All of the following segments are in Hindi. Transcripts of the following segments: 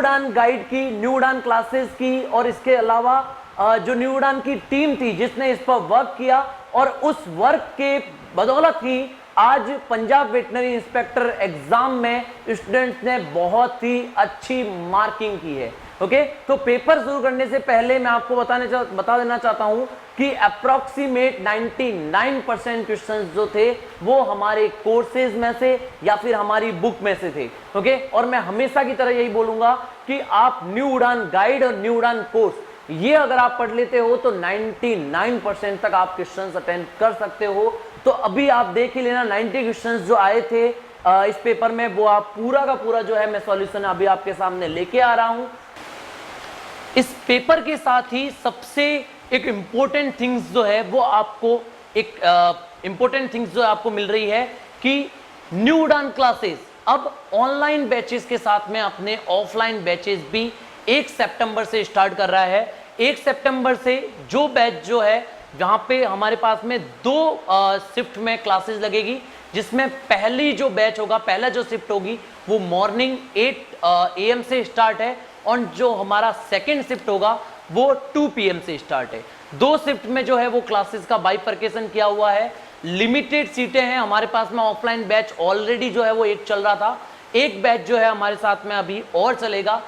उड़ान गाइड की, न्यू उड़ान क्लासेस की, और इसके अलावा जो न्यू उड़ान की टीम थी जिसने इस पर वर्क किया, और उस वर्क के बदौलत ही आज पंजाब वेटनरी इंस्पेक्टर एग्जाम में स्टूडेंट्स ने बहुत ही अच्छी मार्किंग की है। ओके, तो पेपर शुरू करने से पहले मैं आपको बता देना चाहता हूं कि अप्रोक्सीमेट 99% क्वेश्चंस जो थे वो हमारे कोर्सेज में से या फिर हमारी बुक में से थे। ओके, और मैं हमेशा की तरह यही बोलूंगा कि आप न्यू उड़ान गाइड और न्यू उड़ान कोर्स ये अगर आप पढ़ लेते हो तो 99% तक आप क्वेश्चंस अटेंड कर सकते हो। तो अभी आप देख ही लेना 90 क्वेश्चंस जो आए थे इस पेपर में, वो आप पूरा का पूरा जो है मैं सॉल्यूशन अभी आपके सामने लेके आ रहा हूं। इस पेपर के साथ ही सबसे एक इंपॉर्टेंट थिंग्स जो है वो आपको आपको मिल रही है कि न्यू उड़ान क्लासेस अब ऑनलाइन बैचेस के साथ में अपने ऑफलाइन बैचेस भी 1 सितंबर से स्टार्ट कर रहा है। 1 सितंबर से जो बैच जो है जहां पे हमारे पास में 2 शिफ्ट में क्लासेस लगेगी, जिसमें पहली जो बैच होगा, पहला जो शिफ्ट होगी वो मॉर्निंग 8 AM से स्टार्ट है, और जो हमारा सेकेंड शिफ्ट होगा वो 2 PM से स्टार्ट है। 2 शिफ्ट में जो है वो क्लासेस का बाइफर्केशन किया हुआ है। लिमिटेड सीटें हैं हमारे पास में। ऑफलाइन बैच ऑलरेडी जो है वो एक चल रहा था, एक बैच जो है हमारे साथ में अभी और चलेगा।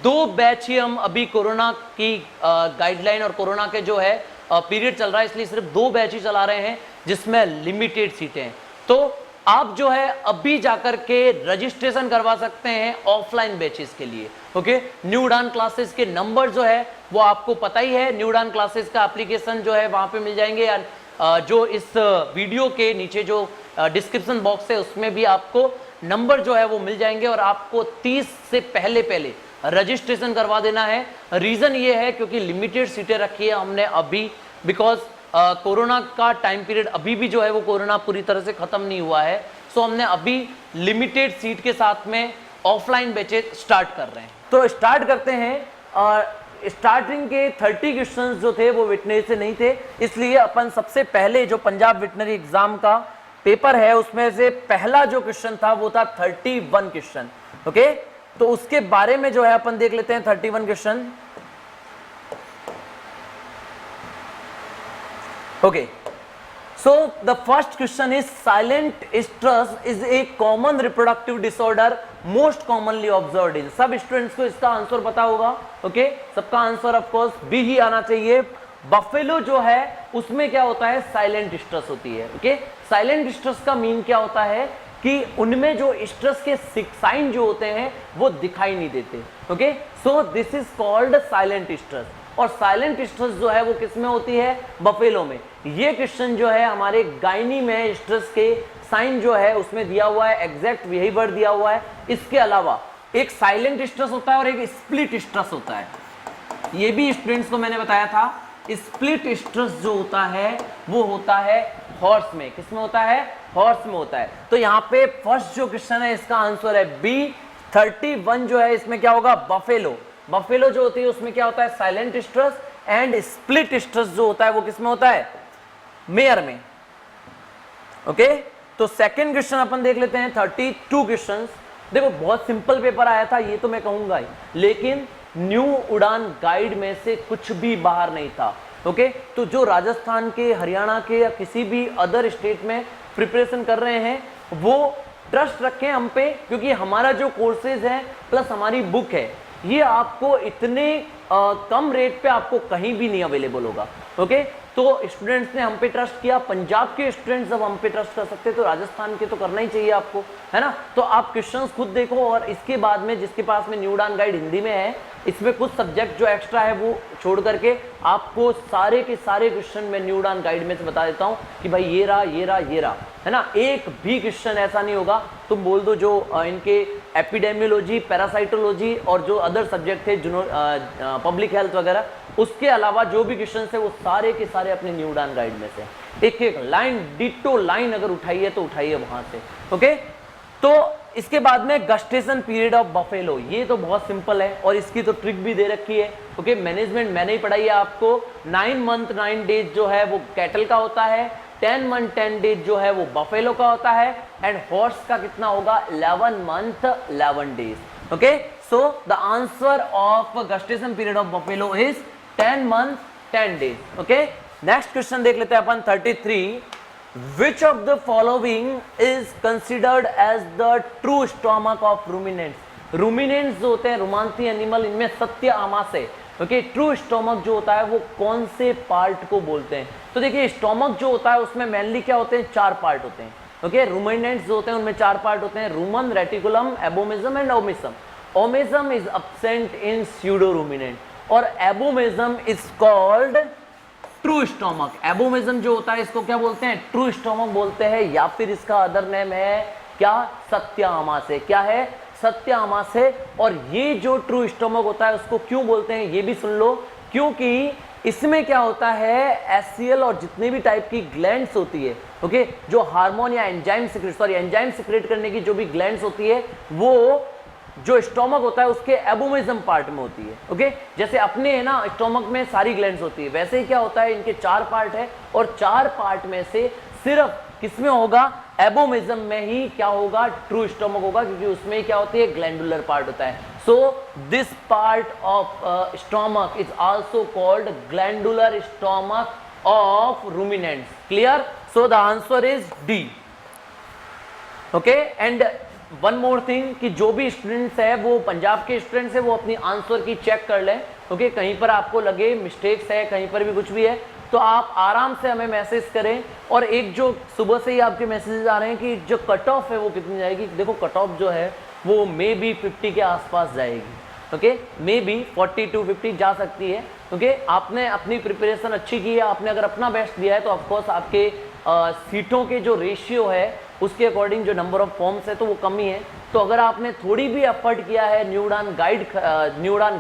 2 बैच ही हम अभी कोरोना की गाइडलाइन और कोरोना के जो है पीरियड चल रहा है, इसलिए सिर्फ 2 बैच ही चला रहे हैं जिसमें लिमिटेड सीटें हैं। तो आप जो है अभी जाकर के रजिस्ट्रेशन करवा सकते हैं ऑफलाइन बैचेस के लिए। ओके, न्यू उड़ान क्लासेस के नंबर जो है वो आपको पता ही है। न्यू उड़ान क्लासेस का एप्लीकेशन जो है वहां पे मिल जाएंगे, या जो इस वीडियो के नीचे जो डिस्क्रिप्शन बॉक्स है उसमें भी आपको नंबर जो है वो मिल जाएंगे, और आपको 30 से पहले रजिस्ट्रेशन करवा देना है। रीजन ये है क्योंकि लिमिटेड सीटें रखी है हमने अभी, बिकॉज कोरोना का टाइम पीरियड अभी भी जो है वो कोरोना पूरी तरह से खत्म नहीं हुआ है। सो हमने अभी लिमिटेड सीट के साथ में ऑफलाइन बैचेस स्टार्ट कर रहे हैं। तो स्टार्ट करते हैं। स्टार्टिंग के 30 क्वेश्चंस जो थे वो वेटनरी से नहीं थे, इसलिए अपन सबसे पहले जो पंजाब वेटनरी एग्जाम का पेपर है उसमें से पहला जो क्वेश्चन था वो था 31 क्वेश्चन। ओके, तो उसके बारे में जो है अपन देख लेते हैं 31 question. Okay, so the first question is silent stress is a common reproductive disorder most commonly observed in। सब स्टूडेंट्स को इसका आंसर पता होगा। ओके, सबका आंसर ऑफ कोर्स बी ही आना चाहिए। बफेलो जो है उसमें क्या होता है, साइलेंट स्ट्रेस होती है। ओके, साइलेंट स्ट्रेस का मीन क्या होता है कि उनमें जो स्ट्रेस के साइन जो होते हैं वो दिखाई नहीं देते। Okay, so this is called silent stress. और साइलेंट स्ट्रेस जो है वो किस में होती है, बफेलो में। ये क्वेश्चन जो है हमारे गायनी में स्ट्रेस के साइन जो है उसमें दिया हुआ है, एग्जैक्ट यही वर्ड दिया हुआ है। इसके अलावा एक साइलेंट स्ट्रेस होता है और एक स्प्लिट स्ट्रेस होता है। ये भी स्टूडेंट्स को मैंने बताया था। स्प्लिट स्ट्रेस जो होता है वो होता है हॉर्स में। किस में होता है, हॉर्स में होता है। तो यहाँ पे फर्स्ट जो क्वेश्चन है इसका आंसर है बी। 31 जो है इसमें क्या होगा, बफेलो। बफेलो जो होती है उसमें क्या होता है, silent stress. And split stress जो होता है वो किस में होता है, मेयर में। ओके, तो सेकंड क्वेश्चन अपन देख लेते हैं। 32 क्वेश्चंस। देखो बहुत सिंपल पेपर आया था ये तो मैं कहूंगा ही, लेकिन न्यू उड़ान गाइड में से कुछ भी बाहर नहीं था। ओके, तो जो राजस्थान के, हरियाणा के या किसी भी अदर स्टेट में प्रिपरेशन कर रहे हैं वो ट्रस्ट रखें हम पे, क्योंकि हमारा जो कोर्सेज है प्लस हमारी बुक है ये आपको इतने कम रेट पे आपको कहीं भी नहीं अवेलेबल होगा। ओके, तो स्टूडेंट्स ने हम पे ट्रस्ट किया। पंजाब के स्टूडेंट्स जब हम पे ट्रस्ट कर सकते तो राजस्थान के तो करना ही चाहिए आपको, है ना। तो आप क्वेश्चंस खुद देखो, और इसके बाद में जिसके पास में न्यू उड़ान गाइड हिंदी में है, इसमें कुछ सब्जेक्ट जो एक्स्ट्रा है वो छोड़ करके आपको सारे के सारे क्वेश्चन मैं न्यू उड़ान गाइड में से बता देता हूँ कि भाई ये रहा, ये रहा, ये रहा, है ना। एक भी क्वेश्चन ऐसा नहीं होगा तुम बोल दो जो इनके एपिडेमियोलॉजी, पैरासाइटोलॉजी और जो अदर सब्जेक्ट थे पब्लिक हेल्थ वगैरह, उसके अलावा जो भी क्वेश्चन है वो सारे के सारे अपने न्यू उड़ान गाइड में से एक एक लाइन, डिटो लाइन अगर उठाइए तो उठाइए वहां से। ओके, तो इसके बाद में गस्टेशन पीरियड ऑफ बफेलो, ये तो बहुत सिंपल है और इसकी तो ट्रिक भी दे रखी है। ओके, मैनेजमेंट मैंने ही पढ़ाई है आपको। 9 मंथ 9 डेज जो है वो कैटल का होता है, 10 मंथ 10 डेज जो है वो बफेलो का होता है, एंड हॉर्स का कितना होगा, 11 month 11 days. Okay, so the answer of gestation period of buffalo is 10 months 10 days. okay, next question देख लेते हैं अपन 33. which of the following is considered as the true stomach of ruminants? ruminants जो होते हैं रुमांती एनिमल, इनमें सत्य आमाशय, ओके, ट्रू स्टोमक जो होता है वो कौन से पार्ट को बोलते हैं? तो देखिए स्टोमक जो होता है उसमें मेनली क्या होते हैं, 4 पार्ट होते हैं. ओके, रुमिनेंट्स जो होते हैं उनमें 4 पार्ट होते हैं, rumen, reticulum, abomasum and omasum. Omasum is absent in pseudo ruminant और abomasum is called true stomach. Abomasum जो होता है इसको क्या बोलते हैं, ट्रू स्टोमक बोलते हैं, या फिर इसका अदर नेम है क्या, सत्य आमाशय. क्या है, सत्य आमाशय. और ये जो ट्रू स्टोमक होता है उसको क्यों बोलते हैं ये भी सुन लो, क्योंकि इसमें क्या होता है, एससीएल और जितने भी टाइप की ग्लैंड्स होती है, ओके, जो हार्मोन या एंजाइम सिक्रेट करने की जो भी ग्लैंड्स होती है वो जो स्टोमक होता है उसके एबोमिज्म पार्ट में होती है. ओके, जैसे अपने है ना स्टोमक में सारी ग्लैंड्स होती है, वैसे ही क्या होता है इनके 4 पार्ट है और 4 पार्ट में से सिर्फ किसमें होगा, एबोमिज्म में ही क्या होगा, ट्रू स्टोमक होगा, क्योंकि उसमें क्या होती है, ग्लैंडुलर पार्ट होता है. So this part of stomach is also called glandular stomach of ruminants. Clear? So the answer is D. Okay, and one more thing कि जो भी स्टूडेंट्स है वो पंजाब के स्टूडेंट्स है वो अपनी आंसर की चेक कर लें. ओके, कहीं पर आपको लगे मिस्टेक्स है, कहीं पर भी कुछ भी है तो आप आराम से हमें मैसेज करें. और एक जो सुबह से ही आपके मैसेजेस आ रहे हैं कि जो कट ऑफ है वो कितनी जाएगी, देखो कट ऑफ जो है वो मे बी 50 के आसपास जाएगी. ओके, मे बी 40 to 50 जा सकती है. ओके, आपने अपनी प्रिपरेशन अच्छी की है, आपने अगर अपना बेस्ट दिया है तो ऑफकोर्स आपके सीटों के जो रेशियो है उसके अकॉर्डिंग जो नंबर ऑफ फॉर्म्स है तो वो कम ही है. तो अगर आपने थोड़ी भी एफर्ट किया है, न्यू उड़ान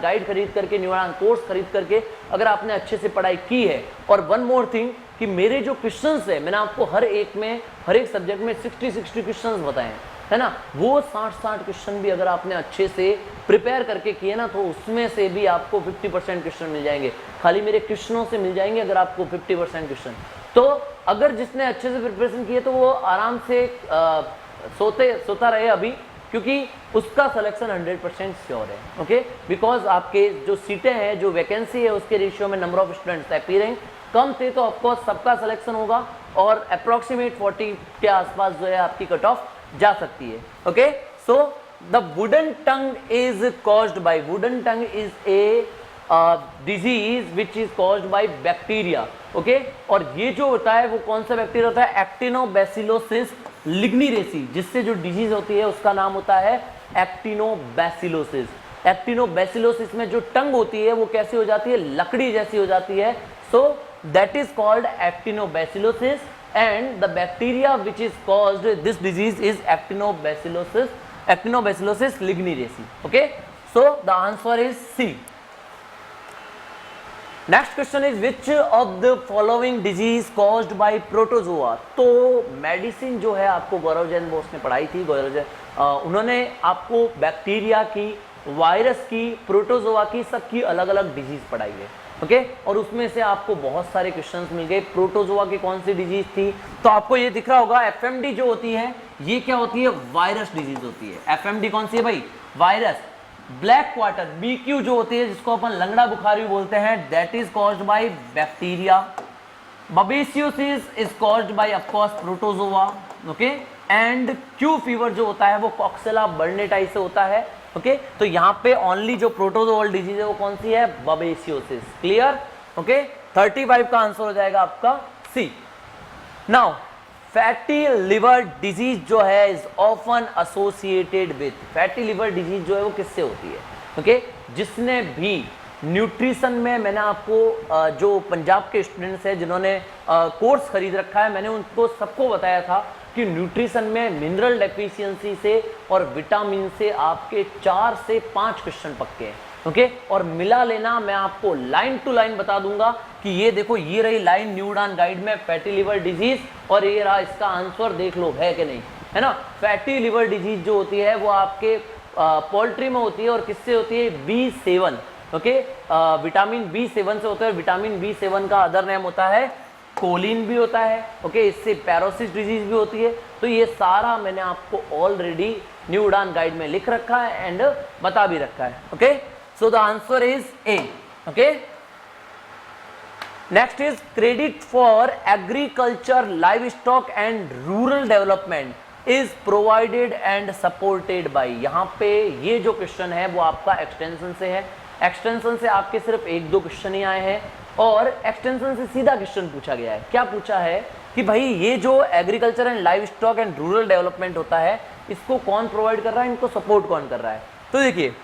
गाइड खरीद करके, न्यू उड़ान कोर्स खरीद करके अगर आपने अच्छे से पढ़ाई की है. और वन मोर थिंग कि मेरे जो क्वेश्चंस है मैंने आपको हर एक सब्जेक्ट में 60 क्वेश्चंस बताए है ना, वो 60 क्वेश्चन भी अगर आपने अच्छे से प्रिपेयर करके किए ना तो उसमें से भी आपको 50% क्वेश्चन मिल जाएंगे. खाली मेरे क्वेश्चनों से मिल जाएंगे अगर आपको 50% क्वेश्चन. तो अगर जिसने अच्छे से प्रिपरेशन किए तो वो आराम से सोता रहे अभी, क्योंकि उसका सिलेक्शन 100% श्योर है. ओके, बिकॉज आपके जो सीटें हैं, जो वैकेंसी है उसके रेशियो में नंबर ऑफ स्टूडेंट्स अपीयरिंग कम थे तो ऑफकोर्स सबका सिलेक्शन होगा और अप्रॉक्सीमेट 40 के आसपास जो है आपकी कट ऑफ जा सकती है. Okay, so the wooden tongue is caused bye, wooden tongue is a disease which is caused by bacteria. Okay, और ये जो होता है वो कौन सा बैक्टीरिया होता है, एक्टिनोबैसिलोसिस लिग्निरेसी, जिससे जो डिजीज होती है उसका नाम होता है एक्टिनोबैसिलोसिस. एक्टिनोबैसिलोसिस में जो टंग होती है वो कैसी हो जाती है, लकड़ी जैसी हो जाती है. So that is called actinobacillosis and the bacteria which is caused this disease is actinobacillus ligniraceae. okay, so the answer is C. next question is which of the following disease caused by protozoa. तो मेडिसिन जो है आपको गौरव जैन बोस ने पढ़ाई थी, उन्होंने आपको बैक्टीरिया की, वायरस की, प्रोटोजोआ की, सबकी अलग अलग डिजीज पढ़ाई है. ओके, और उसमें से आपको बहुत सारे क्वेश्चंस मिल गए. प्रोटोजोआ की कौन सी डिजीज थी, तो आपको ये दिख रहा होगा एफएमडी जो होती है ये क्या होती है, वायरस डिजीज होती है. एफएमडी कौन सी है भाई, वायरस. ब्लैक क्वार्टर बीक्यू जो होती है जिसको अपन लंगड़ा बुखारी बोलते हैं, that is caused by bacteria. Babesiosis is caused by of course protozoa. Okay, and Q fever जो होता है वो कॉक्सेला बर्नेटाई से होता है. ओके, तो यहाँ पे ओनली जो प्रोटोजोअल डिजीज है वो कौन सी है, बबेसियोसिस. क्लियर? ओके, 35 का आंसर हो जाएगा आपका सी. नाउ फैटी लिवर डिजीज जो है is often associated with, fatty liver disease जो है वो किससे होती है. ओके, जिसने भी न्यूट्रिशन में, मैंने आपको जो पंजाब के स्टूडेंट्स हैं जिन्होंने कोर्स खरीद रखा है, मैंने उनको सबको बताया था कि न्यूट्रिशन में मिनरल डेफिशिएंसी से और विटामिन से आपके 4 से 5 क्वेश्चन पक्के हैं. ओके, और मिला लेना मैं आपको लाइन टू लाइन बता दूंगा कि ये देखो ये रही लाइन न्यू उड़ान गाइड में फैटी लिवर डिजीज और ये रहा इसका आंसर, देख लो है कि नहीं, है ना. फैटी लिवर डिजीज जो होती है वो आपके पोल्ट्री में होती है और किससे होती है, B7. ओके, विटामिन B7 से होता है. विटामिन B7 का अदर नेम होता है कोलिन भी होता है. ओके, इससे पैरोसिस डिजीज भी होती है. तो ये सारा मैंने आपको ऑलरेडी न्यू उड़ान गाइड में लिख रखा है एंड बता भी रखा है। Okay, so the answer is A. Okay, next is credit for agriculture, live stock and rural development is provided and supported by. यहाँ पे ये जो क्वेश्चन है वो आपका एक्सटेंशन से है। एक्सटेंशन से आपके सिर्फ 1-2 क्वेश्चन ही आए हैं और एक्सटेंशन से सीधा क्वेश्चन पूछा गया है। क्या पूछा है कि भाई ये जो agriculture and live stock and rural development होता है इसको कौन प्रोवाइड कर रहा है, इनको सपोर्ट कौन कर रहा है। तो देखिए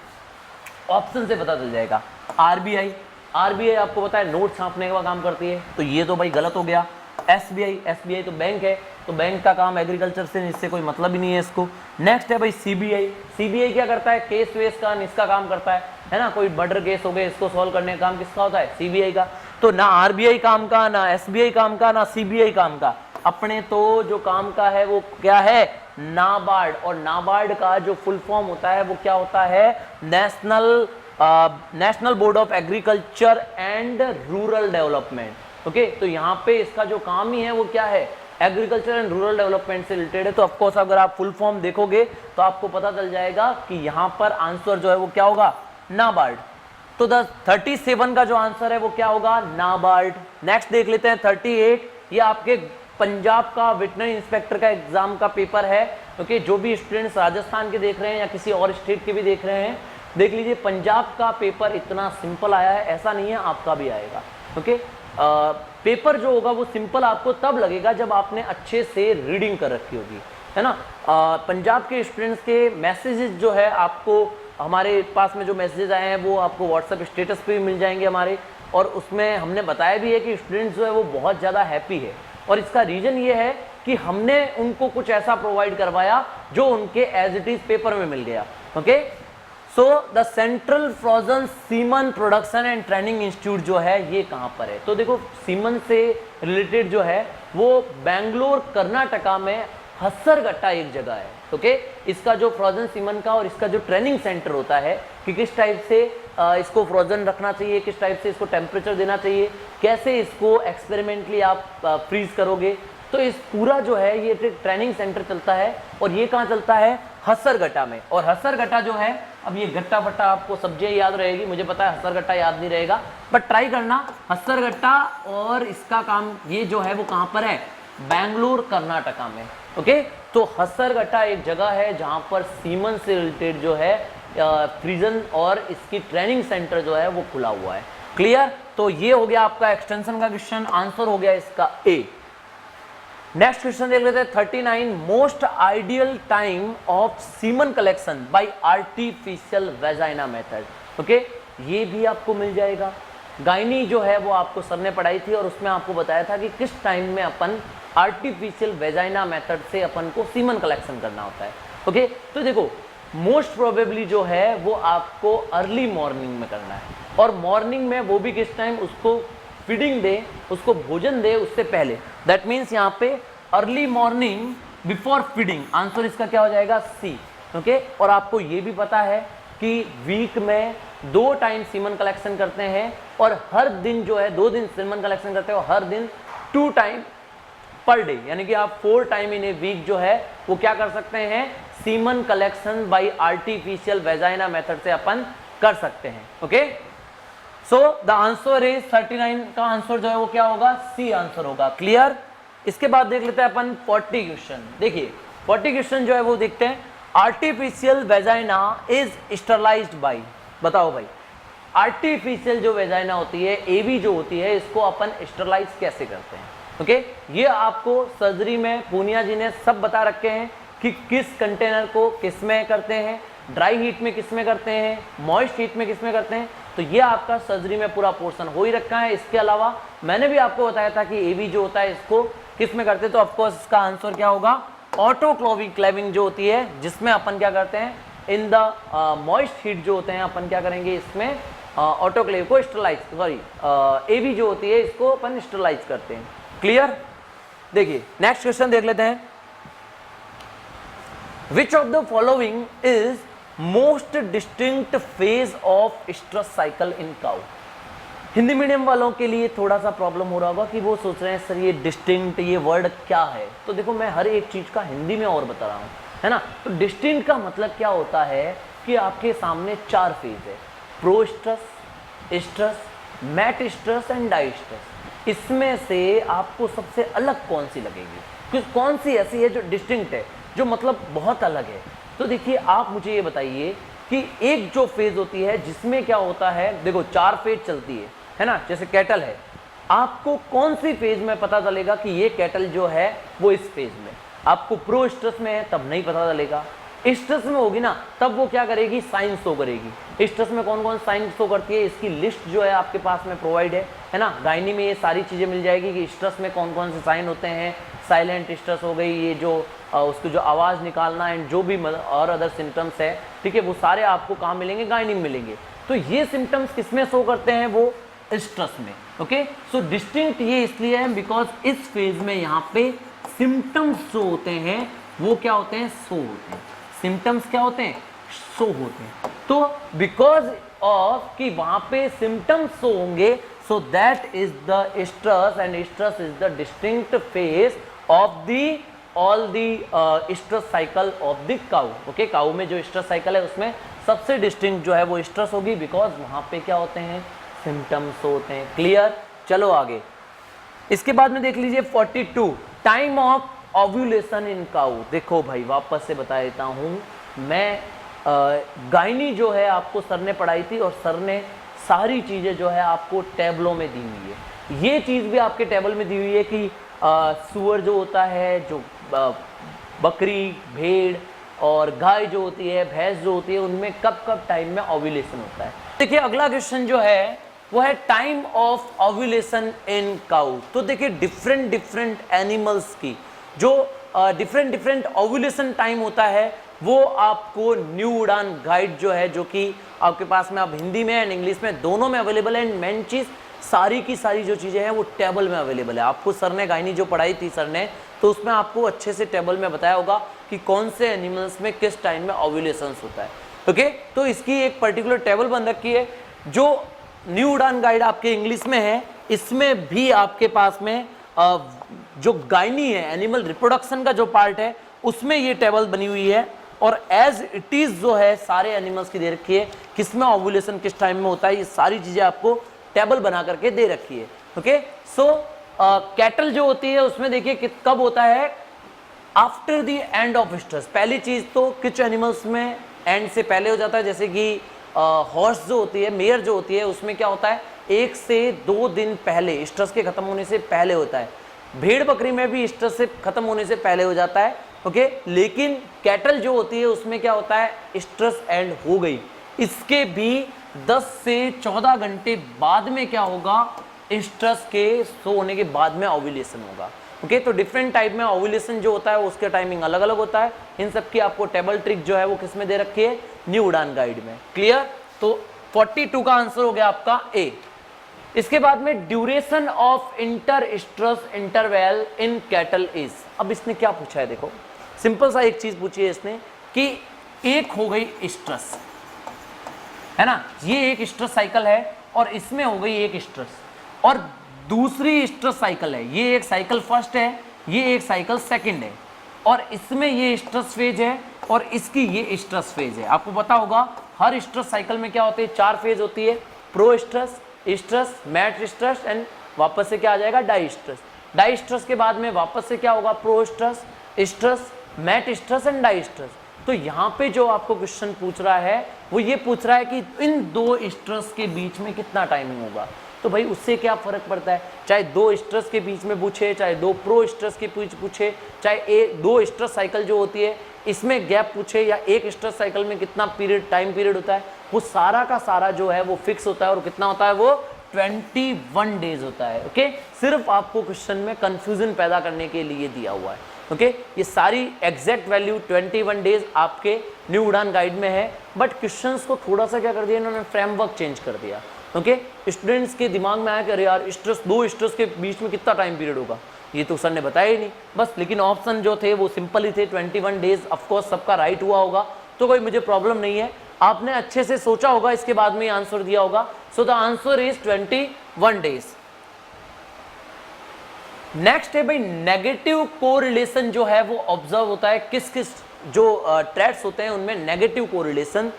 ऑप्शन से पता चल जाएगा। आरबीआई, आरबीआई आपको पता है नोट छापने का काम करती है, तो ये तो भाई गलत हो गया। एसबीआई, एसबीआई तो बैंक है, तो बैंक का काम एग्रीकल्चर से, इससे कोई मतलब ही नहीं है इसको। नेक्स्ट है भाई सीबीआई, सीबीआई क्या करता है, केस वेस का इसका काम करता है ना, कोई मर्डर केस हो गए इसको सॉल्व करने का काम किसका होता है, सीबीआई का। तो ना आरबीआई काम का, ना एसबीआई काम का, ना सीबीआई काम का, अपने तो जो काम का है वो क्या है, नाबार्ड। और नाबार्ड का जो फुल फॉर्म होता है वो क्या होता है, national board of agriculture and rural development. Okay, तो यहाँ पे इसका जो काम ही है वो क्या है, एग्रीकल्चर एंड रूरल डेवलपमेंट से रिलेटेड है। तो ऑफकोर्स अगर आप फुल फॉर्म देखोगे तो आपको पता चल जाएगा कि यहाँ पर आंसर जो है वो क्या होगा, नाबार्ड। तो 37 का जो आंसर है वो क्या होगा, नाबार्ड। नेक्स्ट देख लेते हैं 38, ये आपके पंजाब का वेटनरी इंस्पेक्टर का एग्जाम का पेपर है। ओके, जो भी स्टूडेंट्स राजस्थान के देख रहे हैं या किसी और स्टेट के भी देख रहे हैं, देख लीजिए पंजाब का पेपर इतना सिंपल आया है, ऐसा नहीं है आपका भी आएगा। ओके, पेपर जो होगा वो सिंपल आपको तब लगेगा जब आपने अच्छे से रीडिंग कर रखी होगी, है ना। पंजाब के स्टूडेंट्स के मैसेजेस जो है आपको हमारे पास में जो मैसेजेस आए हैं वो आपको व्हाट्सएप स्टेटस पे भी मिल जाएंगे हमारे, और उसमें हमने बताया भी है कि स्टूडेंट्स जो है वो बहुत ज़्यादा हैप्पी है, और इसका रीज़न ये है कि हमने उनको कुछ ऐसा प्रोवाइड करवाया जो उनके एज इट इज़ पेपर में मिल गया। Okay, so the central frozen semen production and training institute जो है ये कहाँ पर है, तो देखो सीमन से रिलेटेड जो है वो बेंगलोर कर्नाटका में हस्सरगट्टा एक जगह है। ओके, इसका जो फ्रोजन सीमन का और इसका जो ट्रेनिंग सेंटर होता है कि किस टाइप से इसको फ्रोजन रखना चाहिए, किस टाइप से इसको टेम्परेचर देना चाहिए, कैसे इसको एक्सपेरिमेंटली आप फ्रीज करोगे, तो इस पूरा जो है ये ट्रेनिंग सेंटर चलता है। और ये कहाँ चलता है, हस्सरगट्टा में। और हस्सरगट्टा जो है, अब ये गट्टा बट्टा आपको सब्जियां याद रहेगी, मुझे पता है हस्सरगट्टा याद नहीं रहेगा, बट ट्राई करना हस्सरगट्टा, और इसका काम ये जो है वो कहाँ पर है, बेंगलोर कर्नाटका में। ओके, तो हस्सरगट्टा एक जगह है जहाँ पर सीमन से रिलेटेड जो है फ्रीजन और इसकी ट्रेनिंग सेंटर जो है वो खुला हुआ है। क्लियर, तो ये हो गया आपका एक्सटेंशन का क्वेश्चन, आंसर हो गया इसका ए। नेक्स्ट क्वेश्चन देख लेते हैं 39, most ideal time of semen collection bye artificial vagina method. Okay, ये भी आपको मिल जाएगा। गायनी जो है वो आपको सर ने पढ़ाई थी और उसमें आपको बताया था कि किस टाइम में अपन आर्टिफिशियल वेजाइना मेथड से अपन को सीमन कलेक्शन करना होता है। ओके, तो देखो मोस्ट प्रोबेबली जो है वो आपको अर्ली मॉर्निंग में करना है, और मॉर्निंग में वो भी किस टाइम, उसको फीडिंग दे, उसको भोजन दे उससे पहले। दैट मीन्स यहाँ पे early morning before feeding, answer इसका क्या हो जाएगा, सी। ओके, और आपको ये भी पता है कि वीक में 2 टाइम सीमन कलेक्शन करते हैं, और हर दिन जो है 2 दिन सीमन कलेक्शन करते हैं, और हर दिन 2 टाइम पर डे, यानी कि आप 4 टाइम इन ए वीक जो है वो क्या कर सकते हैं, semen collection bye artificial vagina method से अपन कर सकते हैं। Okay, so the answer is 39 का आंसर जो है वो क्या होगा, सी आंसर होगा। क्लियर, इसके बाद देख लेते हैं अपन 40 क्वेश्चन। देखिए 40 क्वेश्चन जो है वो देखते हैं, artificial vagina is sterilised by, बताओ भाई आर्टिफिशियल जो वेजाइना होती है, एवी जो होती है, इसको अपन स्टरलाइज कैसे करते हैं। ओके, ये आपको सर्जरी में पूनिया जी ने सब बता रखे हैं कि किस कंटेनर को किस में करते हैं, ड्राई हीट में किस में करते हैं, मॉइस्ट हीट में किस में करते हैं, तो ये आपका सर्जरी में पूरा पोर्शन हो ही रखा है। इसके अलावा मैंने भी आपको बताया था कि एवी जो होता है इसको किस में करते हैं, तो ऑफकोर्स इसका आंसर क्या होगा, ऑटोक्लेविंग जो होती है, जिसमें अपन क्या करते हैं, इन द मॉइस्ट हीट जो होते हैं अपन क्या करेंगे, इसमें ऑटोक्लेव को स्टरलाइज, सॉरी एवी जो होती है इसको अपन स्टरलाइज करते हैं। क्लियर, देखिए नेक्स्ट क्वेश्चन देख लेते हैं, विच of the following is most distinct phase of stress cycle in cow. Hindi medium वालों के लिए थोड़ा सा प्रॉब्लम हो रहा होगा कि वो सोच रहे हैं सर ये डिस्टिंक्ट, ये वर्ड क्या है। तो देखो मैं हर एक चीज का हिंदी में और बता रहा हूँ, है ना। तो डिस्टिंक्ट का मतलब क्या होता है कि आपके सामने 4 फेज है, proestrus, estrus, metestrus and diestrus. इसमें से आपको सबसे अलग कौन सी लगेगी, क्योंकि कौन सी ऐसी है जो डिस्टिंक्ट है, जो मतलब बहुत अलग है। तो देखिए आप मुझे ये बताइए कि एक जो फेज होती है जिसमें क्या होता है, देखो 4 फेज चलती है ना, जैसे कैटल है, आपको कौन सी फेज में पता चलेगा कि ये कैटल जो है वो इस फेज में, आपको प्रो स्ट्रेस में है तब नहीं पता चलेगा, स्ट्रेस में होगी ना तब वो क्या करेगी, साइन शो करेगी। स्ट्रेस में कौन कौन साइन शो करती है, इसकी लिस्ट जो है आपके पास में प्रोवाइड है ना। गायनी में ये सारी चीजें मिल जाएगी कि स्ट्रेस में कौन कौन से साइन होते हैं, साइलेंट स्ट्रेस हो गई, ये जो उसको जो आवाज निकालना एंड जो भी और अदर सिम्टम्स है, ठीक है, वो सारे आपको कहाँ मिलेंगे, गायनी में मिलेंगे। तो ये सिम्टम्स किसमें शो करते हैं, वो स्ट्रेस में। ओके, सो डिस्टिंक्ट ये इसलिए है बिकॉज इस फेज में यहाँ पे सिम्टम्स जो होते हैं वो क्या होते हैं, शो होते हैं। सिम्टम्स क्या होते हैं, शो होते हैं। तो बिकॉज ऑफ कि वहां पे सिम्टम्स शो होंगे, सो that is the stress and stress is the distinct phase of the all the stress cycle of the cow. Okay, cow में जो स्ट्रेस साइकिल है उसमें सबसे डिस्टिंक्ट जो है वो स्ट्रेस होगी, बिकॉज वहां पे क्या होते हैं, सिम्टम्स होते हैं। क्लियर, चलो आगे। इसके बाद में देख लीजिए 42 time of ovulation in cow. देखो भाई वापस से बता देता हूँ, मैं गायनी जो है आपको सर ने पढ़ाई थी और सर ने सारी चीज़ें जो है आपको टेबलों में दी हुई है। ये चीज़ भी आपके टेबल में दी हुई है कि सुअर जो होता है, जो बकरी, भेड़ और गाय जो होती है, भैंस जो होती है, उनमें कब कब टाइम में ओव्यूलेशन होता है। देखिए अगला क्वेश्चन जो है वो है time of ovulation in cow. तो देखिए डिफरेंट डिफरेंट एनिमल्स की जो डिफरेंट डिफरेंट ओव्यूलेशन टाइम होता है वो आपको न्यू उड़ान गाइड जो है, जो कि आपके पास में आप हिंदी में एंड इंग्लिश में दोनों में अवेलेबल है। एंड मेन चीज़ सारी की सारी जो चीज़ें हैं वो टेबल में अवेलेबल है। आपको सर ने गायनी जो पढ़ाई थी सर ने, तो उसमें आपको अच्छे से टेबल में बताया होगा कि कौन से एनिमल्स में किस टाइम में ओव्यूलेशन होता है। ओके, तो इसकी एक पर्टिकुलर टेबल बन रखी है। जो न्यू उड़ान गाइड आपके इंग्लिश में है, इसमें भी आपके पास में जो गायनी है, एनिमल रिप्रोडक्शन का जो पार्ट है, उसमें ये टेबल बनी हुई है। और एज इट इज जो है सारे एनिमल्स की दे रखी है, किसमें ओव्यूलेशन किस टाइम में होता है, ये सारी चीजें आपको टेबल बना करके दे रखी है। ओके, सो कैटल जो होती है उसमें देखिए कब होता है, after the end of stress. पहली चीज तो कुछ एनिमल्स में एंड से पहले हो जाता है, जैसे कि हॉर्स जो होती है, मेयर जो होती है, उसमें क्या होता है 1 से 2 दिन पहले, स्ट्रेस के खत्म होने से पहले होता है। भेड़ बकरी में भी स्ट्रेस से खत्म होने से पहले हो जाता है। ओके, लेकिन कैटल जो होती है उसमें क्या होता है, स्ट्रेस एंड हो गई, इसके भी 10 से 14 घंटे बाद में क्या होगा, स्ट्रेस के शो होने के बाद में ओव्यूलेशन होगा। ओके, तो डिफरेंट टाइप में ओव्यूलेशन जो होता है उसके टाइमिंग अलग अलग होता है। इन सब की आपको टेबल ट्रिक जो है वो किस में दे रखी है, न्यू उड़ान गाइड में। क्लियर, तो 42 का आंसर हो गया आपका ए। इसके बाद में duration of inter stress interval in cattle is. अब इसने क्या पूछा है, देखो सिंपल सा एक चीज पूछी है इसने कि एक हो गई स्ट्रेस, है ना, ये एक स्ट्रेस साइकिल है और इसमें हो गई एक स्ट्रेस, और दूसरी स्ट्रेस साइकिल है, ये एक साइकिल फर्स्ट है, ये एक साइकिल सेकंड है, और इसमें ये स्ट्रेस फेज है और इसकी ये स्ट्रेस फेज है। आपको पता होगा हर स्ट्रेस साइकिल में क्या होती है, 4 फेज होती है, proestrus, estrus, metestrus and वापस से क्या आ जाएगा, डाई स्ट्रेस। डाई स्ट्रेस के बाद में वापस से क्या होगा, proestrus, estrus, metestrus and diestrus. तो यहाँ पे जो आपको क्वेश्चन पूछ रहा है वो ये पूछ रहा है कि इन 2 स्ट्रेस के बीच में कितना टाइमिंग होगा। तो भाई उससे क्या फर्क पड़ता है, चाहे 2 स्ट्रेस के बीच में पूछे, चाहे 2 प्रो स्ट्रेस के बीच पूछे, चाहे 2 स्ट्रेस साइकिल जो होती है इसमें गैप पूछे, या एक स्ट्रेस साइकिल में कितना पीरियड, टाइम पीरियड होता है, वो सारा का सारा जो है वो फिक्स होता है। और कितना होता है वो 21 डेज होता है। ओके, सिर्फ आपको क्वेश्चन में कंफ्यूजन पैदा करने के लिए दिया हुआ है। ओके, ये सारी एग्जैक्ट वैल्यू 21 डेज आपके न्यू उड़ान गाइड में है, बट क्वेश्चंस को थोड़ा सा क्या कर दिया इन्होंने, फ्रेमवर्क चेंज कर दिया। ओके, स्टूडेंट्स के दिमाग में आया कि अरे यार स्ट्रेस, 2 स्ट्रेस के बीच में कितना टाइम पीरियड होगा, ये तो सर ने बताया ही नहीं बस। लेकिन ऑप्शन जो थे वो सिंपल ही थे, 21 डेज। ऑफकोर्स सबका राइट हुआ होगा, तो कोई मुझे प्रॉब्लम नहीं है, आपने अच्छे से सोचा होगा, इसके बाद में आंसर दिया होगा। सो the answer is 21 days. Next है भाई नेगेटिव कोरिलेशन जो है वो ऑब्जर्व होता है किस किस जो ट्रेड्स होते हैं उनमें नेगेटिव कोरिलेशन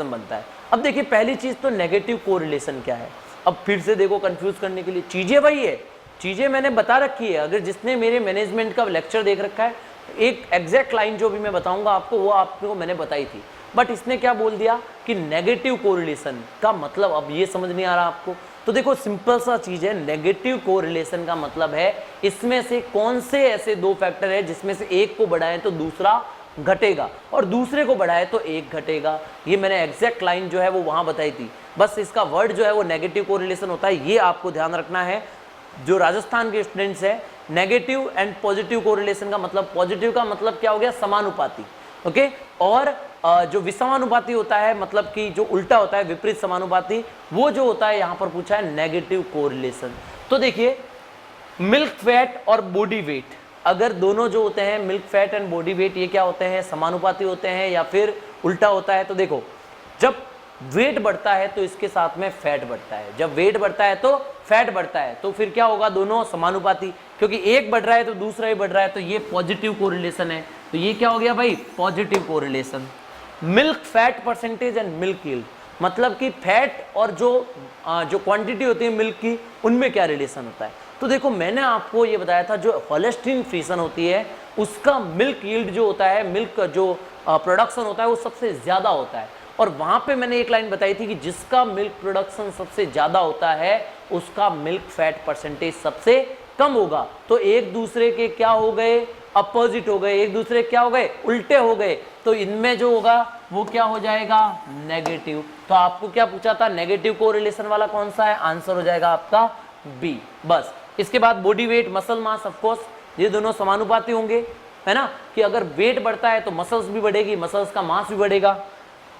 बनता है। अब देखिए पहली चीज तो नेगेटिव कोरिलेशन क्या है, अब फिर से देखो कंफ्यूज करने के लिए चीजें वही है, चीजें मैंने बता रखी है। अगर जिसने मेरे मैनेजमेंट का लेक्चर देख रखा है, एक एग्जैक्ट लाइन जो भी मैं बताऊंगा आपको वो आपको मैंने बताई थी, बट इसने क्या बोल दिया कि नेगेटिव कोरिलेशन का मतलब अब ये समझ नहीं आ रहा आपको। तो देखो सिंपल सा चीज है, नेगेटिव कोरिलेशन का मतलब है इसमें से कौन से ऐसे दो फैक्टर है जिसमें से एक को बढ़ाएं तो दूसरा घटेगा और दूसरे को बढ़ाए तो एक घटेगा। ये मैंने एग्जैक्ट लाइन जो है वो वहां बताई थी, बस इसका वर्ड जो है वो नेगेटिव कोरिलेशन होता है, ये आपको ध्यान रखना है। जो राजस्थान के स्टूडेंट्स है, नेगेटिव एंड पॉजिटिव कोरिलेशन का मतलब, पॉजिटिव का मतलब क्या हो गया, समानुपाती, ओके, और जो विसमानुपाती होता है मतलब कि जो उल्टा होता है, विपरीत समानुपाती, वो जो होता है यहाँ पर पूछा है नेगेटिव कोरिलेशन। तो देखिए मिल्क फैट और बॉडी वेट, अगर दोनों जो होते हैं milk fat and body weight, ये क्या होते हैं, समानुपाती होते हैं या फिर उल्टा होता है। तो देखो जब वेट बढ़ता है तो इसके साथ में फैट बढ़ता है, जब वेट बढ़ता है तो फैट बढ़ता है, तो फिर क्या होगा, दोनों समानुपाती, क्योंकि एक बढ़ रहा है तो दूसरा ही बढ़ रहा है, तो ये पॉजिटिव कोरिलेशन है। तो ये क्या हो गया भाई, positive correlation. Milk fat percentage and milk yield, मतलब कि फैट और जो क्वांटिटी होती है मिल्क की, उनमें क्या रिलेशन होता है। तो देखो मैंने आपको ये बताया था जो होल्स्टीन फ्रीजन होती है उसका मिल्क यील्ड जो होता है, मिल्क जो प्रोडक्शन होता है वो सबसे ज़्यादा होता है, और वहाँ पे मैंने एक लाइन बताई थी कि जिसका मिल्क प्रोडक्शन सबसे ज़्यादा होता है उसका मिल्क फैट परसेंटेज सबसे कम होगा। तो एक दूसरे के क्या हो गए, अपोजिट हो गए, एक दूसरे क्या हो गए, उल्टे हो गए, तो इनमें जो होगा वो क्या हो जाएगा, नेगेटिव। तो आपको क्या पूछा था, नेगेटिव कोरिलेशन वाला कौन सा है, आंसर हो जाएगा आपका बी। बस इसके बाद body weight, muscle mass, of course ये दोनों समानुपाती होंगे, है ना, कि अगर वेट बढ़ता है तो मसल्स भी बढ़ेगी, मसल्स का मास भी बढ़ेगा।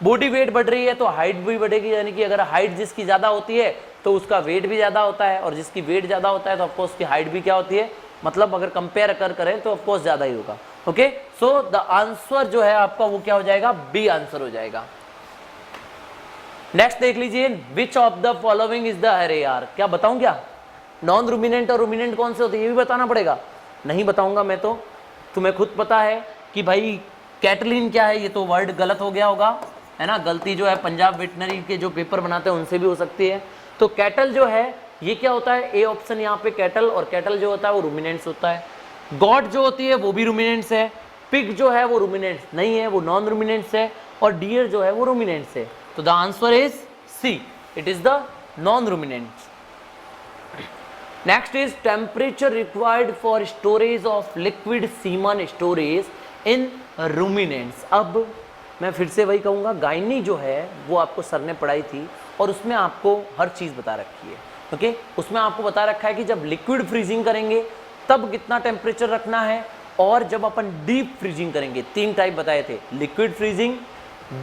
बॉडी वेट बढ़ रही है तो हाइट भी बढ़ेगी, यानी कि अगर हाइट जिसकी ज़्यादा होती है तो उसका वेट भी ज़्यादा होता है, और जिसकी वेट ज़्यादा होता है तो ऑफकोर्स उसकी हाइट भी क्या होती है, मतलब अगर कंपेयर करें तो ऑफकोर्स ज़्यादा ही होगा। ओके, सो द आंसर जो है आपका वो क्या हो जाएगा, बी आंसर हो जाएगा। नेक्स्ट देख लीजिए, विच of the following is the, अरे यार क्या बताऊं, क्या नॉन रूमिनेंट और रूमिनेंट कौन से होते हैं ये भी बताना पड़ेगा, नहीं बताऊंगा मैं तो, तुम्हें खुद पता है कि भाई कैटलिन क्या है, ये तो वर्ड गलत हो गया होगा, है ना, गलती जो है पंजाब वेटनरी के जो पेपर बनाते हैं उनसे भी हो सकती है। तो कैटल जो है ये क्या होता है, ए ऑप्शन यहाँ पे कैटल, और कैटल जो होता है वो रूमिनेंट्स होता है। गॉट जो होती है वो भी रूमिनेंट्स है, पिग जो है वो रूमिनेंट्स नहीं है, वो नॉन रूमिनेंट्स है, और डियर जो है वो रूमिनेंट्स है। तो the answer is C, it is the non ruminants. Next is temperature required for storage of liquid semen storage in ruminants. अब मैं फिर से वही कहूँगा, गायनी जो है वो आपको सर ने पढ़ाई थी और उसमें आपको हर चीज़ बता रखी है, ओके, उसमें आपको बता रखा है कि जब लिक्विड फ्रीजिंग करेंगे तब कितना टेम्परेचर रखना है, और जब अपन डीप फ्रीजिंग करेंगे, तीन टाइप बताए थे, लिक्विड फ्रीजिंग,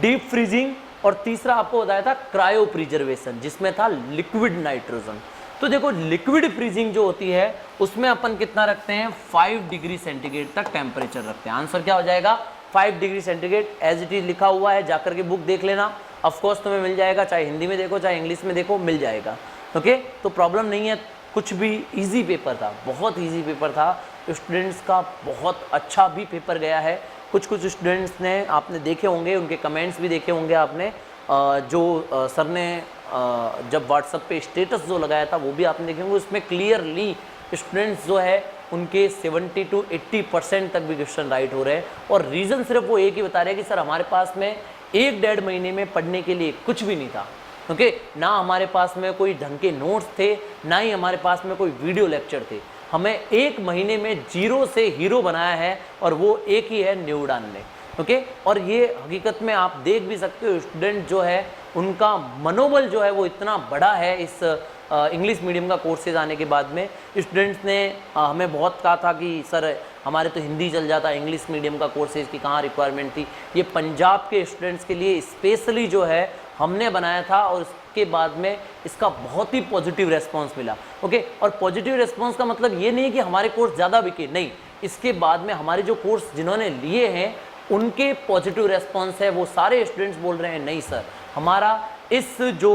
डीप फ्रीजिंग, और तीसरा आपको बताया था क्रायो प्रिजर्वेशन जिसमें था लिक्विड नाइट्रोजन। तो देखो लिक्विड फ्रीजिंग जो होती है उसमें अपन कितना रखते हैं, 5 डिग्री सेंटीग्रेड तक टेम्परेचर रखते हैं। आंसर क्या हो जाएगा, 5 degree centigrade, as it is लिखा हुआ है, जाकर के बुक देख लेना, ऑफकोर्स तुम्हें मिल जाएगा, चाहे हिंदी में देखो चाहे इंग्लिश में देखो, मिल जाएगा, ओके। तो प्रॉब्लम नहीं है, कुछ भी, इजी पेपर था, बहुत इजी पेपर था, स्टूडेंट्स का बहुत अच्छा भी पेपर गया है। कुछ स्टूडेंट्स ने आपने देखे होंगे, उनके कमेंट्स भी देखे होंगे आपने, जो सर ने जब व्हाट्सएप पे स्टेटस जो लगाया था वो भी आपने देखे होंगे, उसमें क्लियरली स्टूडेंट्स जो है उनके 70 to 80% तक भी क्वेश्चन राइट हो रहे हैं, और रीज़न सिर्फ वो एक ही बता रहे हैं कि सर हमारे पास में 1-1.5 महीने में पढ़ने के लिए कुछ भी नहीं था, ओके, ना हमारे पास में कोई ढंग के नोट्स थे, ना ही हमारे पास में कोई वीडियो लेक्चर थे, हमें 1 महीने में जीरो से हीरो बनाया है, और वो एक ही है न्यूडान ने, ओके। और ये हकीकत में आप देख भी सकते हो, स्टूडेंट जो है उनका मनोबल जो है वो इतना बड़ा है इस इंग्लिश मीडियम का कोर्सेज आने के बाद में। स्टूडेंट्स ने हमें बहुत कहा था कि सर हमारे तो हिंदी चल जाता, इंग्लिश मीडियम का कोर्सेज की कहाँ रिक्वायरमेंट थी। ये पंजाब के स्टूडेंट्स के लिए स्पेशली जो है हमने बनाया था, और उसके बाद में इसका बहुत ही पॉजिटिव रेस्पॉन्स मिला, ओके। और पॉजिटिव रेस्पॉन्स का मतलब ये नहीं है कि हमारे कोर्स ज़्यादा बिके, नहीं, इसके बाद में हमारे जो कोर्स जिन्होंने लिए हैं उनके पॉजिटिव रेस्पॉन्स है, वो सारे स्टूडेंट्स बोल रहे हैं नहीं सर हमारा इस जो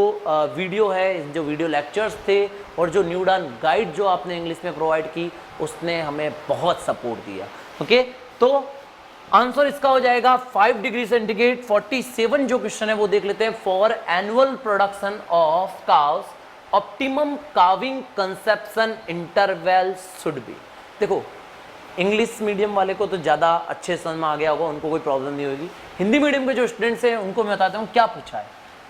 वीडियो है, जो वीडियो लेक्चर्स थे और जो न्यूडान गाइड जो आपने इंग्लिश में प्रोवाइड की, उसने हमें बहुत सपोर्ट दिया, ओके। तो आंसर इसका हो जाएगा 5 डिग्री सेंटीग्रेड। 47 जो क्वेश्चन है वो देख लेते हैं। For annual production of cows optimum calving conception interval should be. देखो इंग्लिश मीडियम वाले को तो ज़्यादा अच्छे समझ में आ गया होगा, उनको कोई प्रॉब्लम नहीं होगी। हिंदी मीडियम के जो स्टूडेंट्स हैं उनको मैं बताता हूँ क्या पूछा है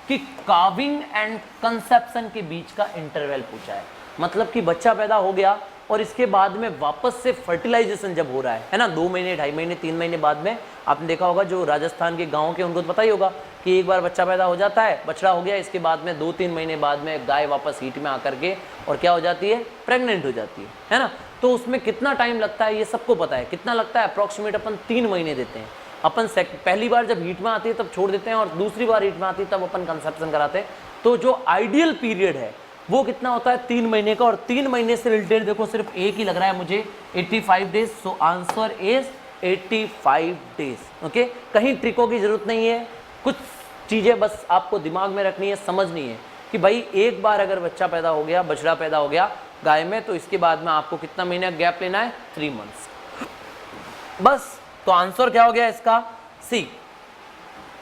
कि काविंग एंड कंसेप्शन के बीच का इंटरवल पूछा है। मतलब कि बच्चा पैदा हो गया और इसके बाद में वापस से फर्टिलाइजेशन जब हो रहा है ना, 2 महीने 2.5 महीने 3 महीने बाद में, आपने देखा होगा जो राजस्थान के गाँव के उनको तो पता ही होगा कि एक बार बच्चा पैदा हो जाता है, बछड़ा हो गया, इसके बाद में 2-3 महीने बाद में गाय वापस हीट में आकर के और क्या हो जाती है, प्रेग्नेंट हो जाती है ना। तो उसमें कितना टाइम लगता है ये सबको पता है। कितना लगता है, अप्रॉक्सीमेट अपन 3 महीने देते हैं। अपन पहली बार जब हीट में आती है तब छोड़ देते हैं और दूसरी बार हीट में आती है तब अपन कंसेप्शन कराते हैं। तो जो आइडियल पीरियड है वो कितना होता है, 3 महीने का। और 3 महीने से रिलेटेड देखो सिर्फ एक ही लग रहा है मुझे, 85 days. So answer is 85 days. Okay, कहीं ट्रिकों की जरूरत नहीं है, कुछ चीज़ें बस आपको दिमाग में रखनी है, समझनी है कि भाई एक बार अगर बच्चा पैदा हो गया, बछड़ा पैदा हो गया गाय में, तो इसके बाद में आपको कितना महीना गैप लेना है, 3 मंथ्स बस। तो आंसर क्या हो गया इसका, C.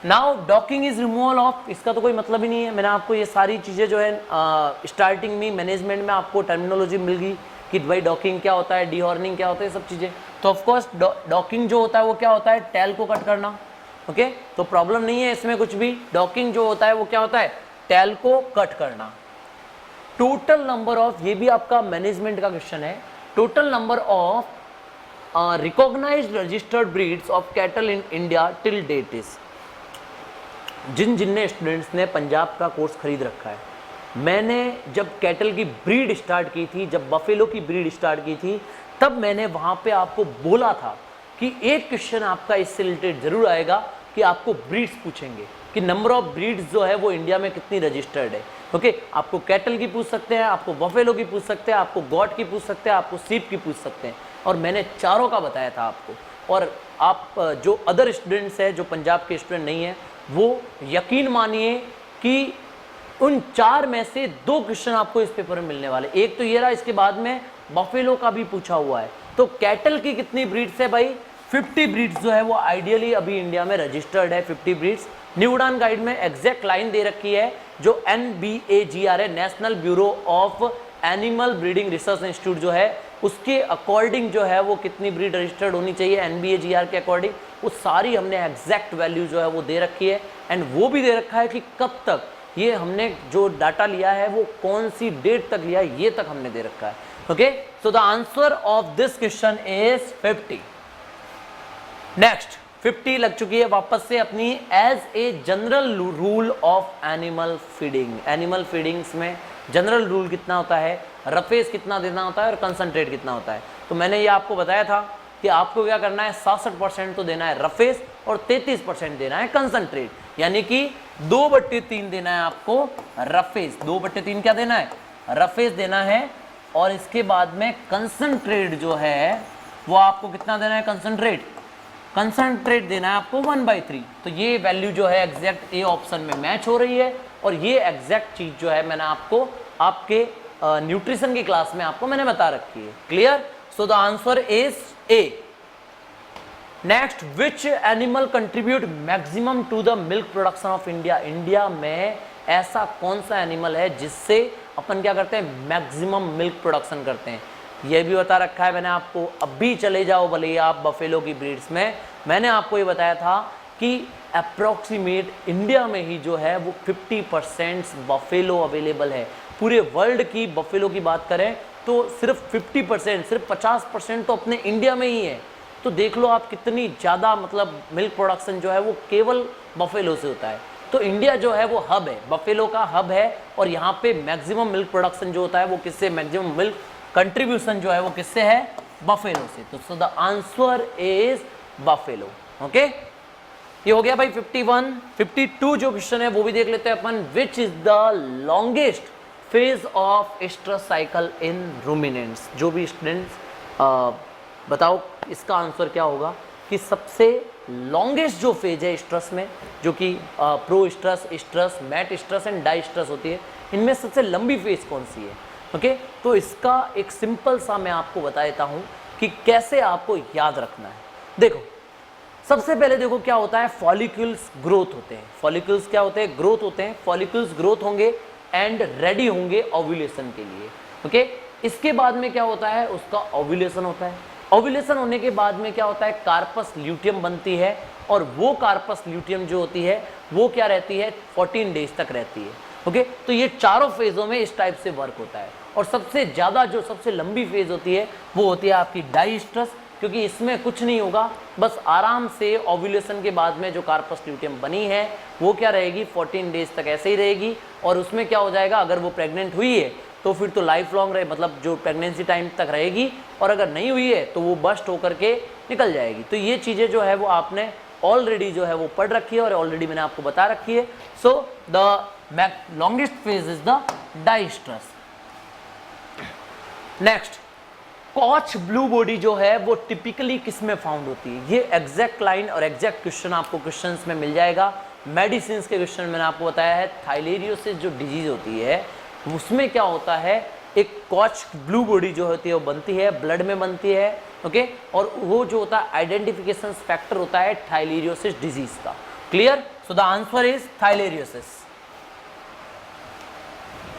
Now docking is removal of, इसका तो कोई मतलब ही नहीं है। मैंने आपको ये सारी चीज़ें जो है स्टार्टिंग में मैनेजमेंट में आपको टर्मिनोलॉजी मिल गई कि भाई डॉकिंग क्या होता है, डीहॉर्निंग क्या होता है, सब चीज़ें। तो ऑफकोर्स डॉकिंग जो होता है वो क्या होता है, टेल को कट करना। ओके, तो प्रॉब्लम नहीं है इसमें कुछ भी। डॉकिंग जो होता है वो क्या होता है, टेल को कट करना। टोटल नंबर ऑफ, ये भी आपका मैनेजमेंट का क्वेश्चन है, total number of recognised registered breeds of cattle in India till date is. जिन स्टूडेंट्स ने पंजाब का कोर्स खरीद रखा है, मैंने जब कैटल की ब्रीड स्टार्ट की थी, जब बफेलो की ब्रीड स्टार्ट की थी, तब मैंने वहाँ पे आपको बोला था कि एक क्वेश्चन आपका इससे रिलेटेड जरूर आएगा कि आपको ब्रीड्स पूछेंगे कि नंबर ऑफ ब्रीड्स जो है वो इंडिया में कितनी रजिस्टर्ड है। ओके, आपको कैटल की पूछ सकते हैं, आपको बफेलो की पूछ सकते हैं, आपको गॉट की पूछ सकते हैं, आपको सीप की पूछ सकते हैं, और मैंने चारों का बताया था आपको। और आप जो अदर स्टूडेंट्स हैं, जो पंजाब के स्टूडेंट नहीं है, वो यकीन मानिए कि उन 4 में से 2 क्वेश्चन आपको इस पेपर में मिलने वाले। एक तो ये रहा, इसके बाद में बफेलो का भी पूछा हुआ है। तो कैटल की कितनी ब्रीड्स है भाई, 50 ब्रीड्स जो है वो आइडियली अभी इंडिया में रजिस्टर्ड है, 50 ब्रीड्स। न्यू उड़ान गाइड में एग्जैक्ट लाइन दे रखी है, जो NBAGR है, national bureau of animal breeding research institute जो है, उसके अकॉर्डिंग जो है वो कितनी ब्रीड रजिस्टर्ड होनी चाहिए NBAGR के अकॉर्डिंग, वो सारी हमने एग्जैक्ट वैल्यू जो है वो दे रखी है। एंड वो भी दे रखा है कि कब तक ये हमने जो डाटा लिया है वो कौन सी डेट तक लिया है, ये तक हमने दे रखा है। Okay, so the answer of this question is 50। Next 50 लग चुकी है वापस से अपनी। As a general rule of animal feeding, animal feedings में जनरल रूल कितना होता है, रफेज कितना देना होता है और कंसंट्रेट कितना होता है। तो मैंने ये आपको बताया था कि आपको क्या करना है, 66% तो देना है रफेज और 33% देना है कंसंट्रेट, यानी कि 2/3 देना है आपको रफेज। 2/3 क्या देना है, रफेज देना है, और इसके बाद में कंसंट्रेट जो है वो आपको कितना देना है, कंसंट्रेट देना है आपको 1/3। तो ये वैल्यू जो है एग्जैक्ट ए ऑप्शन में मैच हो रही है, और ये एग्जैक्ट चीज जो है मैंने आपको आपके न्यूट्रिशन की क्लास में आपको मैंने बता रखी है। Clear? So the answer is A. Next, which animal contribute maximum to the milk production of India. India में ऐसा कौन सा एनिमल है जिससे अपन क्या करते हैं, मैक्सिमम मिल्क प्रोडक्शन करते हैं। ये भी बता रखा है मैंने आपको। अब भी चले जाओ भले ही आप बफेलो की ब्रीड्स में, मैंने आपको ये बताया था कि अप्रॉक्सीमेट इंडिया में ही जो है वो 50% बफेलो अवेलेबल है। पूरे वर्ल्ड की बफेलो की बात करें तो सिर्फ 50%, सिर्फ 50% तो अपने इंडिया में ही है। तो देख लो आप कितनी ज़्यादा मतलब मिल्क प्रोडक्शन जो है वो केवल बफेलो से होता है। तो इंडिया जो है वो हब है, बफेलो का हब है, और यहाँ पे मैक्सिमम मिल्क प्रोडक्शन जो होता है वो किससे, मैक्सिमम मिल्क कंट्रीब्यूशन जो है वो किससे है, बफेलो से। तो सो the answer is buffalo. Okay, ये हो गया भाई 51। 52 जो क्वेश्चन है वो भी देख लेते हैं अपन। Which is the longest phase of estrus cycle in ruminants. जो भी स्टूडेंट्स बताओ इसका आंसर क्या होगा कि सबसे लॉन्गेस्ट जो फेज है एस्ट्रस में, जो कि proestrus, estrus, metestrus and diestrus होती है, इनमें सबसे लंबी फेज कौन सी है। ओके, तो इसका एक सिंपल सा मैं आपको बता देता हूं कि कैसे आपको याद रखना है। देखो, सबसे पहले देखो क्या होता है, फॉलिक्यूल्स ग्रोथ होते हैं। फॉलिक्यूल्स क्या होते हैं, ग्रोथ होते हैं। फॉलिक्यूल्स ग्रोथ होंगे एंड रेडी होंगे ओव्यूलेशन के लिए। ओके, इसके बाद में क्या होता है, उसका ओव्यूलेशन होता है। ओव्यूलेशन होने के बाद में क्या होता है, कार्पस ल्यूटियम बनती है, और वो कार्पस ल्यूटियम जो होती है वो क्या रहती है, 14 डेज तक रहती है। ओके, तो ये चारों फेजों में इस टाइप से वर्क होता है। और सबसे ज़्यादा जो सबसे लंबी फेज होती है वो होती है आपकी डाइस्ट्रस, क्योंकि इसमें कुछ नहीं होगा, बस आराम से ओव्यूलेशन के बाद में जो कार्पस ल्यूटियम बनी है वो क्या रहेगी, 14 डेज तक ऐसे ही रहेगी। और उसमें क्या हो जाएगा, अगर वो प्रेग्नेंट हुई है तो फिर तो लाइफ लॉन्ग रहे, मतलब जो प्रेगनेंसी टाइम तक रहेगी, और अगर नहीं हुई है तो वो बस्ट होकर के निकल जाएगी। तो ये चीज़ें जो है वो आपने ऑलरेडी जो है वो पढ़ रखी है और ऑलरेडी मैंने आपको बता रखी है। So the longest phase is the diestrus. Next, कॉच ब्लू बॉडी जो है वो टिपिकली किस में फाउंड होती है, ये एग्जैक्ट लाइन और एग्जैक्ट क्वेश्चन आपको क्वेश्चंस में मिल जाएगा। मेडिसिन के क्वेश्चन मैंने आपको बताया है, थाइलेरियोसिस जो डिजीज होती है उसमें क्या होता है, एक कॉच ब्लू बॉडी जो होती है वो बनती है, ब्लड में बनती है। ओके, और वो जो होता है आइडेंटिफिकेशन फैक्टर होता है थाइलेरियोसिस डिजीज का। Clear? So the answer is theileriosis.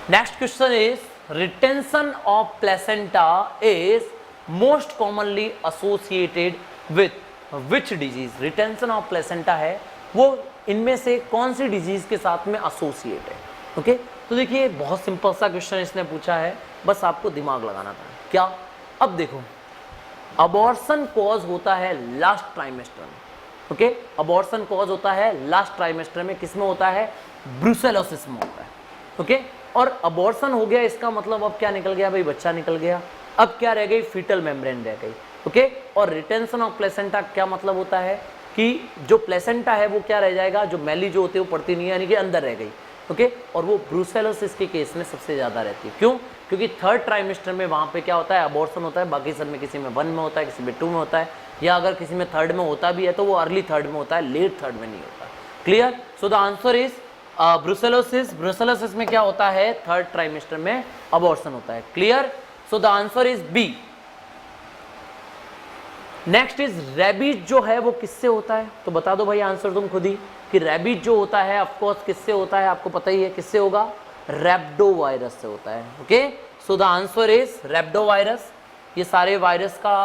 Next question is retention of placenta is most commonly associated with which disease. Retention of placenta है वो इनमें से कौन सी डिजीज के साथ में एसोसिएट है। ओके, तो देखिए बहुत सिंपल सा क्वेश्चन इसने पूछा है, बस आपको दिमाग लगाना था। क्या? अब देखो, अबॉर्शन कॉज होता है लास्ट ट्राइमेस्टर में। ओके, अबॉर्शन कॉज होता है लास्ट ट्राइमेस्टर में, किसमें होता है, ब्रुसेलोसिस में होता है। ओके, और अबॉर्शन हो गया इसका मतलब अब क्या निकल गया भाई, बच्चा निकल गया। अब क्या रह गई, फीटल मेम्ब्रेन रह गई। ओके, और रिटेंशन ऑफ प्लेसेंटा क्या मतलब होता है कि जो प्लेसेंटा है वो क्या रह जाएगा, जो मैली जो होती है वो पड़ती नहीं है, यानी कि अंदर रह गई। ओके, और वो ब्रुसेलोसिस के केस में सबसे ज़्यादा रहती है। क्यों? क्योंकि थर्ड ट्राइमेस्टर में वहाँ पे क्या होता है, अबॉर्शन होता है। बाकी सब में किसी में 1 में होता है, किसी में 2 में होता है, या अगर किसी में थर्ड में होता भी है तो वो अर्ली थर्ड में होता है, लेट थर्ड में नहीं होता। Clear? So the answer is brucellosis. Brucellosis में क्या होता है, थर्ड ट्राइमेस्टर में अबॉर्शन होता है। Clear? So the answer is B. Next is rabies जो है वो किससे होता है, तो बता दो भाई आंसर तुम खुद ही कि रैबिज जो होता है ऑफकोर्स किससे होता है, आपको पता ही है किससे होगा, रैप्डो वायरस से होता है। Okay, so the answer is rhabdo virus. ये सारे वायरस का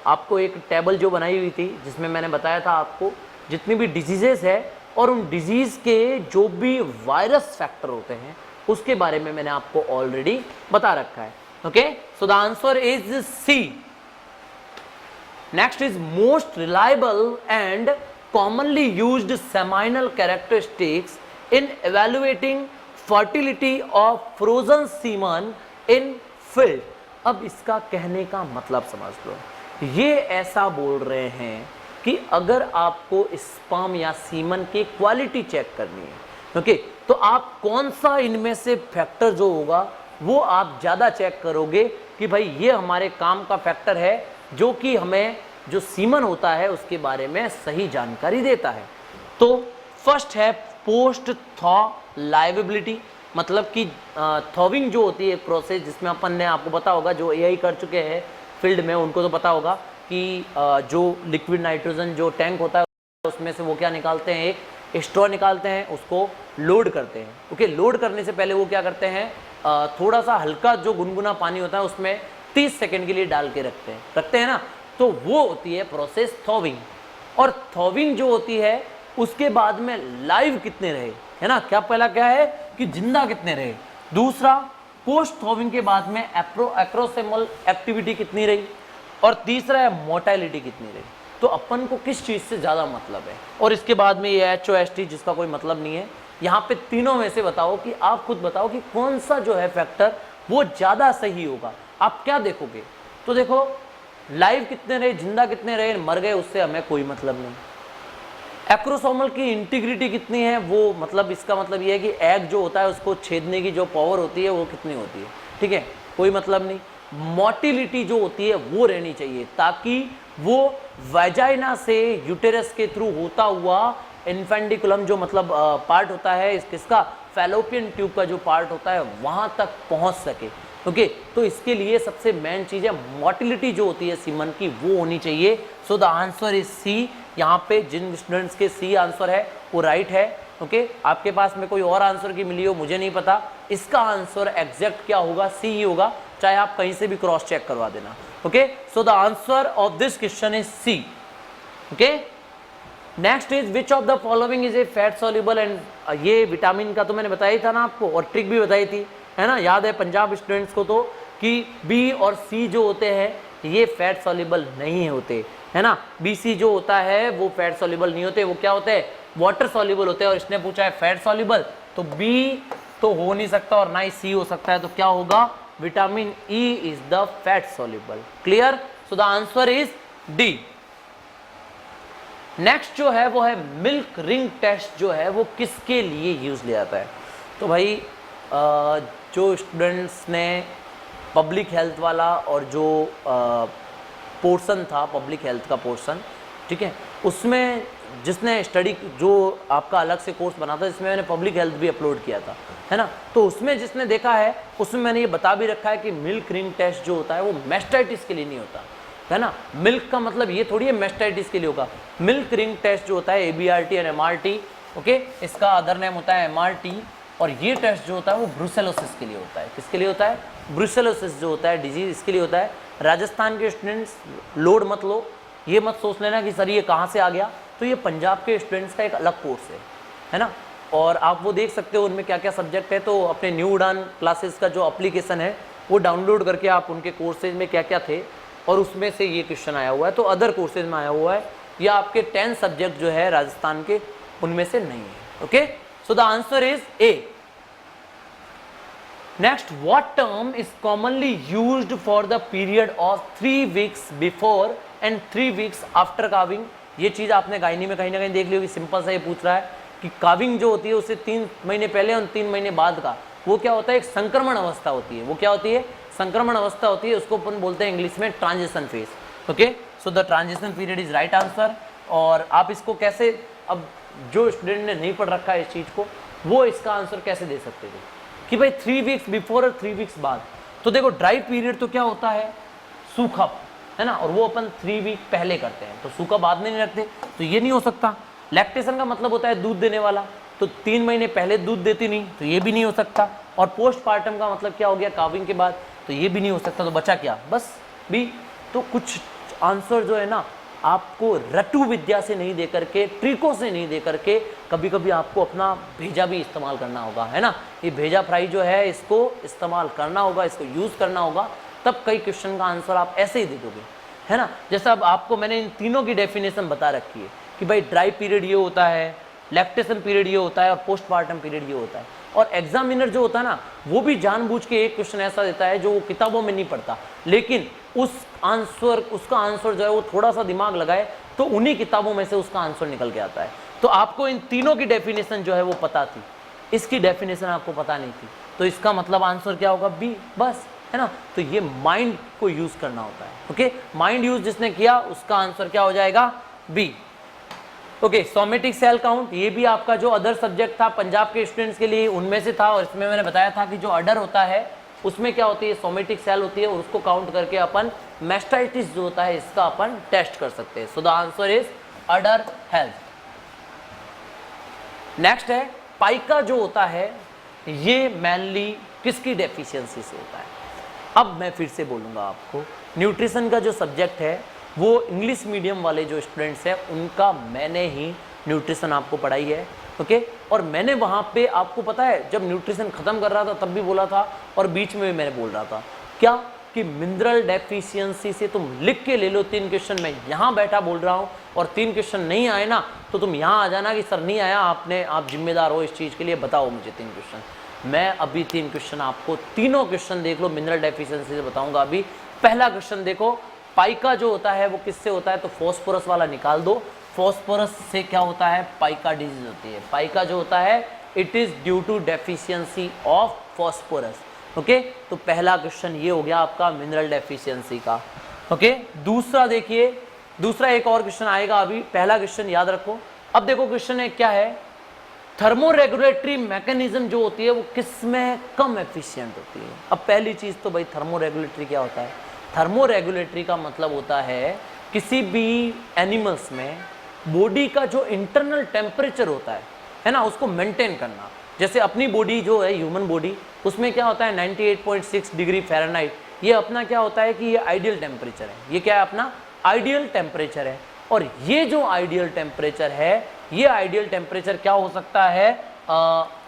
आपको एक टेबल जो बनाई हुई थी जिसमें मैंने बताया था आपको जितनी भी डिजीजेस है और उन डिजीज के जो भी वायरस फैक्टर होते हैं उसके बारे में मैंने आपको ऑलरेडी बता रखा है। Okay, so the answer is C. Next is most reliable and commonly used seminal characteristics in evaluating fertility of frozen semen in field। अब इसका कहने का मतलब समझ लो, ये ऐसा बोल रहे हैं कि अगर आपको स्पर्म या सीमन की क्वालिटी चेक करनी है, ओके, तो आप कौन सा इनमें से फैक्टर जो होगा वो आप ज़्यादा चेक करोगे कि भाई ये हमारे काम का फैक्टर है जो कि हमें जो सीमन होता है उसके बारे में सही जानकारी देता है। तो फर्स्ट है पोस्ट थॉ लाइवेबिलिटी, मतलब कि थॉविंग जो होती है एक प्रोसेस जिसमें अपन ने आपको पता होगा, जो एआई कर चुके हैं फील्ड में उनको तो पता होगा कि जो लिक्विड नाइट्रोजन जो टैंक होता है उसमें से वो क्या निकालते हैं, एक स्ट्रॉ निकालते हैं, उसको लोड करते हैं। ओके, लोड करने से पहले वो क्या करते हैं, थोड़ा सा हल्का जो गुनगुना पानी होता है उसमें 30 सेकेंड के लिए डाल के रखते हैं ना, तो वो होती है प्रोसेस थॉविंग। और थॉविंग जो होती है उसके बाद में लाइव कितने रहे, है ना, क्या पहला क्या है कि जिंदा कितने रहे, दूसरा पोस्ट थॉविंग के बाद में एक्रोसोमल एक्टिविटी कितनी रही, और तीसरा है मोर्टेलिटी कितनी रही। तो अपन को किस चीज़ से ज़्यादा मतलब है, और इसके बाद में ये HOST जिसका कोई मतलब नहीं है। यहाँ पे तीनों में से बताओ कि आप खुद बताओ कि कौन सा जो है फैक्टर वो ज़्यादा सही होगा। आप क्या देखोगे, तो देखो लाइव कितने रहे, जिंदा कितने रहे, मर गए उससे हमें कोई मतलब नहीं। एक्रोसोमल की इंटीग्रिटी कितनी है, वो मतलब इसका मतलब ये है कि एग जो होता है उसको छेदने की जो पावर होती है वो कितनी होती है, ठीक है, कोई मतलब नहीं। मोटिलिटी जो होती है वो रहनी चाहिए ताकि वो वेजाइना से यूटेरस के थ्रू होता हुआ इन्फेंडिकुलम जो मतलब पार्ट होता है इसका फैलोपियन ट्यूब का जो पार्ट होता है वहाँ तक पहुँच सके। ओके, तो इसके लिए सबसे मेन चीज़ है मोटिलिटी जो होती है सीमन की वो होनी चाहिए। So the answer is C, यहाँ पे जिन स्टूडेंट्स के सी आंसर है वो राइट है। ओके, आपके पास में कोई और आंसर की मिली हो मुझे नहीं पता, इसका आंसर एग्जैक्ट क्या होगा, सी ही होगा, चाहे आप कहीं से भी क्रॉस चेक करवा देना। Okay, so the answer of this question is C. Okay, next is which of the following is a fat soluble, and ये विटामिन का तो मैंने बताया ही था ना आपको, और ट्रिक भी बताई थी, है ना, याद है पंजाब स्टूडेंट्स को तो, कि बी और सी जो होते हैं ये फैट सॉल्युबल नहीं होते, है ना, बी सी जो होता है वो फैट सॉल्युबल नहीं होते, वो क्या होते हैं, वाटर सॉल्युबल होते हैं। और इसने पूछा है फैट सॉल्युबल, तो बी तो हो नहीं सकता और ना ही सी हो सकता है, तो क्या होगा, vitamin E is the fat soluble. Clear, so the answer is D. Next जो है वो है मिल्क रिंग टेस्ट, जो है वो किसके लिए यूज लिया जाता है। तो भाई जो स्टूडेंट्स ने पब्लिक हेल्थ वाला और जो पोर्शन था पब्लिक हेल्थ का पोर्शन, ठीक है, उसमें जिसने स्टडी जो आपका अलग से कोर्स बना था जिसमें मैंने पब्लिक हेल्थ भी अपलोड किया था, है ना, तो उसमें जिसने देखा है उसमें मैंने ये बता भी रखा है कि मिल्क रिंग टेस्ट जो होता है वो मैस्टाइटिस के लिए नहीं होता, है ना, मिल्क का मतलब ये थोड़ी है मैस्टाइटिस के लिए होगा। मिल्क रिंग टेस्ट जो होता है ABRT एंड MRT, ओके, इसका अदर नेम होता है MRT, और ये टेस्ट जो होता है वो ब्रुसेलोसिस के लिए होता है। किसके लिए होता है, ब्रुसेलोसिस जो होता है डिजीज, इसके लिए होता है। राजस्थान के स्टूडेंट्स लोड मत लो, ये मत सोच लेना कि सर ये कहाँ से आ गया, तो ये पंजाब के स्टूडेंट्स का एक अलग कोर्स है ना, और आप वो देख सकते हो उनमें क्या क्या सब्जेक्ट है। तो अपने न्यू उड़ान क्लासेस का जो एप्लीकेशन है वो डाउनलोड करके आप उनके कोर्सेज में क्या क्या थे और उसमें से ये क्वेश्चन आया हुआ है, तो अदर कोर्सेज में आया हुआ है, या आपके 10 सब्जेक्ट जो है राजस्थान के उनमें से नहीं है। Okay, so the answer is A. Next, what term is commonly used for the period of 3 weeks before and 3 weeks after calving. ये चीज आपने गायनी में कहीं ना कहीं देख ली होगी, सिंपल सा ये पूछ रहा है कि काविंग जो होती है उससे 3 महीने पहले और 3 महीने बाद का वो क्या होता है, एक संक्रमण अवस्था होती है। वो क्या होती है, संक्रमण अवस्था होती है, उसको अपन बोलते हैं इंग्लिश में transition phase. Okay, so the transition period is right answer. और आप इसको कैसे, अब जो स्टूडेंट ने नहीं पढ़ रखा है इस चीज को, वो इसका आंसर कैसे दे सकते थे कि भाई 3 वीक्स बिफोर और 3 वीक्स बाद। तो देखो ड्राई पीरियड तो क्या होता है, सूखा, है ना, और वो अपन 3 वीक पहले करते हैं, तो सूखा बाद में नहीं रखते, तो ये नहीं हो सकता। लैक्टेशन का मतलब होता है दूध देने वाला, तो 3 महीने पहले दूध देती नहीं, तो ये भी नहीं हो सकता। और पोस्टपार्टम का मतलब क्या हो गया, काविंग के बाद, तो ये भी नहीं हो सकता। तो बचा क्या, बस बी। तो कुछ आंसर जो है ना आपको रटू विद्या से नहीं दे करके, ट्रिकों से नहीं दे करके, कभी कभी आपको अपना भेजा भी इस्तेमाल करना होगा, है ना, ये भेजा फ्राई जो है इसको इस्तेमाल करना होगा, इसको यूज करना होगा, तब कई क्वेश्चन का आंसर आप ऐसे ही दे दोगे, है ना। जैसा अब आपको मैंने इन तीनों की डेफिनेशन बता रखी है कि भाई ड्राई पीरियड ये होता है, लैक्टेशन पीरियड ये होता है और पोस्टपार्टम पीरियड ये होता है। और एग्जामिनर जो होता है ना वो भी जानबूझ के एक क्वेश्चन ऐसा देता है जो वो किताबों में नहीं पढ़ता, लेकिन उसका आंसर जो है वो थोड़ा सा दिमाग लगाए तो उन्हीं किताबों में से उसका आंसर निकल के आता है। तो आपको इन तीनों की डेफिनेशन जो है वो पता थी, इसकी डेफिनेशन आपको पता नहीं थी, तो इसका मतलब आंसर क्या होगा, बी, बस, है ना। तो ये माइंड को यूज करना होता है। ओके, माइंड यूज जिसने किया उसका आंसर क्या हो जाएगा, B. Okay, somatic cell count, ये भी आपका जो अदर सब्जेक्ट था पंजाब के स्टूडेंट्स के लिए उनमें से था, और इसमें मैंने बताया था कि जो अडर होता है उसमें क्या होती है, सोमेटिक सेल होती है, और उसको काउंट करके अपन मैस्टाइटिस जो होता है इसका अपन टेस्ट कर सकते हैं। सो the answer is order health. Next है पाइका जो होता है, ये मेनली किसकी डेफिशिएंसी से होता है। अब मैं फिर से बोलूँगा आपको, न्यूट्रिशन का जो सब्जेक्ट है वो इंग्लिश मीडियम वाले जो स्टूडेंट्स हैं उनका मैंने ही न्यूट्रिशन आपको पढ़ाई है। ओके, और मैंने वहाँ पे आपको पता है जब न्यूट्रिशन ख़त्म कर रहा था तब भी बोला था, और बीच में भी मैंने बोल रहा था क्या कि मिनरल डेफिशिएंसी से तुम लिख के ले लो 3 क्वेश्चन। मैं यहाँ बैठा बोल रहा हूँ और 3 क्वेश्चन नहीं आए ना तो तुम यहाँ आ जाना कि सर नहीं आया, आप जिम्मेदार हो इस चीज़ के लिए, बताओ मुझे 3 क्वेश्चन। मैं अभी 3 क्वेश्चन आपको, तीनों क्वेश्चन देख लो, मिनरल डेफिशिएंसी से बताऊंगा। अभी पहला क्वेश्चन देखो, पाइका जो होता है वो किससे होता है, तो फॉस्फोरस वाला निकाल दो। फॉस्फोरस से क्या होता है, पाइका डिजीज होती है। पाइका जो होता है it is due to deficiency of phosphorus. Okay, तो पहला क्वेश्चन ये हो गया आपका मिनरल डेफिशिएंसी का। ओके, दूसरा देखिए, दूसरा एक और क्वेश्चन आएगा अभी, पहला क्वेश्चन याद रखो। अब देखो क्वेश्चन है क्या है, थर्मोरेगुलेटरी मैकेनिज्म जो होती है वो किसमें कम एफिशिएंट होती है। अब पहली चीज तो भाई थर्मोरेगुलेटरी क्या होता है, थर्मोरेगुलेटरी का मतलब होता है किसी भी एनिमल्स में बॉडी का जो इंटरनल टेम्परेचर होता है ना, उसको मेंटेन करना। जैसे अपनी बॉडी जो है, ह्यूमन बॉडी, उसमें क्या होता है 98.6 डिग्री फ़ारेनहाइट, ये अपना क्या होता है कि ये आइडियल टेम्परेचर है। ये क्या है, अपना आइडियल टेम्परेचर है। और ये जो आइडियल टेम्परेचर है, ये आइडियल टेम्परेचर क्या हो सकता है,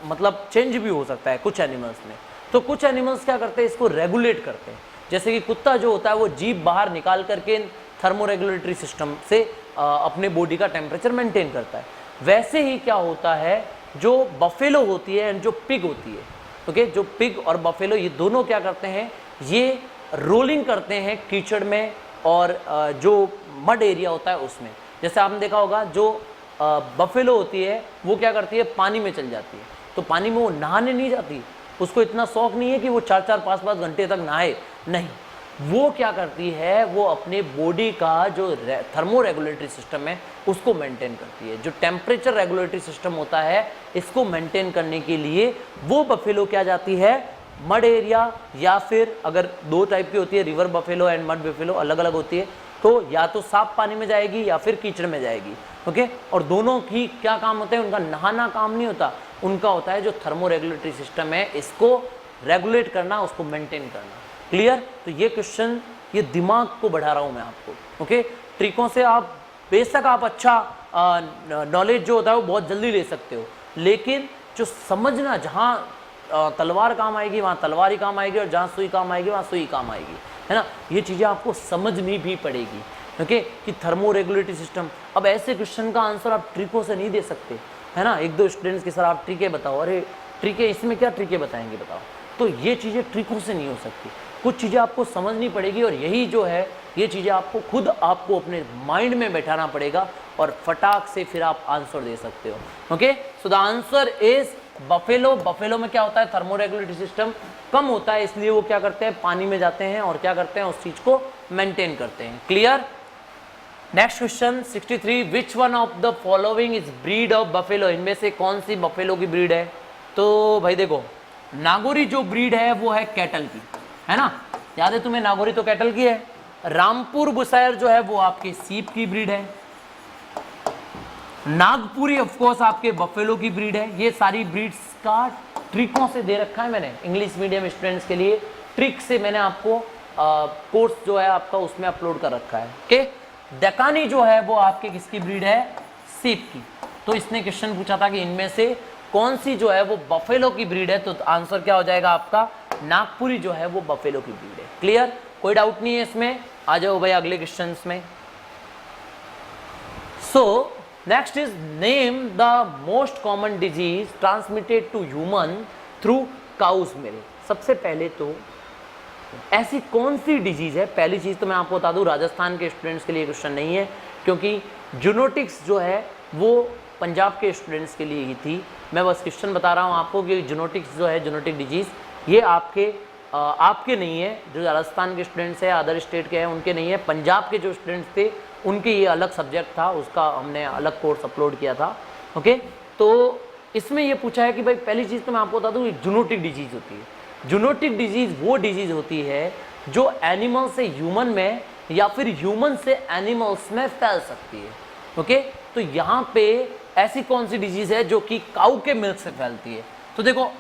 मतलब चेंज भी हो सकता है कुछ एनिमल्स में। तो कुछ एनिमल्स क्या करते हैं, इसको रेगुलेट करते हैं। जैसे कि कुत्ता जो होता है वो जीभ बाहर निकाल करके थर्मोरेगुलेटरी सिस्टम से अपने बॉडी का टेम्परेचर मेंटेन करता है। वैसे ही क्या होता है, जो बफेलो होती है एंड जो पिग होती है, ओके, जो पिग और बफेलो ये दोनों क्या करते हैं, ये रोलिंग करते हैं कीचड़ में और जो मड एरिया होता है उसमें। जैसे आपने देखा होगा जो बफेलो होती है वो क्या करती है, पानी में चल जाती है। तो पानी में वो नहाने नहीं जाती, उसको इतना शौक नहीं है कि वो 4-4, 5-5 घंटे तक नहाए, नहीं। वो क्या करती है, वो अपने बॉडी का जो थर्मो रेगुलेटरी सिस्टम है उसको मेंटेन करती है। जो टेम्परेचर रेगुलेटरी सिस्टम होता है, इसको मेंटेन करने के लिए वो बफेलो क्या जाती है, मड एरिया, या फिर अगर दो टाइप की होती है, river buffalo and mud buffalo अलग अलग होती है, तो या तो साफ पानी में जाएगी या फिर कीचड़ में जाएगी, ओके। और दोनों की क्या काम होता है, उनका नहाना काम नहीं होता, उनका होता है जो थर्मो रेगुलेटरी सिस्टम है इसको रेगुलेट करना, उसको मेंटेन करना। क्लियर? तो ये क्वेश्चन, ये दिमाग को बढ़ा रहा हूँ मैं आपको, ओके। ट्रिकों से आप बेशक आप अच्छा नॉलेज जो होता है वो बहुत जल्दी ले सकते हो, लेकिन जो समझना, जहाँ तलवार काम आएगी वहाँ तलवार ही काम आएगी, और जहाँ सुई काम आएगी वहाँ सुई काम आएगी, है ना। ये चीज़ें आपको समझनी भी पड़ेगी, ओके, कि थर्मो रेगुलेटरी सिस्टम। अब ऐसे क्वेश्चन का आंसर आप ट्रिकों से नहीं दे सकते, है ना। एक दो स्टूडेंट्स के सर आप ट्रिकें बताओ, अरे ट्रिकें, इसमें क्या ट्रिकें बताएंगे बताओ। तो ये चीज़ें ट्रिकों से नहीं हो सकती, कुछ चीज़ें आपको समझनी पड़ेगी, और यही जो है ये चीज़ें आपको खुद आपको अपने माइंड में बैठाना पड़ेगा, और फटाक से फिर आप आंसर दे सकते हो, okay. So the answer is buffalo. Buffalo में क्या होता है, थर्मो रेगुलेटरी सिस्टम कम होता है, इसलिए वो क्या करते हैं, पानी में जाते हैं और क्या करते हैं, उस चीज़ को मेंटेन करते हैं। Clear? Next question 63, which one of the following is breed of buffalo, इनमें से कौन सी बफेलो की ब्रीड है। तो भाई देखो, नागौरी जो ब्रीड है वो है कैटल की, है ना, याद है तुम्हें, नागौरी तो कैटल की है। रामपुर बुशायर जो है वो आपके सीप की ब्रीड है। नागपुरी ऑफ कोर्स आपके बफेलो की ब्रीड है। ये सारी ब्रीड्स का ट्रिकों से दे रखा है मैंने, इंग्लिश मीडियम स्टूडेंट्स के लिए ट्रिक से मैंने आपको कोर्स जो है आपका उसमें अपलोड कर रखा है, ओके। दकानी जो है वो आपके किसकी ब्रीड है, सीप की। तो इसने क्वेश्चन पूछा था कि इनमें से कौन सी जो है वो बफेलो की ब्रीड है, तो आंसर क्या हो जाएगा आपका, नागपुरी जो है वो बफेलो की ब्रीड है। क्लियर? कोई डाउट नहीं है इसमें। आ जाओ भाई अगले क्वेश्चन में। So next is name the most common disease transmitted to human through cows milk. सबसे पहले तो ऐसी कौन सी डिजीज है, पहली चीज तो मैं आपको बता दूं, राजस्थान के स्टूडेंट्स के लिए क्वेश्चन नहीं है, क्योंकि जेनेटिक्स जो है वो पंजाब के स्टूडेंट्स के लिए ही थी। मैं बस क्वेश्चन बता रहा हूँ आपको कि जेनेटिक्स जो है, जेनेटिक डिजीज, ये आपके नहीं है, जो राजस्थान के स्टूडेंट्स हैं, अदर स्टेट के हैं, उनके नहीं है। पंजाब के जो स्टूडेंट्स थे उनके ये अलग सब्जेक्ट था, उसका हमने अलग कोर्स अपलोड किया था, ओके। तो इसमें ये पूछा है कि भाई पहली चीज़ तो मैं आपको बता दूँ, जेनेटिक डिजीज होती है। जेनेटिक डिजीज वो डिजीज होती है जो एनिमल से ह्यूमन में या फिर ह्यूमन से एनिमल्स में फैल सकती है, ओके। तो यहाँ पे ऐसी कौन सी डिजीज है जो कि काऊ के मिल्क से फैलती है। तो देखो,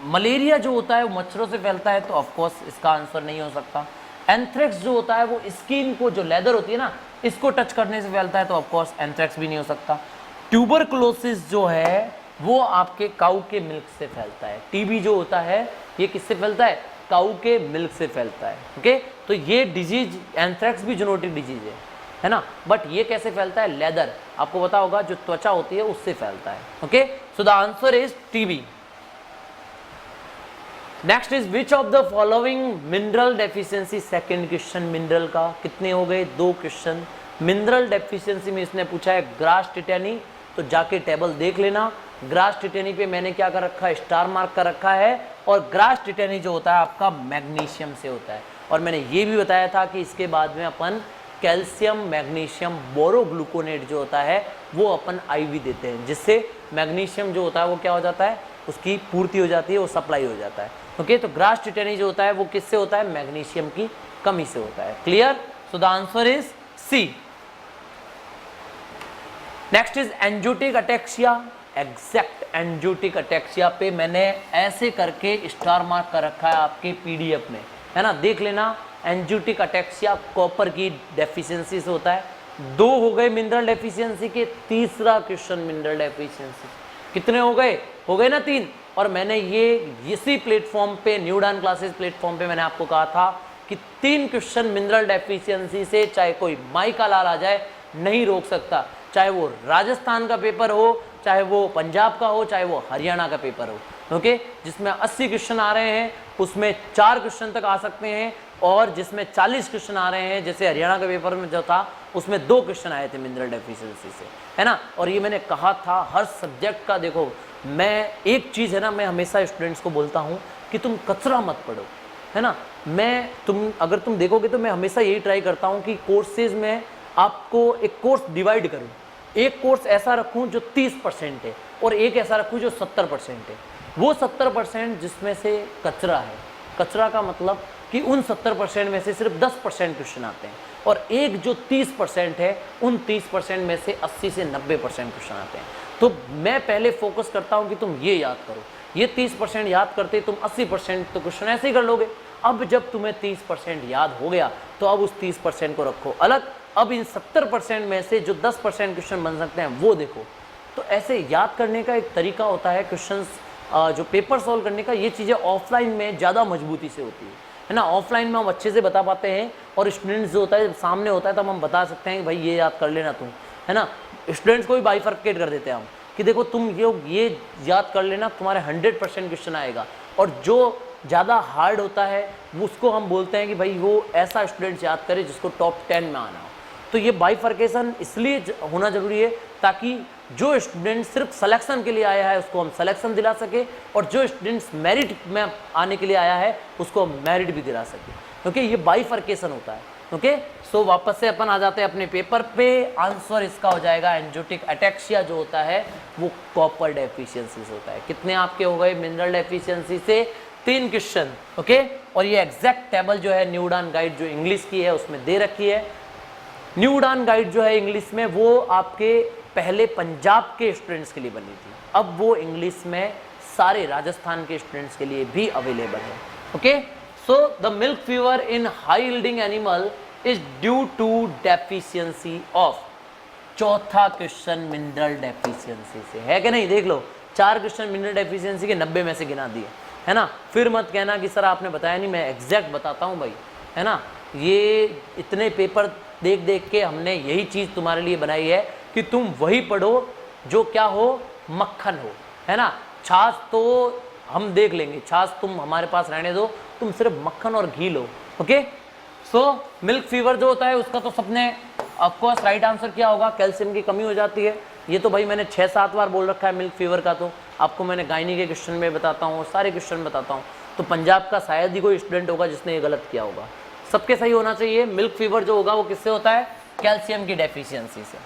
मलेरिया जो होता है वो मच्छरों से फैलता है, तो ऑफकोर्स इसका आंसर नहीं हो सकता। एंथ्रेक्स जो होता है वो स्किन को, जो लेदर होती है ना, इसको टच करने से फैलता है, तो ऑफकोर्स एंथ्रेक्स भी नहीं हो सकता। ट्यूबरकुलोसिस जो है वो आपके काऊ के मिल्क से फैलता है। टीबी जो होता है ये किससे फैलता है, काऊ के मिल्क से फैलता है, ओके। तो ये डिजीज, एंथ्रेक्स भी जेनेटिक डिजीज है ना, बट ये कैसे फैलता है, लेदर, आपको पता होगा, जो त्वचा होती है उससे फैलता है, okay. So the answer is TB. Next is which of the following mineral deficiency, second question mineral का। कितने हो गए, 2 क्वेश्चन। मिनरल डेफिशिएंसी में इसने पूछा है ग्रास टिटेनी, तो जाके टेबल देख लेना। ग्रास टिटेनी पे मैंने क्या कर रखा है, स्टार मार्क कर रखा है। और ग्रास टिटेनी जो होता है आपका मैग्नीशियम से होता है, और मैंने ये भी बताया था कि इसके बाद में अपन कैल्शियम, मैग्नीशियम, बोरोग्लूकोनेट जो होता है वो अपन आईवी देते हैं, जिससे मैग्नीशियम जो होता है वो क्या हो जाता है, उसकी पूर्ति हो जाती है, वो सप्लाई हो जाता है, ओके। तो ग्रास टिटेनी जो होता है वो किससे होता है, मैग्नीशियम की कमी से होता है। Clear? So the answer is C. Next is enzootic ataxia. Exact enzootic ataxia पे मैंने ऐसे करके स्टार मार्क कर रखा है आपके पीडीएफ में, है ना, देख लेना। एंजियोटिक अटैक्सिया कॉपर की डेफिशिएंसी से होता है। 2 हो गए मिनरल डेफिशिएंसी के, तीसरा क्वेश्चन मिनरल डेफिशिएंसी। कितने हो गए? हो गए ना 3। और मैंने ये इसी प्लेटफॉर्म पे, न्यू उड़ान क्लासेस प्लेटफॉर्म पे मैंने आपको कहा था कि 3 क्वेश्चन मिनरल डेफिशिएंसी से चाहे कोई माई का लाल आ जाए नहीं रोक सकता, चाहे वो राजस्थान का पेपर हो, चाहे वो पंजाब का हो, चाहे वो हरियाणा का पेपर हो। ओके, जिसमें 80 क्वेश्चन आ रहे हैं उसमें 4 क्वेश्चन तक आ सकते हैं, और जिसमें 40 क्वेश्चन आ रहे हैं, जैसे हरियाणा के पेपर में जो था उसमें 2 क्वेश्चन आए थे मिनरल डेफिशिएंसी से, है ना। और ये मैंने कहा था हर सब्जेक्ट का। देखो, मैं एक चीज़ है ना, मैं हमेशा स्टूडेंट्स को बोलता हूँ कि तुम कचरा मत पढ़ो, है ना। अगर तुम देखोगे तो मैं हमेशा यही ट्राई करता हूँ कि कोर्सेज में आपको एक कोर्स डिवाइड करूँ। एक कोर्स ऐसा रखूँ जो 30% है और एक ऐसा रखूँ जो 70% है। वो 70% जिसमें से कचरा है, कचरा का मतलब कि उन 70% में से सिर्फ 10% क्वेश्चन आते हैं, और एक जो 30% है उन 30% में से 80 से 90% क्वेश्चन आते हैं। तो मैं पहले फोकस करता हूं कि तुम ये याद करो। ये 30% याद करते तुम 80% तो क्वेश्चन ऐसे ही कर लोगे। अब जब तुम्हें 30% याद हो गया तो अब उस 30% को रखो अलग। अब इन 70% में से जो 10% क्वेश्चन बन सकते हैं वो देखो। तो ऐसे याद करने का एक तरीका होता है क्वेश्चंस, जो पेपर सॉल्व करने का। ये चीज़ें ऑफलाइन में ज़्यादा मजबूती से होती है ना। ऑफलाइन में हम अच्छे से बता पाते हैं, और स्टूडेंट्स जो होता है जब सामने होता है तब हम बता सकते हैं कि भाई ये याद कर लेना तुम, है ना। स्टूडेंट्स को भी बाइफर्केट कर देते हैं हम कि देखो तुम ये याद कर लेना, तुम्हारे 100% क्वेश्चन आएगा। और जो ज़्यादा हार्ड होता है उसको हम बोलते हैं कि भाई वो ऐसा स्टूडेंट्स याद करे जिसको टॉप 10 में आना हो। तो ये बाइफर्केशन इसलिए होना जरूरी है ताकि जो स्टूडेंट सिर्फ सिलेक्शन के लिए आया है उसको हम सिलेक्शन दिला सके, और जो स्टूडेंट्स मेरिट में आने के लिए आया है उसको हम मेरिट भी दिला सके, क्योंकि ये बाइफर्केशन होता है। ओके, सो वापस से अपन आ जाते हैं अपने पेपर पे। आंसर इसका हो जाएगा एंजियोटिक अटैक्सिया जो होता है वो कॉपर डेफिशिएंसी से होता है। कितने आपके हो गए मिनरल डेफिशिएंसी से? 3 क्वेश्चन। ओके, और ये एग्जैक्ट टेबल जो है न्यू उड़ान गाइड जो इंग्लिश की है उसमें दे रखी है। न्यू उड़ान गाइड जो है इंग्लिश में वो आपके पहले पंजाब के स्टूडेंट्स के लिए बनी थी, अब वो इंग्लिश में सारे राजस्थान के स्टूडेंट्स के लिए भी अवेलेबल है। Okay, so the milk fever in high yielding animal is due to deficiency of. चौथा क्वेश्चन मिनरल डेफिशिएंसी से है कि नहीं? देख लो, 4 क्वेश्चन मिनरल डेफिशिएंसी के 90 में से गिना दिए, है ना। फिर मत कहना कि सर आपने बताया नहीं, मैं एग्जैक्ट बताता हूँ भाई, है ना। ये इतने पेपर देख देख के हमने यही चीज़ तुम्हारे लिए बनाई है कि तुम वही पढ़ो जो क्या हो, मक्खन हो, है ना। छाछ तो हम देख लेंगे, छाछ तुम हमारे पास रहने दो, तुम सिर्फ मक्खन और घी लो। ओके, सो मिल्क फीवर जो होता है उसका तो सबने ऑफकोर्स राइट आंसर किया होगा, कैल्शियम की कमी हो जाती है। ये तो भाई मैंने 6-7 बार बोल रखा है मिल्क फीवर का, तो आपको मैंने गायनी के क्वेश्चन में बताता हूँ, सारे क्वेश्चन बताता हूँ। तो पंजाब का शायद ही कोई स्टूडेंट होगा जिसने ये गलत किया होगा, सबके सही होना चाहिए। मिल्क फीवर जो होगा वो किससे होता है? कैल्शियम की डेफिशिएंसी से।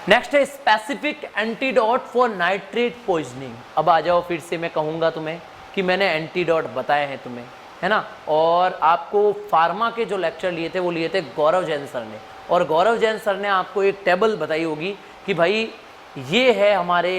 नेक्स्ट है specific antidote for nitrate poisoning. अब आ जाओ, फिर से मैं कहूँगा तुम्हें कि मैंने एंटीडोट बताए हैं तुम्हें, है ना। और आपको फार्मा के जो लेक्चर लिए थे वो लिए थे गौरव जैन सर ने, और गौरव जैन सर ने आपको एक टेबल बताई होगी कि भाई ये है हमारे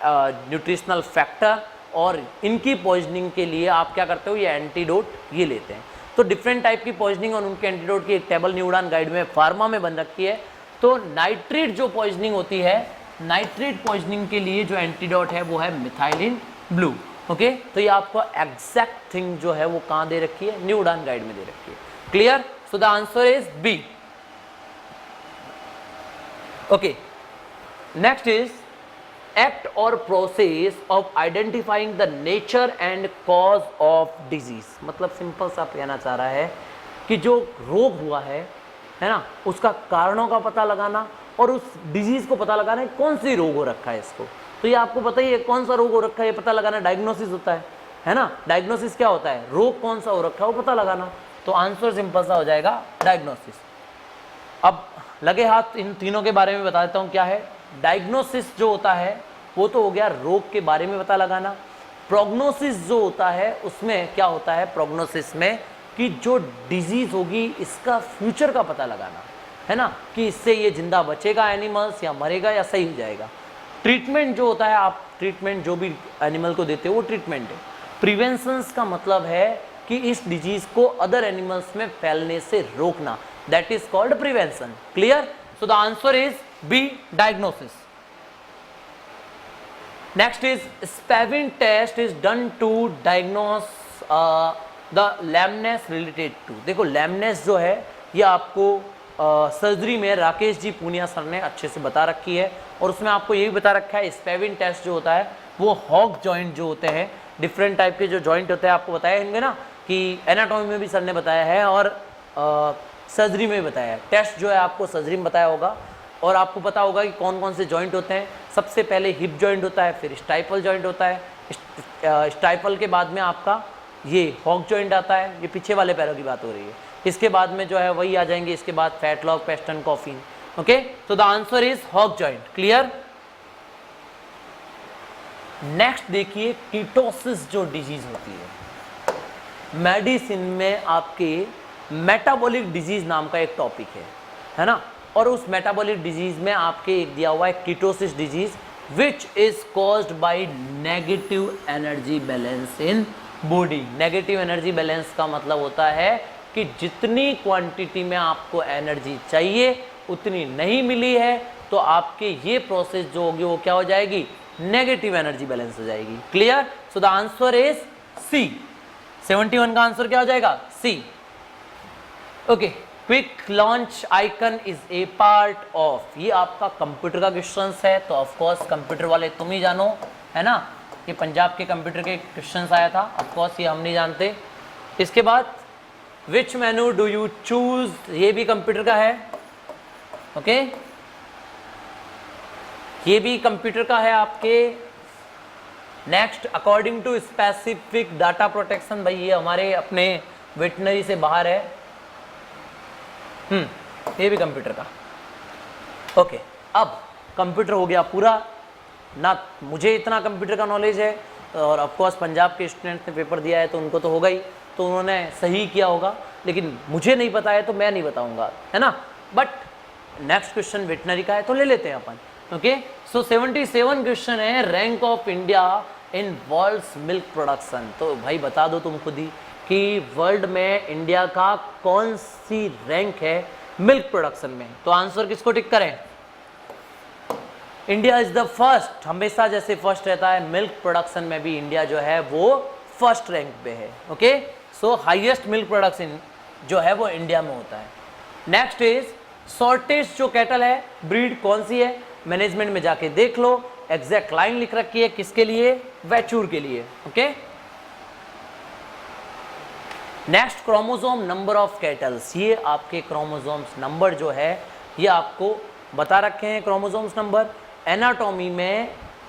न्यूट्रिशनल फैक्टर, और इनकी पॉइजनिंग के लिए आप क्या करते हो, ये एंटीडोट ये लेते हैं। तो डिफरेंट टाइप की पॉइजनिंग और उनके एंटीडोट की एक टेबल न्यू उड़ान गाइड में फार्मा में बन रखी है। तो नाइट्रेट जो पॉइजनिंग होती है, नाइट्रेट पॉइजनिंग के लिए जो एंटीडोट है वो है मिथाइलिन ब्लू। ओके, तो ये आपको एग्जैक्ट थिंग जो है वो कहाँ दे रखी है? न्यू उड़ान गाइड में दे रखी है। Clear? So the answer is B. Okay, next is act or process of identifying the nature and cause of disease. मतलब सिंपल सा कहना चाह रहा है कि जो रोग हुआ है ना, उसका कारणों का पता लगाना और उस डिजीज को पता लगाना है कौन सी रोग हो रखा है इसको। तो ये आपको पता ही है कौन सा रोग हो रखा है, ये पता लगाना डायग्नोसिस होता है ना। डायग्नोसिस क्या होता है? रोग कौन सा हो रखा है वो पता लगाना। तो आंसर सिंपल सा हो जाएगा डायग्नोसिस। अब लगे हाथ इन तीनों के बारे में बता देता हूँ क्या है। डायग्नोसिस जो होता है वो तो हो गया रोग के बारे में पता लगाना। प्रोग्नोसिस जो होता है उसमें क्या होता है? प्रोग्नोसिस में कि जो डिजीज होगी इसका फ्यूचर का पता लगाना, है ना, कि इससे ये जिंदा बचेगा एनिमल्स या मरेगा या सही हो जाएगा। ट्रीटमेंट जो होता है, आप ट्रीटमेंट जो भी एनिमल को देते हो वो ट्रीटमेंट है। प्रिवेंशन का मतलब है कि इस डिजीज को अदर एनिमल्स में फैलने से रोकना, that is called prevention. Clear? So the answer is B, diagnosis. Next is spavin test is done to diagnose the lameness related to. देखो लैमनेस जो है ये आपको सर्जरी में राकेश जी पूनिया सर ने अच्छे से बता रखी है, और उसमें आपको ये भी बता रखा है स्पैविन टेस्ट जो होता है वो हॉक जॉइंट जो होते हैं, डिफरेंट टाइप के जो जॉइंट होते हैं आपको बताया होंगे ना, कि एनाटॉमी में भी सर ने बताया है और सर्जरी में भी बताया है। टेस्ट जो है आपको सर्जरी में बताया होगा, और आपको पता होगा कि कौन कौन से जॉइंट होते हैं। सबसे पहले हिप जॉइंट होता है, फिर स्टाइपल जॉइंट होता है, स्टाइपल के बाद में आपका ये हॉक जॉइंट आता है, ये पीछे वाले पैरों की बात हो रही है। इसके बाद में जो है वही आ जाएंगे, इसके बाद फैटलॉक, पेस्टन, कॉफिन। ओके, तो the answer is hock joint. Clear? Next देखिए, कीटोसिस जो डिजीज होती है मेडिसिन में, आपके मेटाबॉलिक डिजीज नाम का एक टॉपिक है ना, और उस मेटाबॉलिक डिजीज में आपके एक दिया हुआ है ketosis disease, which is caused by negative energy balance in body. Negative energy balance का मतलब होता है कि जितनी क्वांटिटी में आपको एनर्जी चाहिए उतनी नहीं मिली है, तो आपके ये प्रोसेस जो होगी वो क्या हो जाएगी, नेगेटिव एनर्जी बैलेंस हो जाएगी। Clear? So the answer is C. 71 का आंसर क्या हो जाएगा, C. Okay, quick launch icon is a part of, ये आपका कंप्यूटर का क्वेश्चन है, तो ऑफकोर्स कंप्यूटर वाले तुम ही जानो, है ना, ये पंजाब के कंप्यूटर के क्वेश्चन आया था, ऑफकोर्स ये हम नहीं जानते। इसके बाद विच मेनू डू यू चूज, ये भी कंप्यूटर का है। ओके, ये भी कंप्यूटर का है आपके। Next, according to specific data protection, भाई ये हमारे अपने वेटनरी से बाहर है। ये भी कंप्यूटर का। ओके, अब कंप्यूटर हो गया पूरा ना, मुझे इतना कंप्यूटर का नॉलेज है, और ऑफकोर्स पंजाब के स्टूडेंट्स ने पेपर दिया है तो उनको तो होगा ही, तो उन्होंने सही किया होगा, लेकिन मुझे नहीं पता है तो मैं नहीं बताऊंगा, है ना। बट नेक्स्ट क्वेश्चन वेटनरी का है तो ले लेते हैं अपन। ओके, सो 77 क्वेश्चन है, rank of India in world's milk production. तो भाई बता दो तुम खुद ही कि वर्ल्ड में इंडिया का कौन सी रैंक है मिल्क प्रोडक्शन में, तो आंसर किसको टिक करें, इंडिया इज द फर्स्ट, हमेशा जैसे फर्स्ट रहता है मिल्क प्रोडक्शन में भी इंडिया जो है वो फर्स्ट रैंक पे है। ओके, सो हाईएस्ट मिल्क प्रोडक्शन जो है वो इंडिया में होता है। नेक्स्ट इज शॉर्टेज जो कैटल है, ब्रीड कौन सी है, मैनेजमेंट में जाके देख लो, एग्जैक्ट लाइन लिख रखी है, किसके लिए, वैचूर के लिए। Okay, next, chromosome number of kettles, ये आपके क्रोमोसोम्स नंबर जो है ये आपको बता रखे हैं, क्रोमोसोम्स नंबर। एनाटॉमी में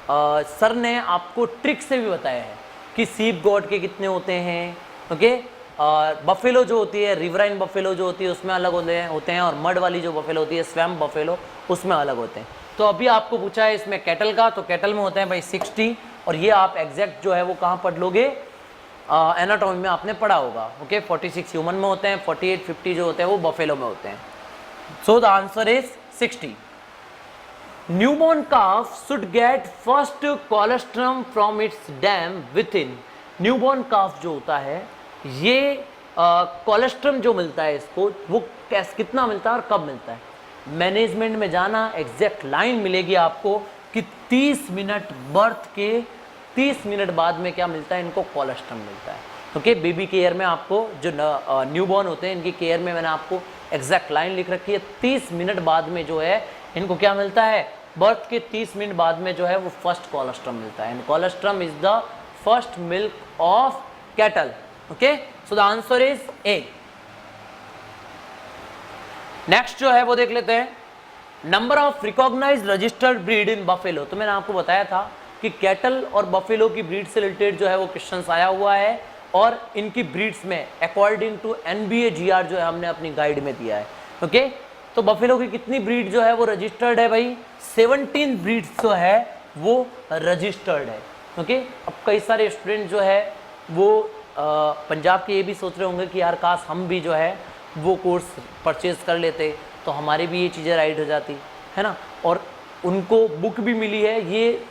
सर ने आपको ट्रिक से भी बताया है कि सीप गॉड के कितने होते हैं। ओके, बफेलो जो होती है, रिवराइन बफेलो जो होती है उसमें अलग होते हैं, और मड वाली जो बफेलो होती है, स्वैम्प बफेलो, उसमें अलग होते हैं। तो अभी आपको पूछा है इसमें कैटल का, तो कैटल में होते हैं भाई 60, और ये आप एग्जैक्ट जो है वो कहाँ पढ़ लोगे, एनाटॉमी में आपने पढ़ा होगा। ओके, 46 ह्यूमन में होते हैं, 48 50 जो होते हैं वो बफेलो में होते हैं। सो the answer is 60। Newborn calf should get first colostrum from its dam within। Newborn calf जो होता है ये कोलेस्ट्रम जो मिलता है इसको, वो कितना मिलता है और कब मिलता है, मैनेजमेंट में जाना, एग्जैक्ट लाइन मिलेगी आपको कि 30 मिनट बर्थ के 30 मिनट बाद में क्या मिलता है, इनको कोलेस्ट्रम मिलता है। ओके, बेबी केयर में आपको जो न्यूबॉर्न होते हैं इनकी केयर में मैंने आपको एग्जैक्ट लाइन लिख रखी है, 30 मिनट बाद में जो है इनको क्या मिलता है, बर्थ के 30 मिनट बाद में जो है वो फर्स्ट कोलेस्ट्रम मिलता है, and colostrum is the first milk of cattle. Okay, so the answer is A. Next जो है वो देख लेते हैं, number of recognised registered breed in buffalo. तो मैंने आपको बताया था कि कैटल और बफेलो की ब्रीड से रिलेटेड जो है वो क्वेश्चन आया हुआ है, और इनकी ब्रीड्स में अकॉर्डिंग टू NBAGR जो है हमने अपनी गाइड में दिया है। ओके, तो बफेलो की कितनी ब्रीड जो है वो रजिस्टर्ड है भाई, 17 ब्रीड्स जो है वो रजिस्टर्ड है। ओके, अब कई सारे स्टूडेंट जो है वो पंजाब के ये भी सोच रहे होंगे कि यार काश हम भी जो है वो कोर्स परचेज कर लेते, तो हमारे भी ये चीज़ें राइट हो जाती है ना। और उनको बुक भी मिली है, ये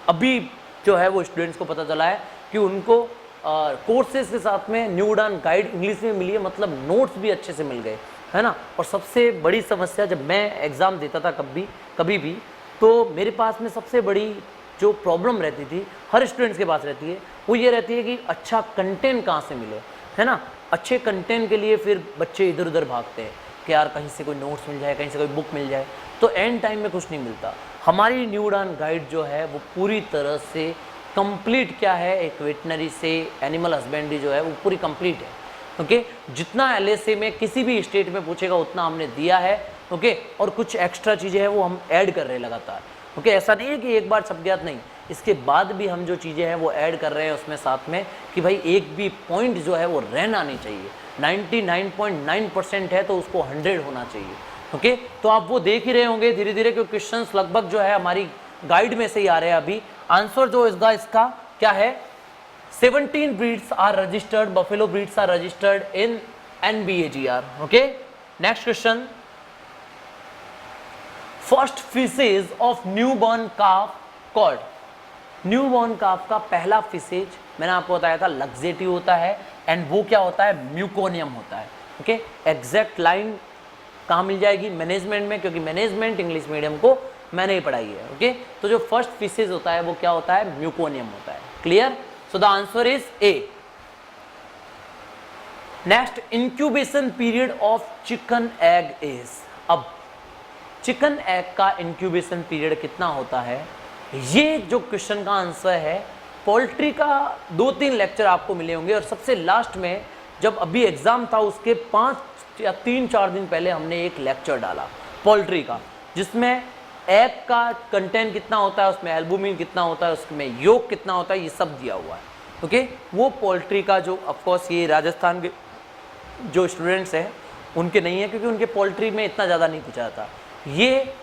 अभी जो है वो स्टूडेंट्स को पता चला है कि उनको कोर्सेज के साथ में न्यू उड़ान गाइड इंग्लिश में मिली है, मतलब नोट्स भी अच्छे से मिल गए, है ना। और सबसे बड़ी समस्या, जब मैं एग्ज़ाम देता था कभी भी, तो मेरे पास में सबसे बड़ी जो प्रॉब्लम रहती थी, हर स्टूडेंट्स के पास रहती है, वो ये रहती है कि अच्छा कंटेंट कहाँ से मिले, है ना। अच्छे कंटेंट के लिए फिर बच्चे इधर उधर भागते हैं कि यार कहीं से कोई नोट्स मिल जाए, कहीं से कोई बुक मिल जाए, तो एंड टाइम में कुछ नहीं मिलता। हमारी न्यू उड़ान गाइड जो है वो पूरी तरह से कंप्लीट क्या है, एक वेटनरी से एनिमल हस्बेंड्री जो है वो पूरी कंप्लीट है, ओके। जितना LSA में किसी भी स्टेट में पूछेगा उतना हमने दिया है, ओके। और कुछ एक्स्ट्रा चीज़ें हैं वो हम ऐड कर रहे हैं लगातार, ओके। ऐसा नहीं है कि एक बार छप गया, नहीं, इसके बाद भी हम जो चीज़ें हैं वो ऐड कर रहे हैं उसमें साथ में, कि भाई एक भी पॉइंट जो है वो रहना नहीं चाहिए। 99.9% है तो उसको 100 होना चाहिए, ओके। तो आप वो देख ही रहे होंगे धीरे धीरे, क्योंकि क्वेश्चंस लगभग जो है हमारी गाइड में से ही आ रहे हैं अभी। आंसर जो इसका क्या है, 17 breeds are registered, buffalo breeds are registered in NBAGR, okay. Next question, first faeces of newborn calf called. Newborn calf का पहला फिशेज मैंने आपको बताया था लक्जेटिव होता है, एंड वो क्या होता है, म्यूकोनियम होता है, ओके। एग्जैक्ट लाइन कहाँ मिल जाएगी, मैनेजमेंट में, क्योंकि मैनेजमेंट इंग्लिश मीडियम को मैंने ही पढ़ाई है, ओके। तो जो फर्स्ट फिशेज होता है वो क्या होता है, म्यूकोनियम होता है, clear. So the answer is A। Next, incubation period of chicken egg is. अब चिकन एग का इंक्यूबेशन पीरियड कितना होता है, ये जो क्वेश्चन का आंसर है। पोल्ट्री का 2-3 लेक्चर आपको मिले होंगे, और सबसे लास्ट में जब अभी एग्जाम था उसके 5 या 3-4 दिन पहले हमने एक लेक्चर डाला पोल्ट्री का, जिसमें एग का कंटेंट कितना होता है, उसमें एल्बुमिन कितना होता है, उसमें योग कितना होता है, ये सब दिया हुआ है, ओके। वो पोल्ट्री का जो ऑफकोर्स ये राजस्थान के जो स्टूडेंट्स हैं उनके नहीं है, क्योंकि उनके पोल्ट्री में इतना ज़्यादा नहीं पूछा जाता। ये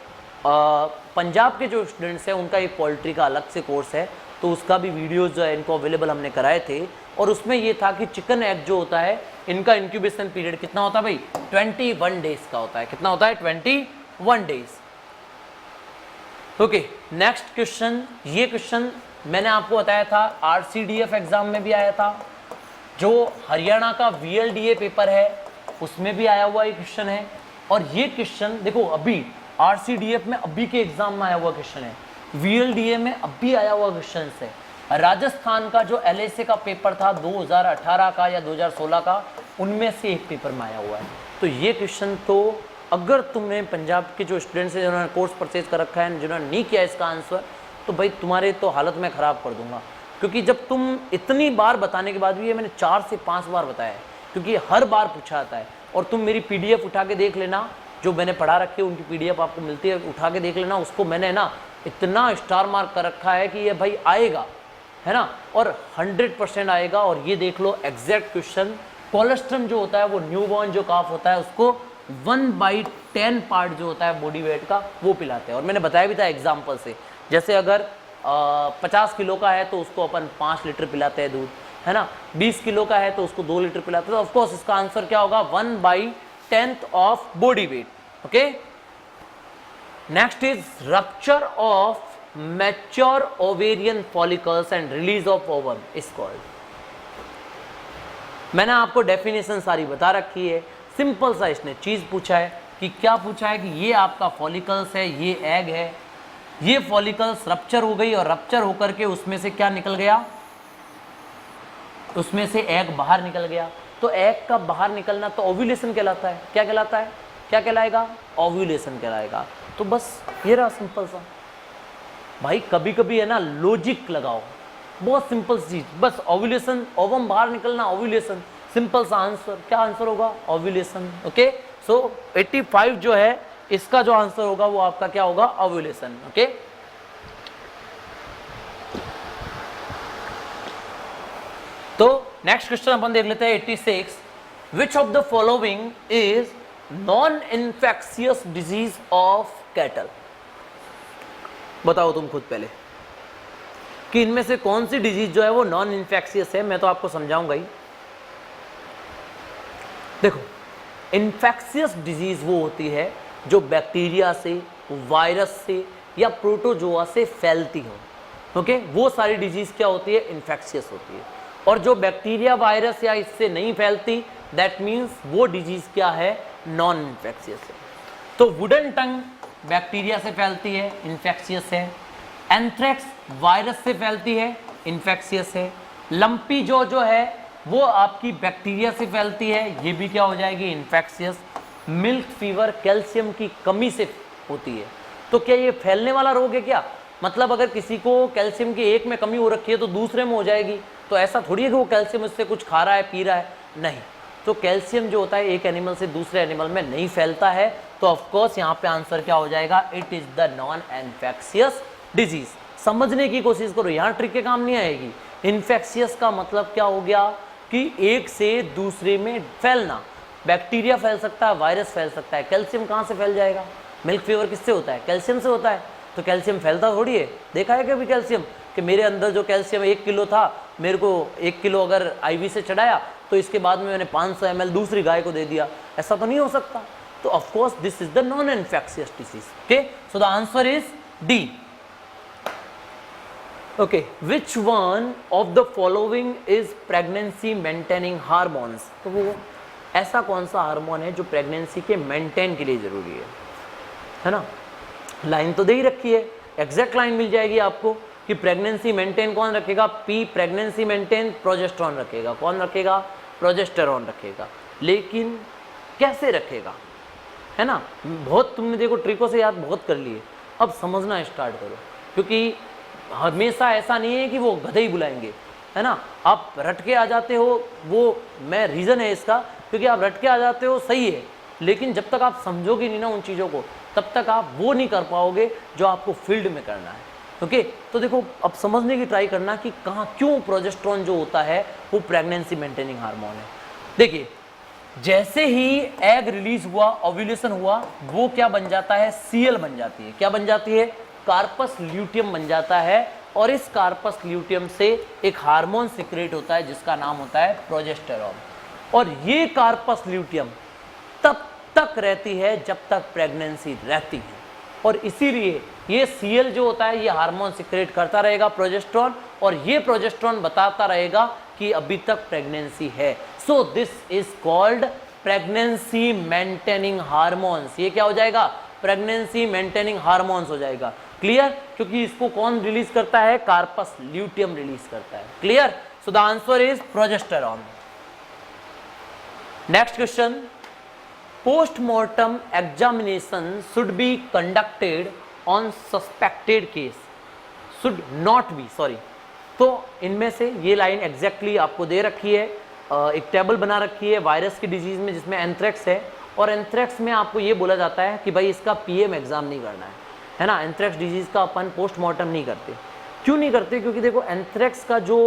पंजाब के जो स्टूडेंट्स हैं उनका एक पोल्ट्री का अलग से कोर्स है, तो उसका भी वीडियोस जो है इनको अवेलेबल हमने कराए थे, और उसमें ये था कि चिकन एग जो होता है इनका इंक्यूबेशन पीरियड कितना होता है भाई, 21 डेज का होता है। कितना होता है, 21 डेज, ओके। नेक्स्ट क्वेश्चन, ये क्वेश्चन मैंने आपको बताया था RCDF एग्जाम में भी आया था, जो हरियाणा का VLDA पेपर है उसमें भी आया हुआ ये क्वेश्चन है। और ये क्वेश्चन देखो अभी RCDF में अभी के एग्जाम में आया हुआ क्वेश्चन है, VLDA में अभी आया हुआ क्वेश्चन है। राजस्थान का जो LSA का पेपर था 2018 का या 2016 का, उनमें से एक पेपर में आया हुआ है। तो ये क्वेश्चन तो अगर तुमने पंजाब के जो स्टूडेंट्स हैं जिन्होंने कोर्स परचेज कर रखा है, जिन्होंने नहीं किया इसका आंसर, तो भाई तुम्हारे तो हालत में ख़राब कर दूंगा, क्योंकि जब तुम इतनी बार बताने के बाद भी, ये मैंने 4 से 5 बार बताया है, क्योंकि हर बार पूछा जाता है। और तुम मेरी PDF उठा के देख लेना, जो मैंने पढ़ा रखी है उनकी PDF आपको मिलती है, उठा के देख लेना, उसको मैंने ना इतना स्टार मार्क कर रखा है कि ये भाई आएगा, है ना, और 100% आएगा। और ये देख लो एग्जैक्ट क्वेश्चन, कोलेस्ट्रम जो होता है वो न्यूबॉर्न जो काफ होता है उसको 1/10 पार्ट जो होता है बॉडी वेट का वो पिलाते हैं। और मैंने बताया भी था एग्जाम्पल से, जैसे अगर 50 किलो का है तो उसको अपन 5 लीटर पिलाते हैं दूध, है ना। 20 किलो का है तो उसको 2 लीटर पिलाते हैं। तो ऑफकोर्स इसका आंसर क्या होगा, 1/10 of body weight, okay. Next is rupture of mature ovarian follicles and release of ovum is called. मैंने आपको डेफिनेशन सारी बता रखी है, सिंपल सा इसने चीज पूछा है कि क्या पूछा है कि ये आपका फॉलिकल्स है, ये एग है, ये फॉलिकल्स रप्चर हो गई, और रप्चर होकर के उसमें से क्या निकल गया, उसमें से एग बाहर निकल गया। तो एग का बाहर निकलना तो ओव्यूलेशन कहलाता है। क्या कहलाता है, क्या कहलाएगा, ओव्यूलेशन कहलाएगा। तो बस ये रहा सिंपल सा भाई। कभी कभी है ना लॉजिक लगाओ, बहुत सिंपल चीज, बस ओव्यूलेशन, ओवम बाहर निकलना, ओव्यूलेशन, सिंपल सा आंसर। क्या आंसर होगा, ओव्यूलेशन, ओके। सो 85 जो है इसका जो आंसर होगा वो आपका क्या होगा, ओव्यूलेशन, ओके। तो नेक्स्ट क्वेश्चन अपन देख लेते हैं 86, विच of the following is non infectious disease of cattle. बताओ तुम खुद पहले कि इनमें से कौन सी डिजीज जो है वो नॉन इन्फेक्शियस है। मैं तो आपको समझाऊंगा ही। देखो, इन्फेक्शियस डिजीज वो होती है जो बैक्टीरिया से, वायरस से या प्रोटोजोआ से फैलती हो। ओके, वो सारी डिजीज क्या होती है? इन्फेक्शियस होती है। और जो बैक्टीरिया, वायरस या इससे नहीं फैलती, दैट मीन्स वो डिजीज क्या है? नॉन इन्फेक्शियस है। तो वुडन टंग बैक्टीरिया से फैलती है, इन्फेक्शियस है। एंथ्रेक्स वायरस से फैलती है, इन्फेक्शियस है। लंपी जो है वो आपकी बैक्टीरिया से फैलती है, ये भी क्या हो जाएगी? इन्फेक्शियस। मिल्क फीवर कैल्शियम की कमी से होती है। तो क्या ये फैलने वाला रोग है क्या? मतलब अगर किसी को कैल्शियम की एक में कमी हो रखी है तो दूसरे में हो जाएगी, तो ऐसा थोड़ी है कि वो कैल्शियम उससे कुछ खा रहा है, पी रहा है, नहीं। तो कैल्शियम जो होता है एक एनिमल से दूसरे एनिमल में नहीं फैलता है। तो ऑफकोर्स यहाँ पे आंसर क्या हो जाएगा? It is the non infectious disease. समझने की कोशिश करो, यहाँ ट्रिक के काम नहीं आएगी। इन्फेक्शियस का मतलब क्या हो गया? कि एक से दूसरे में फैलना। बैक्टीरिया फैल सकता है, वायरस फैल सकता है, कैल्शियम कहाँ से फैल जाएगा? मिल्क फीवर किससे होता है? कैल्शियम से होता है। तो कैल्शियम फैलता थोड़ी है। देखा है कभी कैल्शियम कि मेरे अंदर जो कैल्शियम 1 किलो था, मेरे को 1 किलो अगर IV से चढ़ाया तो इसके बाद में मैंने 500 ml दूसरी गाय को दे दिया? ऐसा तो नहीं हो सकता। तो of course this is the non infectious disease. Okay, so the answer is D. Okay, which one of the following is pregnancy maintaining hormones? तो वो ऐसा कौन सा हार्मोन है जो प्रेगनेंसी के मेंटेन के लिए जरूरी है ना? लाइन तो दे ही रखी है, एग्जैक्ट लाइन मिल जाएगी आपको कि प्रेगनेंसी मेंटेन कौन रखेगा? पी प्रेगनेंसी मेंटेन प्रोजेस्टेरॉन रखेगा। कौन रखेगा? प्रोजेस्टेरॉन रखेगा। लेकिन कैसे रखेगा, है ना? बहुत तुमने देखो ट्रिकों से याद बहुत कर लिए, अब समझना स्टार्ट करो, क्योंकि हमेशा ऐसा नहीं है कि वो गधे ही बुलाएंगे, है ना? आप रट के आ जाते हो, वो मैं रीज़न है इसका, क्योंकि आप रट के आ जाते हो सही है, लेकिन जब तक आप समझोगे नहीं ना उन चीज़ों को, तब तक आप वो नहीं कर पाओगे जो आपको फील्ड में करना है। ओके, तो देखो अब समझने की ट्राई करना कि कहाँ क्यों प्रोजेस्टेरॉन जो होता है वो प्रेगनेंसी मेंटेनिंग हार्मोन है। देखिए, जैसे ही एग रिलीज हुआ, ओव्यूलेशन हुआ, वो क्या बन जाता है? Cl बन जाती है। क्या बन जाती है? कार्पस ल्यूटियम बन जाता है। और इस कार्पस ल्यूटियम से एक हार्मोन सिक्रेट होता है जिसका नाम होता है प्रोजेस्टेरॉन। और ये कार्पस ल्यूटियम तब तक रहती है जब तक प्रेगनेंसी रहती है, और इसीलिए ये Cl जो होता है ये हार्मोन सिक्रेट करता रहेगा प्रोजेस्टेरॉन, और ये प्रोजेस्टेरॉन बताता रहेगा कि अभी तक प्रेगनेंसी है। So this is called pregnancy maintaining hormones. ये क्या हो जाएगा? प्रेगनेंसी मेंटेनिंग हार्मोन्स हो जाएगा। क्लियर? क्योंकि इसको कौन रिलीज करता है? कार्पस ल्यूटियम रिलीज करता है। Clear? So the answer is progesterone. Next question, postmortem examination should be conducted on suspected case, should not be, sorry. तो इनमें से ये लाइन एग्जैक्टली आपको दे रखी है, एक टेबल बना रखी है वायरस की डिजीज में जिसमें एंथ्रेक्स है, और एंथ्रेक्स में आपको ये बोला जाता है कि भाई इसका PM एग्जाम नहीं करना है ना? एंथ्रेक्स डिजीज का अपन पोस्टमार्टम नहीं करते। क्यों नहीं करते? क्योंकि देखो एंथ्रेक्स का जो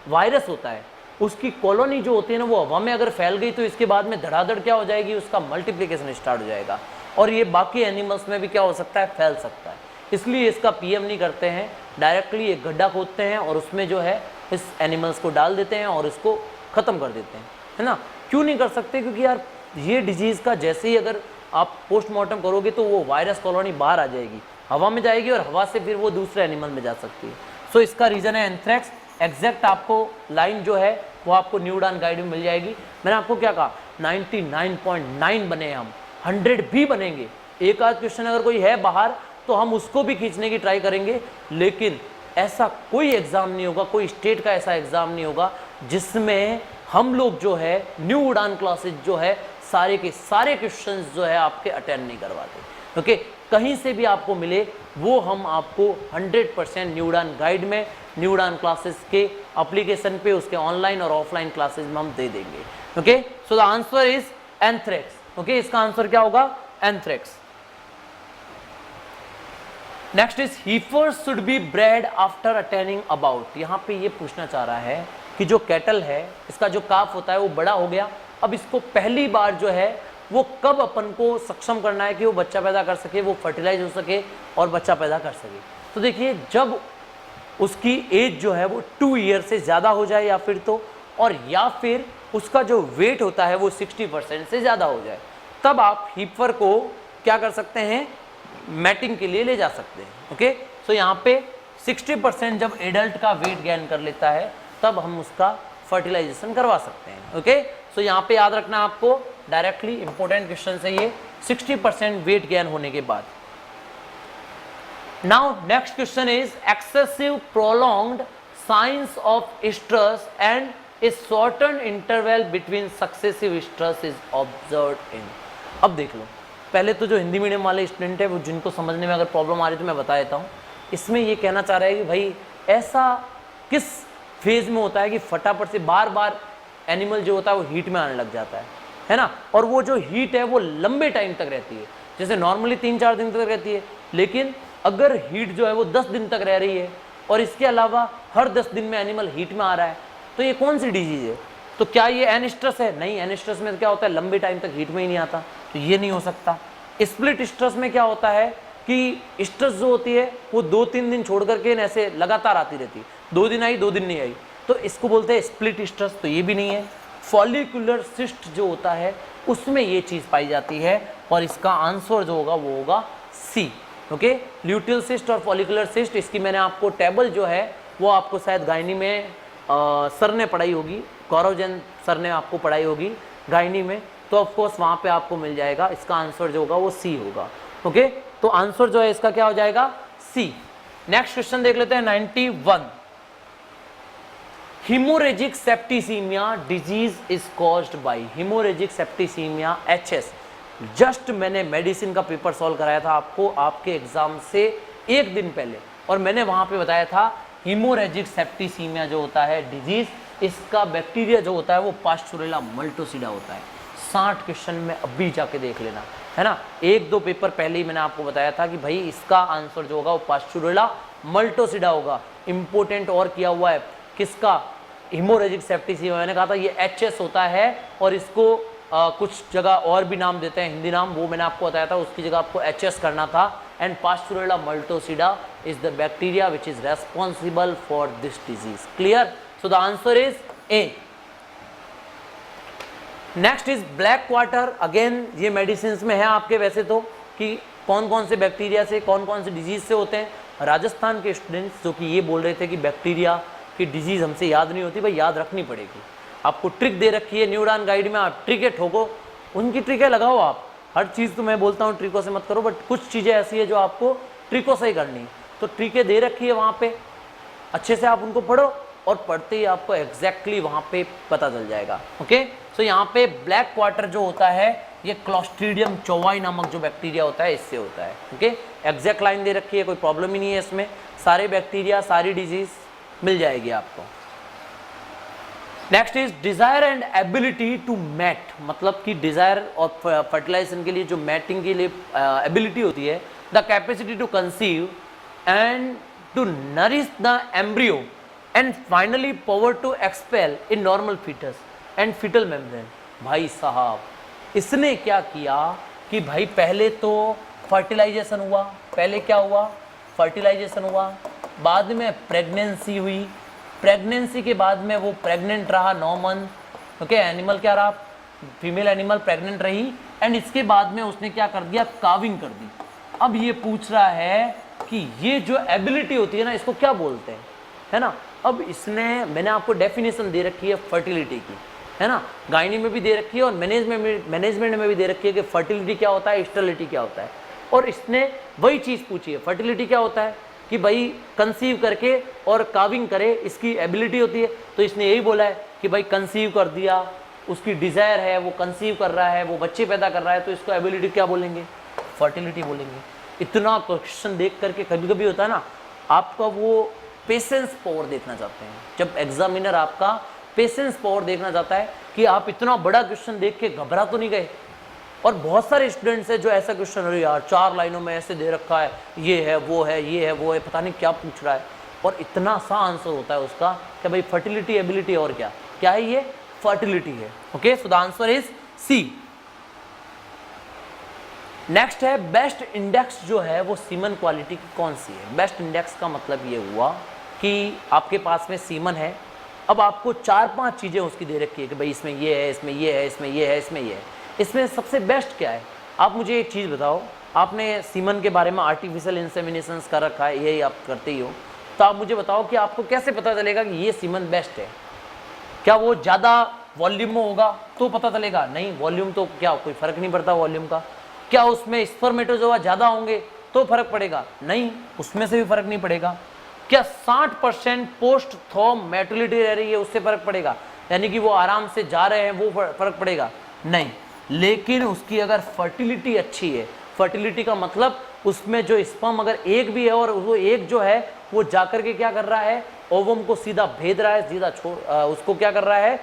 वायरस होता है उसकी कॉलोनी जो होती है ना, वो हवा में अगर फैल गई तो इसके बाद में धड़ाधड़ क्या हो जाएगी? उसका मल्टीप्लिकेशन स्टार्ट हो जाएगा, और ये बाकी एनिमल्स में भी क्या हो सकता है? फैल सकता है। इसलिए इसका PM नहीं करते हैं, डायरेक्टली एक गड्ढा खोदते हैं और उसमें जो है इस एनिमल्स को डाल देते हैं और इसको ख़त्म कर देते हैं, है ना? क्यों नहीं कर सकते? क्योंकि यार ये डिजीज़ का जैसे ही अगर आप पोस्टमार्टम करोगे तो वो वायरस कॉलोनी बाहर आ जाएगी, हवा में जाएगी, और हवा से फिर वो दूसरे एनिमल में जा सकती है। सो इसका रीज़न है एंथ्रेक्स। एग्जैक्ट आपको लाइन जो है वो आपको न्यू उड़ान गाइड में मिल जाएगी। मैंने आपको क्या कहा? 99.9 बने हम, 100 भी बनेंगे। एक आध क्वेश्चन अगर कोई है बाहर तो हम उसको भी खींचने की ट्राई करेंगे, लेकिन ऐसा कोई एग्ज़ाम नहीं होगा, कोई स्टेट का ऐसा एग्ज़ाम नहीं होगा जिसमें हम लोग जो है न्यू उड़ान क्लासेज जो है सारे के सारे क्वेश्चंस जो है आपके अटेंड नहीं करवाते। ओके, कहीं से भी आपको मिले वो हम आपको 100% न्यू उड़ान गाइड में, न्यू उड़ान क्लासेस के एप्लीकेशन पे, उसके ऑनलाइन और ऑफलाइन क्लासेस में हम दे देंगे। Okay, so the answer is anthrax. Okay, इसका आंसर क्या होगा? Anthrax. Next is heifers should be bread after attaining about. यहाँ पे ये पूछना चाह रहा है कि जो कैटल है इसका जो काफ होता है वो बड़ा हो गया, अब इसको पहली बार जो है वो कब अपन को सक्षम करना है कि वो बच्चा पैदा कर सके, वो फर्टिलाइज हो सके और बच्चा पैदा कर सके। तो देखिए, जब उसकी एज जो है वो 2 ईयर से ज़्यादा हो जाए, या फिर तो, और या फिर उसका जो वेट होता है वो 60% से ज़्यादा हो जाए, तब आप हीफर को क्या कर सकते हैं, मैटिंग के लिए ले जा सकते हैं। ओके, सो यहाँ पे 60% जब एडल्ट का वेट गेन कर लेता है तब हम उसका फर्टिलाइजेशन करवा सकते हैं। ओके, सो यहाँ पे याद रखना आपको, डायरेक्टली इंपॉर्टेंट क्वेश्चन है ये, 60% वेट गेन होने के बाद। Now next question is excessive prolonged science of stress and A shorten interval between successive stress is observed in. अब देख लो, पहले तो जो हिंदी मीडियम वाले स्टूडेंट है वो जिनको समझने में अगर प्रॉब्लम आ रही है तो मैं बता देता हूँ। इसमें ये कहना चाह रहा है कि भाई ऐसा किस फेज में होता है कि फटाफट से बार बार एनिमल जो होता है वो हीट में आने लग जाता है ना, और वो जो हीट है वो लंबे टाइम तक रहती है, जैसे नॉर्मली 3-4 दिन तक रहती है, लेकिन अगर हीट जो है वो 10 दिन तक रह रही है और इसके अलावा हर 10 दिन में एनिमल हीट में आ रहा है, तो ये कौन सी डिजीज है? तो क्या ये एनस्ट्रेस है? नहीं, एनस्ट्रेस में क्या होता है, लंबे टाइम तक हीट में ही नहीं आता, तो ये नहीं हो सकता। स्प्लिट स्ट्रेस में क्या होता है कि स्ट्रेस जो होती है वो 2-3 दिन छोड़ करके ऐसे लगातार आती रहती है, 2 दिन आई 2 दिन नहीं आई, तो इसको बोलते हैं स्प्लिट स्ट्रेस, तो ये भी नहीं है। फॉलिकुलर सिस्ट जो होता है उसमें ये चीज़ पाई जाती है, और इसका आंसर जो होगा वो होगा सी। ओके, ल्यूटियल सिस्ट और फॉलिकुलर सिस्ट, इसकी मैंने आपको टेबल जो है वो आपको शायद गायनी में सर ने पढ़ाई होगी, गौरव जैन सर ने आपको पढ़ाई होगी गायनी में, तो ऑफकोर्स वहाँ पे आपको मिल जाएगा। इसका आंसर जो होगा वो सी होगा। ओके, तो आंसर जो है इसका क्या हो जाएगा, सी। नेक्स्ट क्वेश्चन देख लेते हैं 91। Haemorrhagic septicaemia disease is caused bye, haemorrhagic septicaemia HS, just मैंने मेडिसिन का पेपर सॉल्व कराया था आपको आपके एग्जाम से 1 दिन पहले, और मैंने वहां पे बताया था हेमोरेजिक सेप्टिसीमिया जो होता है डिजीज, इसका बैक्टीरिया जो होता है वो पास्चुरेला मल्टोसिडा होता है। 60 क्वेश्चन में अभी जाके देख लेना, है ना, 1-2 पेपर पहले ही मैंने आपको बताया था कि भाई इसका आंसर जो होगा वो पास्चुरेला मल्टोसिडा होगा। इंपॉर्टेंट और किया हुआ है किसका, हेमोरेजिक सेप्टिसीमिया, मैंने कहा था ये HS होता है, और इसको कुछ जगह और भी नाम देते हैं, हिंदी नाम, वो मैंने आपको बताया था, उसकी जगह आपको HS करना था। And Pasteurella multocida is the bacteria which is responsible for this disease. Clear? So the answer is A। Next is black quarter. Again ये मेडिसिन में है आपके वैसे तो, कि कौन कौन से बैक्टीरिया से कौन कौन से डिजीज से होते हैं। राजस्थान के स्टूडेंट्स जो कि ये बोल रहे थे कि बैक्टीरिया की डिजीज हमसे याद नहीं होती, भाई याद रखनी पड़ेगी। आपको ट्रिक दे रखी है न्यूडान गाइड में, आप ट्रिकें ठोको, उनकी ट्रिकें लगाओ। आप हर चीज़ तो मैं बोलता हूँ ट्रिकों से मत करो, बट कुछ चीज़ें ऐसी है जो आपको ट्रिकों से ही करनी है, तो ट्रिकें दे रखी है वहाँ पे, अच्छे से आप उनको पढ़ो, और पढ़ते ही आपको एग्जैक्टली वहाँ पे पता चल जाएगा। ओके, सो यहाँ पे ब्लैक क्वार्टर जो होता है ये क्लॉस्ट्रीडियम चौवाई नामक जो बैक्टीरिया होता है इससे होता है। ओके, एग्जैक्ट लाइन दे रखी है, कोई प्रॉब्लम ही नहीं है इसमें, सारे बैक्टीरिया सारी डिजीज मिल जाएगी आपको। Next is desire and ability to mate, मतलब कि डिजायर और फर्टिलाइजेशन के लिए जो मैटिंग के लिए एबिलिटी होती है, the capacity to conceive and to nourish the embryo and finally power to expel in normal foetus and foetal membrane. भाई साहब, इसने क्या किया कि भाई पहले तो फर्टिलाइजेशन हुआ, पहले क्या हुआ, फर्टिलाइजेशन हुआ, बाद में प्रेगनेंसी हुई, प्रेगनेंसी के बाद में वो प्रेग्नेंट रहा 9 मंथ। ओके, एनिमल क्या रहा, फीमेल एनिमल प्रेग्नेंट रही, एंड इसके बाद में उसने क्या कर दिया, काविंग कर दी। अब ये पूछ रहा है कि ये जो एबिलिटी होती है ना, इसको क्या बोलते हैं, है ना। अब इसने, मैंने आपको डेफिनेशन दे रखी है फर्टिलिटी की, है ना, गायनी में भी दे रखी है और मैनेजमेंट में भी दे रखी है कि फर्टिलिटी क्या होता है, स्टेरिलिटी क्या होता है, और इसने वही चीज़ पूछी है। फर्टिलिटी क्या होता है कि भाई कंसीव करके और काविंग करे, इसकी एबिलिटी होती है, तो इसने यही बोला है कि भाई कंसीव कर दिया, उसकी डिज़ायर है, वो कंसीव कर रहा है, वो बच्चे पैदा कर रहा है, तो इसको एबिलिटी क्या बोलेंगे, फर्टिलिटी बोलेंगे। इतना क्वेश्चन देख करके कभी कभी होता है ना, आपका वो पेशेंस पावर देखना चाहते हैं, जब एग्जामिनर आपका पेशेंस पावर देखना चाहता है कि आप इतना बड़ा क्वेश्चन देख के घबरा तो नहीं गए। और बहुत सारे स्टूडेंट्स हैं जो ऐसा क्वेश्चन, अरे यार 4 लाइनों में ऐसे दे रखा है, ये है वो है ये है वो है, पता नहीं क्या पूछ रहा है, और इतना सा आंसर होता है उसका कि भाई फर्टिलिटी एबिलिटी और क्या क्या है, ये फर्टिलिटी है। Okay, so the answer is C. Next है बेस्ट इंडेक्स जो है वो सीमन क्वालिटी की कौन सी है। बेस्ट इंडेक्स का मतलब ये हुआ कि आपके पास में सीमन है, अब आपको 4-5 चीज़ें उसकी दे रखी है कि भाई इसमें ये है, इसमें ये है, इसमें ये है, इसमें ये है, इसमें सबसे बेस्ट क्या है, आप मुझे एक चीज़ बताओ, आपने सीमन के बारे में आर्टिफिशियल इंसेमिनेशन कर रखा है, यही आप करते ही हो, तो आप मुझे बताओ कि आपको कैसे पता चलेगा कि ये सीमन बेस्ट है? क्या वो ज़्यादा वॉल्यूम में होगा तो पता चलेगा? नहीं, वॉल्यूम तो क्या कोई फर्क नहीं पड़ता वॉल्यूम का। क्या उसमें स्पर्मेटोजोआ ज़्यादा होंगे तो फर्क पड़ेगा? नहीं, उसमें से भी फर्क नहीं पड़ेगा। क्या 60% पोस्ट थॉर्म मोर्टेलिटी रह रही है उससे फर्क पड़ेगा? यानी कि वो आराम से जा रहे हैं वो फर्क पड़ेगा? नहीं। लेकिन उसकी अगर फर्टिलिटी अच्छी है, फर्टिलिटी का मतलब उसमें जो स्पर्म अगर एक भी है और वो एक जो है वो जाकर के क्या कर रहा है, ओवम को सीधा भेद रहा है, सीधा उसको क्या कर रहा है,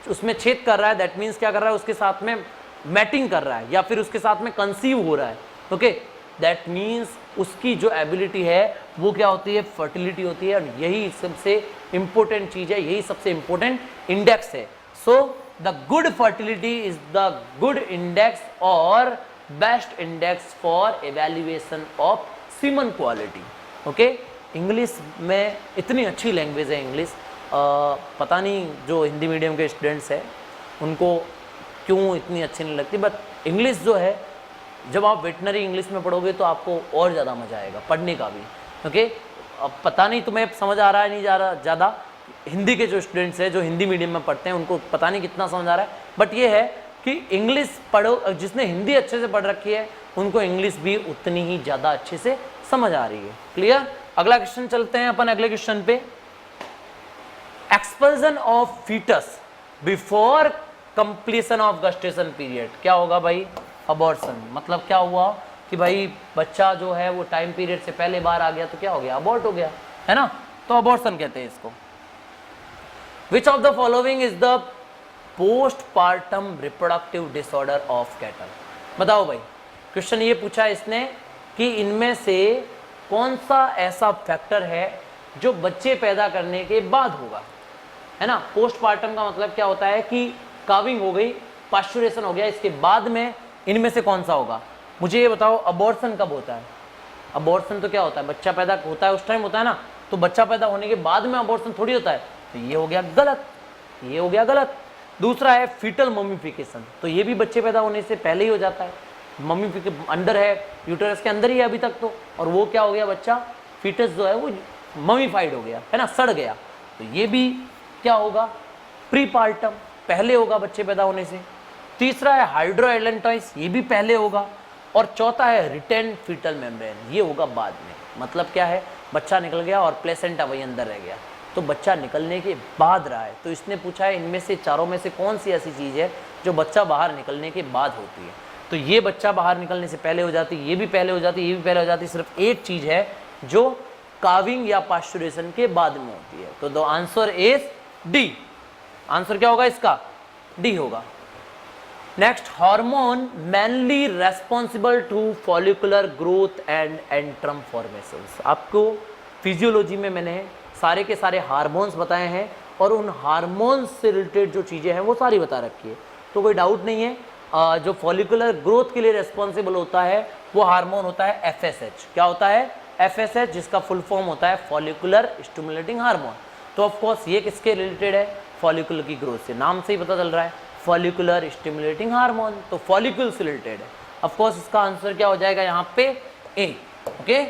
उसमें छेद कर रहा है, दैट मीन्स क्या कर रहा है, उसके साथ में मैटिंग कर रहा है या फिर उसके साथ में कंसीव हो रहा है। ओके, दैट मीन्स उसकी जो एबिलिटी है वो क्या होती है, फर्टिलिटी होती है। और यही सबसे इंपॉर्टेंट चीज है, यही सबसे इंपॉर्टेंट इंडेक्स है। So the good fertility is the good index और best index for evaluation of semen quality. Okay, English में इतनी अच्छी लैंग्वेज है इंग्लिश, पता नहीं जो हिंदी मीडियम के स्टूडेंट्स हैं उनको क्यों इतनी अच्छी नहीं लगती, बट इंग्लिश जो है जब आप वेटनरी इंग्लिश में पढ़ोगे तो आपको और ज़्यादा मज़ा आएगा पढ़ने का भी। ओके, अब पता नहीं तुम्हें समझ आ रहा है नहीं जा रहा ज़्यादा, हिंदी के जो स्टूडेंट्स हैं जो हिंदी मीडियम में पढ़ते हैं उनको पता नहीं कितना समझ आ रहा है, बट ये है कि इंग्लिश पढ़ो, जिसने हिंदी अच्छे से पढ़ रखी है उनको इंग्लिश भी उतनी ही ज़्यादा अच्छे से समझ आ रही है। क्लियर? अगला क्वेश्चन चलते हैं अपन अगले क्वेश्चन पे। Expulsion of foetus before completion of gestation period क्या होगा भाई? अबॉर्शन। मतलब क्या हुआ कि भाई बच्चा जो है वो टाइम पीरियड से पहले बाहर आ गया तो क्या हो गया, अबॉर्ट हो गया, है ना, तो अबॉर्शन कहते हैं इसको। विच of the following is the postpartum reproductive disorder of cattle? बताओ भाई, क्वेश्चन ये पूछा इसने कि इनमें से कौन सा ऐसा फैक्टर है जो बच्चे पैदा करने के बाद होगा, है ना। पोस्टपार्टम का मतलब क्या होता है कि काविंग हो गई, पास्चुरेशन हो गया, इसके बाद में इनमें से कौन सा होगा? मुझे ये बताओ, अबॉर्शन कब होता है? अबॉर्शन तो क्या होता है, बच्चा पैदा होता है उस टाइम होता है ना, तो बच्चा पैदा होने के बाद में अबॉर्शन थोड़ी होता है, तो ये हो गया गलत, ये हो गया गलत। दूसरा है फीटल ममीफिकेशन, तो ये भी बच्चे पैदा होने से पहले ही हो जाता है, ममीफिकेशन अंदर है, यूटेरस के अंदर ही है अभी तक तो, और वो क्या हो गया, बच्चा फीटस जो है वो ममीफाइड हो गया, है ना, सड़ गया, तो ये भी क्या होगा, प्रीपार्टम, पहले होगा बच्चे पैदा होने से। तीसरा है हाइड्रोएलेंटॉइस, ये भी पहले होगा। और चौथा है रिटेन फीटल मेम्ब्रेन, ये होगा बाद में। मतलब क्या है, बच्चा निकल गया और प्लेसेंटा वही अंदर रह गया, तो बच्चा निकलने के बाद रहा है। तो इसने पूछा है इनमें से चारों में से कौन सी ऐसी चीज़ है जो बच्चा बाहर निकलने के बाद होती है? तो ये बच्चा बाहर निकलने से पहले हो जाती, ये भी पहले हो जाती, ये भी पहले हो जाती, सिर्फ एक चीज़ है जो काविंग या पास्चुरेशन के बाद में होती है। तो the answer is D. Answer क्या होगा इसका? डी होगा। Next, hormone mainly responsible to follicular growth and antrum formations. आपको फिजियोलॉजी में मैंने सारे के सारे हार्मोन्स बताए हैं और उन हार्मोन्स से रिलेटेड जो चीज़ें हैं वो सारी बता रखी है, तो कोई डाउट नहीं है। जो फॉलिकुलर ग्रोथ के लिए रेस्पॉन्सिबल होता है वो हार्मोन होता है FSH। क्या होता है? FSH, जिसका फुल फॉर्म होता है फॉलिकुलर स्टिमुलेटिंग हार्मोन। तो ऑफ कोर्स ये किसके रिलेटेड है? फॉलिकुलर की ग्रोथ से, नाम से ही पता चल रहा है, फॉलिकुलर स्टिमुलेटिंग हार्मोन, तो फॉलिकल से रिलेटेड है। ऑफ कोर्स इसका आंसर क्या हो जाएगा यहाँ पे? ए। ओके,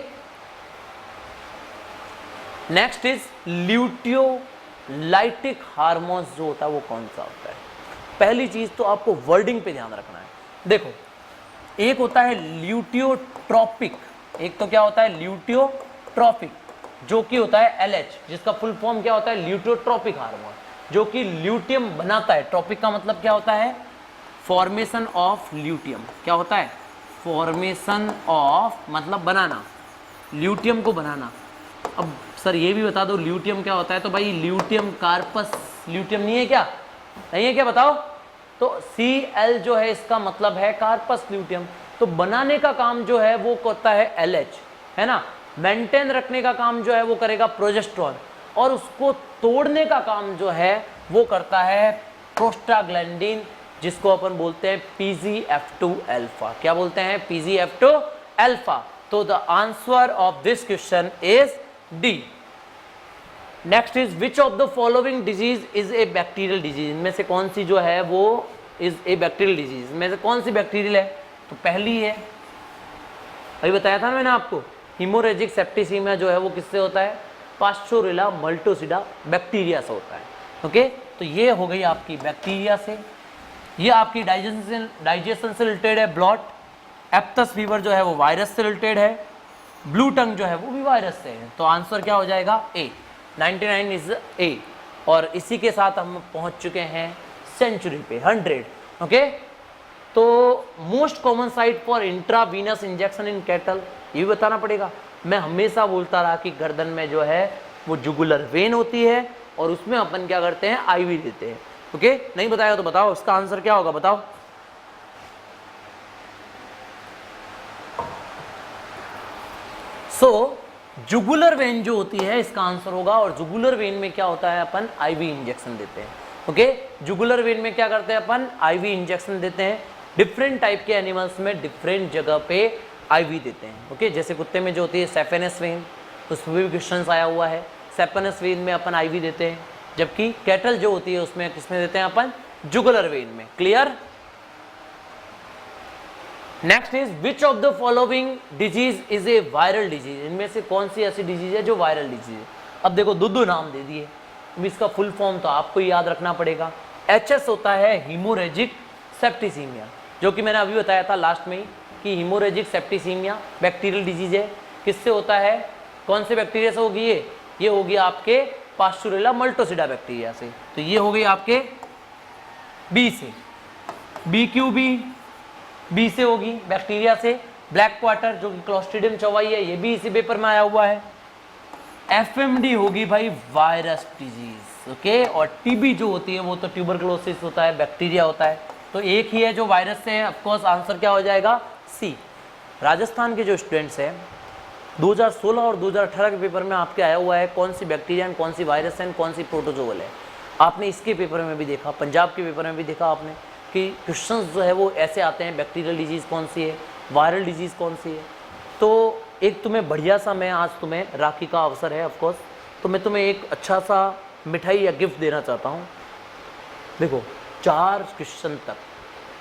नेक्स्ट इज ल्यूटियोलाइटिक हार्मोन्स, जो होता है वो कौन सा होता है? पहली चीज तो आपको वर्डिंग पे ध्यान रखना है। देखो, एक होता है ल्यूटियोट्रोपिक, एक तो क्या होता है ल्यूटियोट्रोपिक, जो कि होता है LH, जिसका फुल फॉर्म क्या होता है? ल्यूटियोट्रोपिक हार्मोन, जो कि ल्यूटियम बनाता है। ट्रोपिक का मतलब क्या होता है? Formation of luteum. क्या होता है? फॉर्मेशन ऑफ मतलब बनाना, ल्यूटियम को बनाना। अब सर ये भी बता दो ल्यूटियम क्या होता है, तो भाई ल्यूटियम कार्पस ल्यूटियम नहीं है क्या? नहीं है क्या, बताओ? तो Cl जो है इसका मतलब है कार्पस ल्यूटियम। तो बनाने का काम जो है वो करता है LH, है ना। मेंटेन रखने का काम जो है वो करेगा प्रोजेस्टेरॉन, और उसको तोड़ने का काम जो है वो करता है प्रोस्टाग्लैंडिन, जिसको अपन बोलते हैं PGF2 अल्फा। क्या बोलते हैं? PGF2 alpha. तो the answer of this question is D. Next is which of the following disease is a bacterial disease? इनमें से कौन सी जो है वो इज ए बैक्टीरियल डिजीज? इनमें से कौन सी बैक्टीरियल है? तो पहली है, अभी बताया था ना मैंने आपको, हीमोरेजिक सेप्टिसीमिया जो है वो किससे होता है, पास्चोरेला मल्टोसिडा बैक्टीरिया से होता है। ओके, तो ये हो गई आपकी बैक्टीरिया से। ये आपकी डाइजेशन से रिलेटेड है, ब्लॉट। एप्थस फीवर जो है वो वायरस से रिलेटेड है। ब्लू टंग जो है वो भी वायरस से है। तो आंसर क्या हो जाएगा, ए, 99 इज ए। और इसी के साथ हम पहुंच चुके हैं सेंचुरी पे, 100। ओके, तो most common site for intravenous injection in cattle, ये भी बताना पड़ेगा। मैं हमेशा बोलता रहा कि गर्दन में जो है वो जुगुलर वेन होती है और उसमें अपन क्या करते हैं, आईवी देते हैं। ओके, नहीं बताएगा तो बताओ इसका आंसर क्या होगा, बताओ। सो जुगुलर वेन जो होती है इसका आंसर होगा, और जुगुलर वेन में क्या होता है, अपन आईवी इंजेक्शन देते हैं। ओके, जुगुलर वेन में क्या करते हैं अपन, आईवी इंजेक्शन देते हैं। डिफरेंट टाइप के एनिमल्स में डिफरेंट जगह पे आईवी देते हैं। ओके, जैसे कुत्ते में जो होती है सेफेनस वेन, उसमें भी क्वेश्चन आया हुआ है, सेफेनस वेन में अपन आईवी देते हैं। जबकि कैटल जो होती है उसमें किसमें देते हैं अपन, जुगुलर वेन में। Clear. Next is which of the following disease is A viral disease, इनमें से कौन सी ऐसी डिजीज है जो वायरल डिजीज है। अब देखो दो नाम दे दिए, इसका फुल फॉर्म तो आपको याद रखना पड़ेगा। HS होता है हीमोरेजिक सेप्टिसीमिया, जो कि मैंने अभी बताया था लास्ट में ही कि हीमोरेजिक सेप्टिसीमिया बैक्टीरियल डिजीज है। किससे होता है, कौन से बैक्टीरिया से होगी ये होगी आपके पास्चुरेला मल्टोसिडा बैक्टीरिया से। तो ये हो गई आपके बी से, बी से होगी बैक्टीरिया से। ब्लैक क्वार्टर जो कि क्लोस्ट्रिडियम चौवाई है, ये भी इसी पेपर में आया हुआ है। FMD होगी भाई वायरस डिजीज। ओके, और TB जो होती है वो तो ट्यूबरकुलोसिस होता है, बैक्टीरिया होता है। तो एक ही है जो वायरस से है, ऑफकोर्स आंसर क्या हो जाएगा, सी। राजस्थान के जो स्टूडेंट्स हैं 2016 और 2018 के पेपर में आपके आया हुआ है कौन सी बैक्टीरिया, कौन सी वायरस है, कौन सी प्रोटोजोअल है। आपने इसके पेपर में भी देखा, पंजाब के पेपर में भी देखा आपने कि क्वेश्चंस जो है वो ऐसे आते हैं, बैक्टीरियल डिजीज़ कौन सी है, वायरल डिजीज़ कौन सी है। तो एक तुम्हें बढ़िया सा, मैं आज तुम्हें राखी का अवसर है ऑफकोर्स, तो मैं तुम्हें एक अच्छा सा मिठाई या गिफ्ट देना चाहता हूँ। देखो 4 क्वेश्चन तक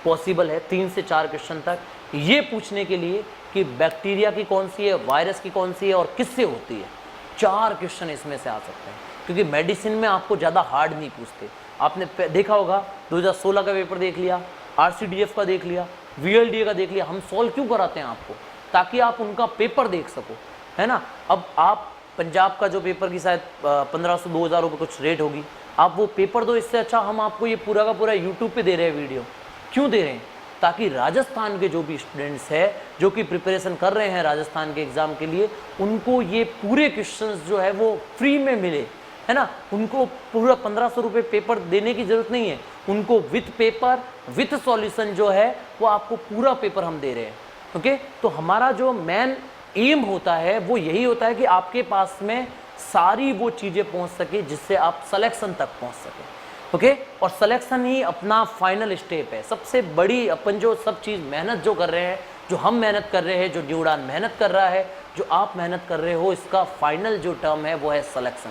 पॉसिबल है, 3 से 4 क्वेश्चन तक ये पूछने के लिए कि बैक्टीरिया की कौन सी है, वायरस की कौन सी है और किससे होती है। 4 क्वेश्चन इसमें से आ सकते हैं, क्योंकि मेडिसिन में आपको ज़्यादा हार्ड नहीं पूछते। आपने देखा होगा 2016 का पेपर देख लिया, RCDF का देख लिया, VLDA का देख लिया। हम सॉल्व क्यों कराते हैं आपको, ताकि आप उनका पेपर देख सको, है ना। अब आप पंजाब का जो पेपर की शायद 1500-2000 रुपये कुछ रेट होगी, आप वो पेपर दो, इससे अच्छा हम आपको ये पूरा का पूरा यूट्यूब पे दे रहे हैं वीडियो। क्यों दे रहे हैं, ताकि राजस्थान के जो भी स्टूडेंट्स हैं जो कि प्रिपरेशन कर रहे हैं राजस्थान के एग्ज़ाम के लिए, उनको ये पूरे क्वेश्चंस जो है वो फ्री में मिले, है ना। उनको पूरा 1500 रुपये पेपर देने की ज़रूरत नहीं है, उनको विथ पेपर विथ सॉल्यूशन जो है वो आपको पूरा पेपर हम दे रहे हैं। ओके, तो हमारा जो मेन एम होता है वो यही होता है कि आपके पास में सारी वो चीज़ें पहुंच सके जिससे आप सिलेक्शन तक पहुंच सके। ओके, और सिलेक्शन ही अपना फाइनल स्टेप है। सबसे बड़ी अपन जो सब चीज़ मेहनत जो कर रहे हैं, जो हम मेहनत कर रहे हैं, जो न्यू उड़ान मेहनत कर रहा है, जो आप मेहनत कर रहे हो, इसका फाइनल जो टर्म है वो है सिलेक्शन,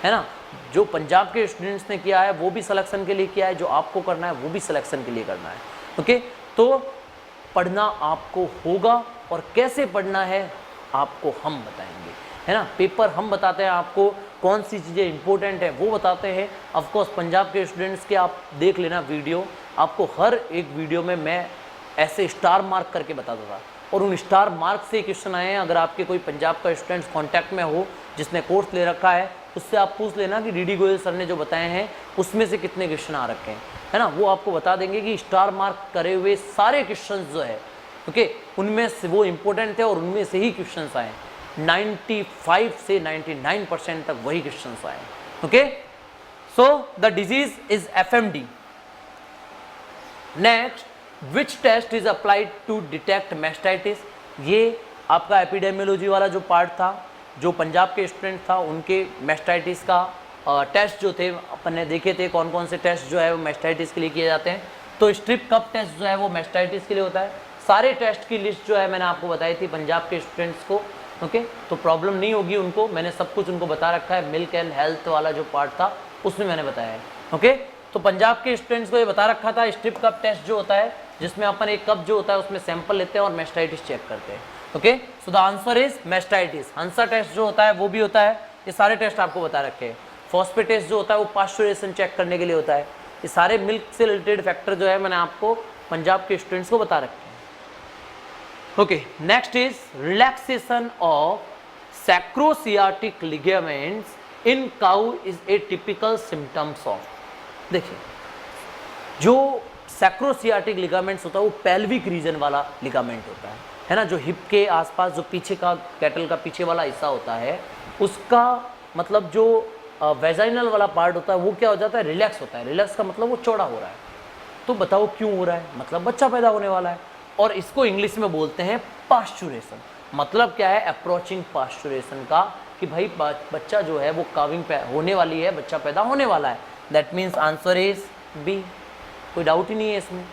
है ना। जो पंजाब के स्टूडेंट्स ने किया है वो भी सिलेक्शन के लिए किया है, जो आपको करना है वो भी सिलेक्शन के लिए करना है। ओके, तो पढ़ना आपको होगा, और कैसे पढ़ना है आपको हम बताएंगे, है ना। पेपर हम बताते हैं आपको, कौन सी चीज़ें इंपॉर्टेंट है वो बताते हैं। ऑफकोर्स पंजाब के स्टूडेंट्स के आप देख लेना वीडियो, आपको हर एक वीडियो में मैं ऐसे स्टार मार्क करके बताता था, और उन स्टार मार्क से क्वेश्चन आए हैं। अगर आपके कोई पंजाब का स्टूडेंट्स कॉन्टैक्ट में हो जिसने कोर्स ले रखा है, उससे आप पूछ लेना कि DD गोयल सर ने जो बताए हैं उसमें से कितने क्वेश्चन आ रखे हैं, है ना। वो आपको बता देंगे कि स्टार मार्क करे हुए सारे क्वेश्चन जो है, ओके, उनमें से वो इम्पोर्टेंट थे और उनमें से ही क्वेश्चन आए। 95 से 99% तक वही क्वेश्चन आए। Okay, so the disease is FMD। Next, which test is applied to detect mastitis. ये आपका एपिडेमियोलॉजी वाला जो पार्ट था, जो पंजाब के स्टूडेंट था उनके मैस्टाइटिस का टेस्ट जो थे अपन ने देखे थे, कौन कौन से टेस्ट जो है वो मैस्टाइटिस के लिए किए जाते हैं। तो स्ट्रिप कप टेस्ट जो है वो मैस्टाइटिस के लिए होता है। सारे टेस्ट की लिस्ट जो है मैंने आपको बताई थी पंजाब के स्टूडेंट्स को। ओके, तो प्रॉब्लम नहीं होगी उनको, मैंने सब कुछ उनको बता रखा है। मिल्क एंड हेल्थ वाला जो पार्ट था उसमें मैंने बताया है। ओके, तो पंजाब के स्टूडेंट्स को ये बता रखा था स्ट्रिप कप टेस्ट जो होता है जिसमें अपन एक कप जो होता है उसमें सैंपल लेते हैं और मैस्टाइटिस चेक करते हैं। Okay, so the answer is mastitis. हंसा टेस्ट जो होता है वो भी होता है, ये सारे टेस्ट आपको बता रखे हैं। फॉस्फेटेस्ट जो होता है वो पास्चुरेशन चेक करने के लिए होता है। ये सारे मिल्क से रिलेटेड फैक्टर जो है मैंने आपको पंजाब के स्टूडेंट्स को बता रखे हैं। Okay, next is relaxation of sacrosciatic ligaments in cow is a typical symptoms of. देखिए, जो सैक्रोसियाटिक लिगामेंट्स होता है वो पेल्विक रीजन वाला लिगामेंट होता है ना, जो हिप के आसपास जो पीछे का कैटल का पीछे वाला हिस्सा होता है, उसका मतलब जो वेजाइनल वाला पार्ट होता है वो क्या हो जाता है, रिलैक्स होता है। रिलैक्स का मतलब वो चौड़ा हो रहा है। तो बताओ क्यों हो रहा है, मतलब बच्चा पैदा होने वाला है। और इसको इंग्लिश में बोलते हैं पास्चुरेशन। मतलब क्या है, अप्रोचिंग पास्चुरेशन का, कि भाई बच्चा जो है वो काविंग होने वाली है, बच्चा पैदा होने वाला है। That means answer is B. कोई डाउट ही नहीं है इसमें।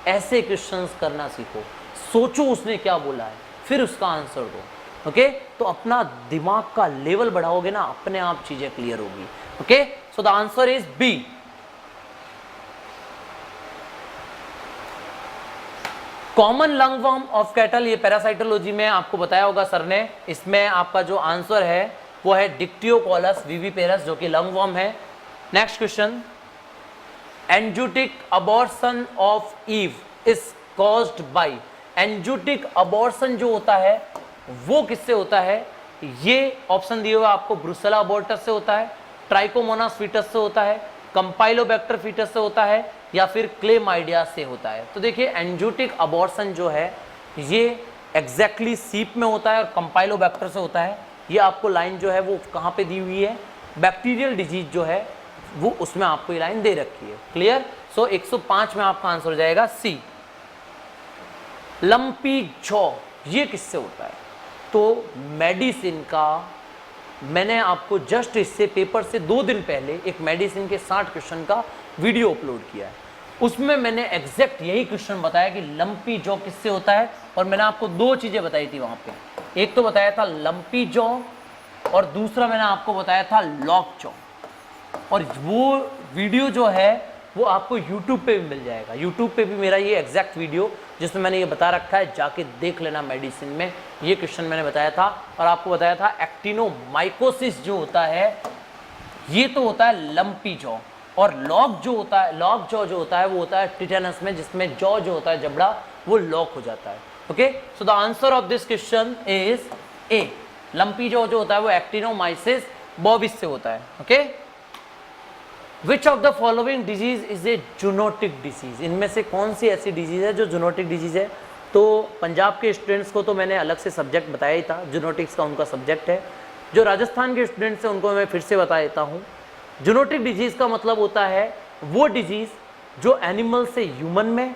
ऐसे क्वेश्चंस करना सीखो, सोचो उसने क्या बोला है, फिर उसका आंसर दो। ओके, तो अपना दिमाग का लेवल बढ़ाओगे ना, अपने आप चीजें क्लियर होगी। Okay, so the answer is B. Common lungworm of cattle, ये पैरासाइटोलॉजी में आपको बताया होगा सर ने। इसमें आपका जो आंसर है वो है डिक्टियोकॉलस विविपेरस, जो कि लंगवर्म है। Next question, enzootic abortion of ewe is caused by. Enzootic abortion जो होता है वो किससे होता है? ये ऑप्शन दिए हुए आपको, ब्रुसेला अबॉर्टस से होता है, ट्राइकोमोनास फीटस से होता है, कंपाइलोबैक्टर फीटस से होता है, या फिर क्लेमाइडिया से होता है। तो देखिए, एंजुटिक अबॉर्शन जो है ये एग्जैक्टली सीप में होता है और कंपाइलोबैक्टर से होता है। ये आपको लाइन जो है वो कहाँ पे दी हुई है, बैक्टीरियल डिजीज जो है वो उसमें आपको ये लाइन दे रखी है। क्लियर? सो 105 में आपका आंसर हो जाएगा सी। लंपी जॉ, ये किससे होता है? तो मेडिसिन का, मैंने आपको जस्ट इससे पेपर से 2 दिन पहले एक मेडिसिन के 60 क्वेश्चन का वीडियो अपलोड किया है। उसमें मैंने एग्जैक्ट यही क्वेश्चन बताया कि लंपी जॉ किससे होता है, और मैंने आपको 2 चीजें बताई थी वहां पे। एक तो बताया था लंपी जॉ और दूसरा मैंने आपको बताया था लॉक जॉ। और वो वीडियो जो है वो आपको YouTube पे भी मिल जाएगा। YouTube पे भी मेरा ये एग्जैक्ट वीडियो जिसमें मैंने ये बता रखा है, जाके देख लेना। मेडिसिन में ये क्वेश्चन मैंने बताया था और आपको बताया था एक्टिनोमाइकोसिस जो होता है ये तो होता है लंपी जॉ, और लॉक जो होता है, लॉक जॉ जो होता है वो होता है टिटेनस में, जिसमें जॉ जो होता है जबड़ा वो लॉक हो जाता है। Okay, so the answer of this question is a. Lumpy jaw जो होता है वो एक्टिनोमाइसिस बॉबिस से होता है। Okay, which of the following disease is A zoonotic disease? इनमें से कौन सी ऐसी डिजीज है जो जूनोटिक डिजीज है? तो पंजाब के स्टूडेंट्स को तो मैंने अलग से सब्जेक्ट बताया ही था, जूनोटिक्स का उनका सब्जेक्ट है। जो राजस्थान के स्टूडेंट्स हैं उनको मैं फिर से बता देता हूँ। जूनोटिक डिजीज का मतलब होता है वो डिजीज जो एनिमल से ह्यूमन में,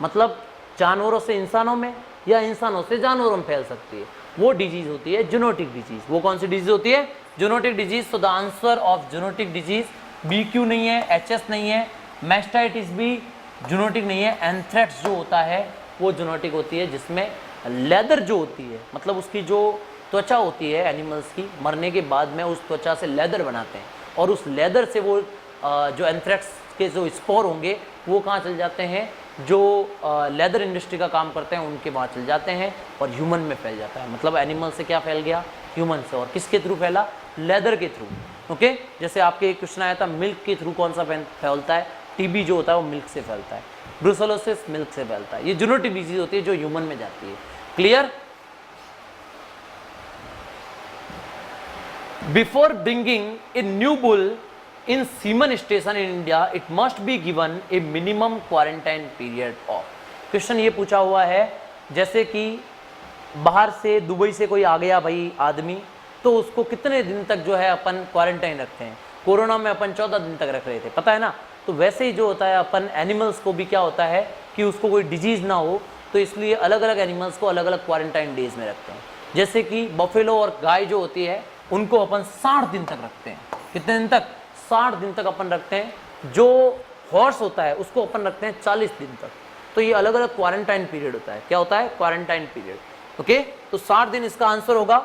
मतलब जानवरों से इंसानों में या इंसानों से जानवरों में फैल सकती है, वो डिजीज होती है जूनोटिक डिजीज। वो कौन सी डिजीज होती है? Zoonotic disease. So the answer of zoonotic disease BQ नहीं है, HS नहीं है, मैस्टाइटिस भी जूनोटिक नहीं है। एंथ्रेक्स जो होता है वो जूनोटिक होती है, जिसमें लेदर जो होती है, मतलब उसकी जो त्वचा होती है एनिमल्स की, मरने के बाद में उस त्वचा से लेदर बनाते हैं, और उस लेदर से वो जो एंथ्रेक्स के जो स्पोर होंगे वो कहाँ चल जाते हैं, जो लेदर इंडस्ट्री का काम करते हैं उनके वहाँ चल जाते हैं और ह्यूमन में फैल जाता है। मतलब एनिमल से क्या फैल गया, ह्यूमन से। और किसके थ्रू फैला? लेदर के थ्रू। ओके, जैसे आपके एक क्वेश्चन आया था मिल्क के थ्रू कौन सा फैलता है? TB जो होता है वो मिल्क से फैलता है, ब्रुसेलोसिस मिल्क से फैलता है। ये जूनोटिक डिजीज होती है जो ह्यूमन में जाती है। Clear? Before bringing a new bull in semen station in India it must be given A minimum quarantine period of. Question ये पूछा हुआ है, जैसे कि बाहर से दुबई से कोई आ गया भाई आदमी, तो उसको कितने दिन तक जो है अपन क्वारंटाइन रखते हैं? कोरोना में अपन 14 दिन तक रख रहे थे, पता है ना। तो वैसे ही जो होता है अपन एनिमल्स को भी क्या होता है कि उसको कोई डिजीज ना हो, तो इसलिए अलग अलग एनिमल्स को अलग अलग क्वारंटाइन डेज में रखते हैं। जैसे कि बफेलो और गाय जो होती है उनको अपन 60 दिन तक रखते हैं। कितने दिन तक? 60 दिन तक अपन रखते हैं। जो हॉर्स होता है उसको अपन रखते हैं 40 दिन तक। तो ये अलग अलग क्वारंटाइन पीरियड होता है। क्या होता है? Quarantine period. ओके, तो 60 दिन इसका आंसर होगा।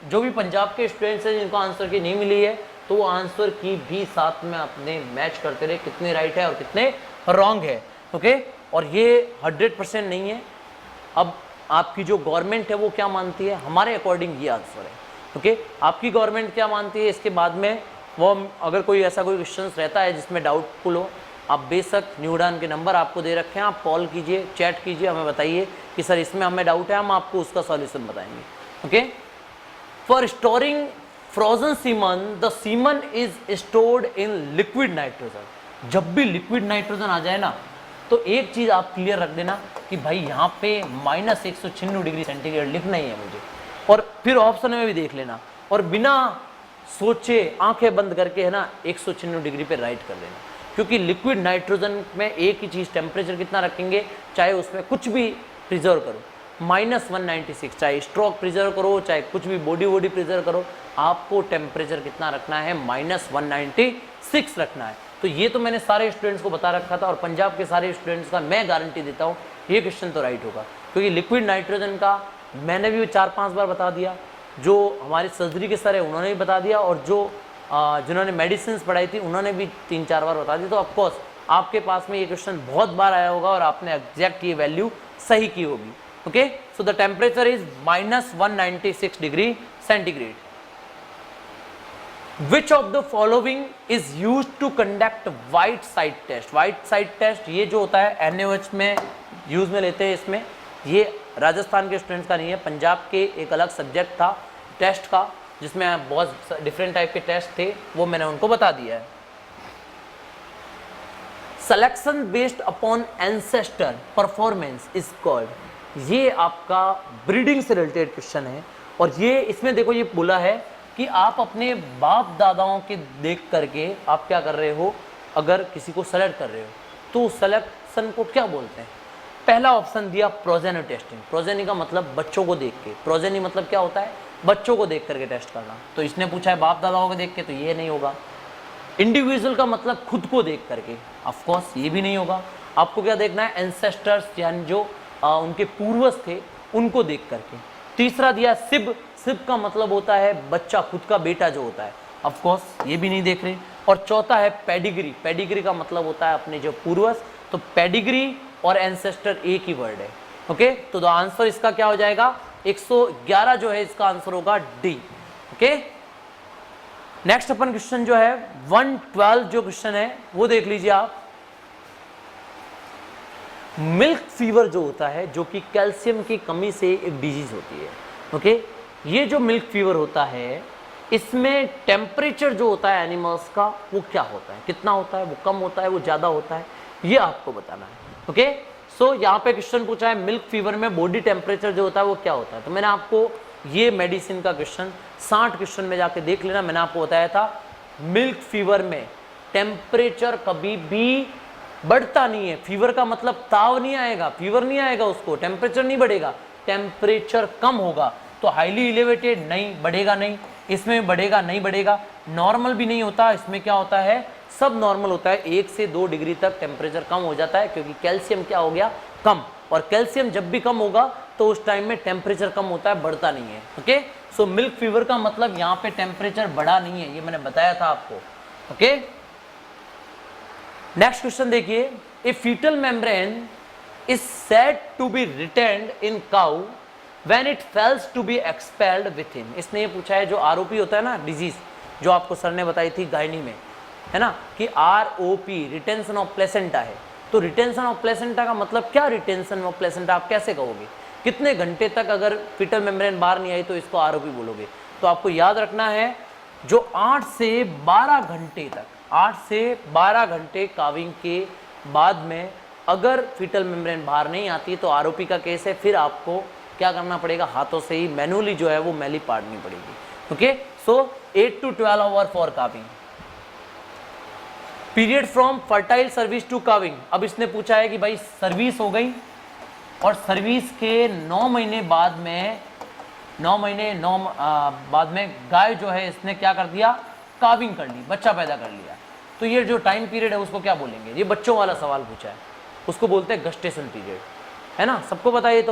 जो भी पंजाब के स्टूडेंट्स हैं जिनको आंसर की नहीं मिली है, तो वो आंसर की भी साथ में अपने मैच करते रहे, कितने राइट है और कितने रॉन्ग है। ओके, और ये 100% नहीं है। अब आपकी जो गवर्नमेंट है वो क्या मानती है, हमारे अकॉर्डिंग ये आंसर है। ओके, आपकी गवर्नमेंट क्या मानती है, इसके बाद में वो अगर कोई ऐसा कोई क्वेश्चन रहता है जिसमें डाउटफुल हो, आप बेशक न्यू उड़ान के नंबर आपको दे रखे हैं, आप कॉल कीजिए, चैट कीजिए, हमें बताइए कि सर इसमें हमें डाउट है, हम आपको उसका सॉल्यूशन बताएंगे। Okay, for storing frozen semen the semen is stored in liquid nitrogen. जब भी लिक्विड नाइट्रोजन आ जाए ना, तो एक चीज़ आप क्लियर रख देना कि भाई यहाँ पे -196 डिग्री सेंटीग्रेड लिखना ही है मुझे, और फिर ऑप्शन में भी देख लेना, और बिना सोचे आंखें बंद करके है ना 196 डिग्री पे राइट कर लेना, क्योंकि लिक्विड नाइट्रोजन में एक ही चीज़ टेम्परेचर कितना रखेंगे, चाहे उसमें कुछ भी प्रिजर्व करो, -196, चाहे स्ट्रोक प्रिजर्व करो, चाहे कुछ भी बॉडी प्रिजर्व करो, आपको टेम्परेचर कितना रखना है, -196 रखना है। तो ये तो मैंने सारे स्टूडेंट्स को बता रखा था, और पंजाब के सारे स्टूडेंट्स का मैं गारंटी देता हूँ ये क्वेश्चन तो राइट होगा, क्योंकि लिक्विड नाइट्रोजन का मैंने भी 4-5 बार बता दिया, जो हमारे सर्जरी के सर है उन्होंने भी बता दिया, और जो जिन्होंने मेडिसिन पढ़ाई थी उन्होंने भी 3-4 बार बता दिया। तो ऑफकोर्स आपके पास में ये क्वेश्चन बहुत बार आया होगा और आपने एग्जैक्ट ये वैल्यू सही की होगी। Okay, so the temperature is -196 degree centigrade. Which of the following is used to conduct white side test? White side test ये जो होता है NaOH में यूज में लेते हैं, इसमें ये राजस्थान के स्टूडेंट्स का नहीं है, पंजाब के एक अलग सब्जेक्ट था टेस्ट का, जिसमें बहुत डिफरेंट टाइप के टेस्ट थे, वो मैंने उनको बता दिया है। Selection based upon ancestor performance is called. ये आपका ब्रीडिंग से रिलेटेड क्वेश्चन है, और ये इसमें देखो ये बोला है कि आप अपने बाप दादाओं के देख करके आप क्या कर रहे हो, अगर किसी को सेलेक्ट कर रहे हो तो सिलेक्शन को क्या बोलते हैं। पहला ऑप्शन दिया प्रोजेनी टेस्टिंग। प्रोजेनी का मतलब बच्चों को देख के, प्रोजेनी मतलब क्या होता है, बच्चों को देख करके टेस्ट करना। तो इसने पूछा है बाप दादाओं को देख के, तो ये नहीं होगा। इंडिविजुअल का मतलब खुद को देख करके, ऑफ कोर्स ये भी नहीं होगा। आपको क्या देखना है, एंसेस्टर्स यानी जो उनके पूर्वज थे उनको देख करके। तीसरा दिया सिब। सिब का मतलब होता है बच्चा, खुद का बेटा जो होता है, ऑफ कोर्स ये भी नहीं देख रहे। और चौथा है पेडिग्री। पेडिग्री का मतलब होता है अपने जो पूर्वज। तो पेडिग्री और एंसेस्टर एक ही वर्ड है। ओके, तो आंसर इसका क्या हो जाएगा, 111 जो है इसका आंसर होगा डी। ओके, नेक्स्ट अपन क्वेश्चन जो है 112 जो क्वेश्चन है वो देख लीजिए आप। मिल्क फीवर जो होता है, जो कि कैल्शियम की कमी से एक डिजीज होती है। ओके, ये जो मिल्क फीवर होता है, इसमें टेम्परेचर जो होता है एनिमल्स का वो क्या होता है, कितना होता है, वो कम होता है, वो ज़्यादा होता है, ये आपको बताना है। ओके, सो यहाँ पे क्वेश्चन पूछा है मिल्क फीवर में बॉडी टेम्परेचर जो होता है वो क्या होता है। तो मैंने आपको ये मेडिसिन का क्वेश्चन 60 क्वेश्चन में जाके देख लेना, मैंने आपको बताया था मिल्क फीवर में टेम्परेचर कभी भी बढ़ता नहीं है। फीवर का मतलब ताव नहीं आएगा, फीवर नहीं आएगा, उसको टेम्परेचर नहीं बढ़ेगा, टेम्परेचर कम होगा। तो हाईली एलिवेटेड नहीं, बढ़ेगा नहीं, इसमें बढ़ेगा नहीं, बढ़ेगा, नॉर्मल भी नहीं होता, इसमें क्या होता है, सब नॉर्मल होता है। 1 से 2 डिग्री तक टेम्परेचर कम हो जाता है, क्योंकि कैल्शियम क्या हो गया, कम। और कैल्शियम जब भी कम होगा तो उस टाइम में टेम्परेचर कम होता है, बढ़ता नहीं है। ओके, सो मिल्क फीवर का मतलब यहाँ पे टेम्परेचर बढ़ा नहीं है, ये मैंने बताया था आपको। ओके, नेक्स्ट क्वेश्चन देखिए। A foetal membrane is said to be retained in cow when it fails to be expelled within. इसने ये पूछा है, जो आरओपी होता है ना डिजीज, जो आपको सर ने बताई थी गायनी में, है ना, कि आरओपी रिटेंशन ऑफ प्लेसेंटा है। तो रिटेंशन ऑफ प्लेसेंटा का मतलब क्या, रिटेंशन ऑफ प्लेसेंटा आप कैसे कहोगे, कितने घंटे तक अगर फीटल मेम्ब्रेन बाहर नहीं आई तो इसको आरओपी बोलोगे। तो आपको याद रखना है जो 8 से 12 घंटे तक, 8 से 12 घंटे काविंग के बाद में अगर फीटल मेम्ब्रेन बाहर नहीं आती तो आरओपी का केस है। फिर आपको क्या करना पड़ेगा, हाथों से ही मैनुअली जो है वो मैली पाड़नी पड़ेगी। Okay, so 8 to 12 hour for calving. Period from fertile service to calving. अब इसने पूछा है कि भाई सर्विस हो गई और सर्विस के 9 महीने बाद में, 9 महीने बाद में गाय जो है इसने क्या कर दिया, काविंग कर ली, बच्चा पैदा कर लिया। तो ये जो टाइम पीरियड है उसको क्या बोलेंगे, ये बच्चों वाला सवाल पूछा है, उसको बोलते हैं गस्टेशन पीरियड, है ना, सबको बताइए।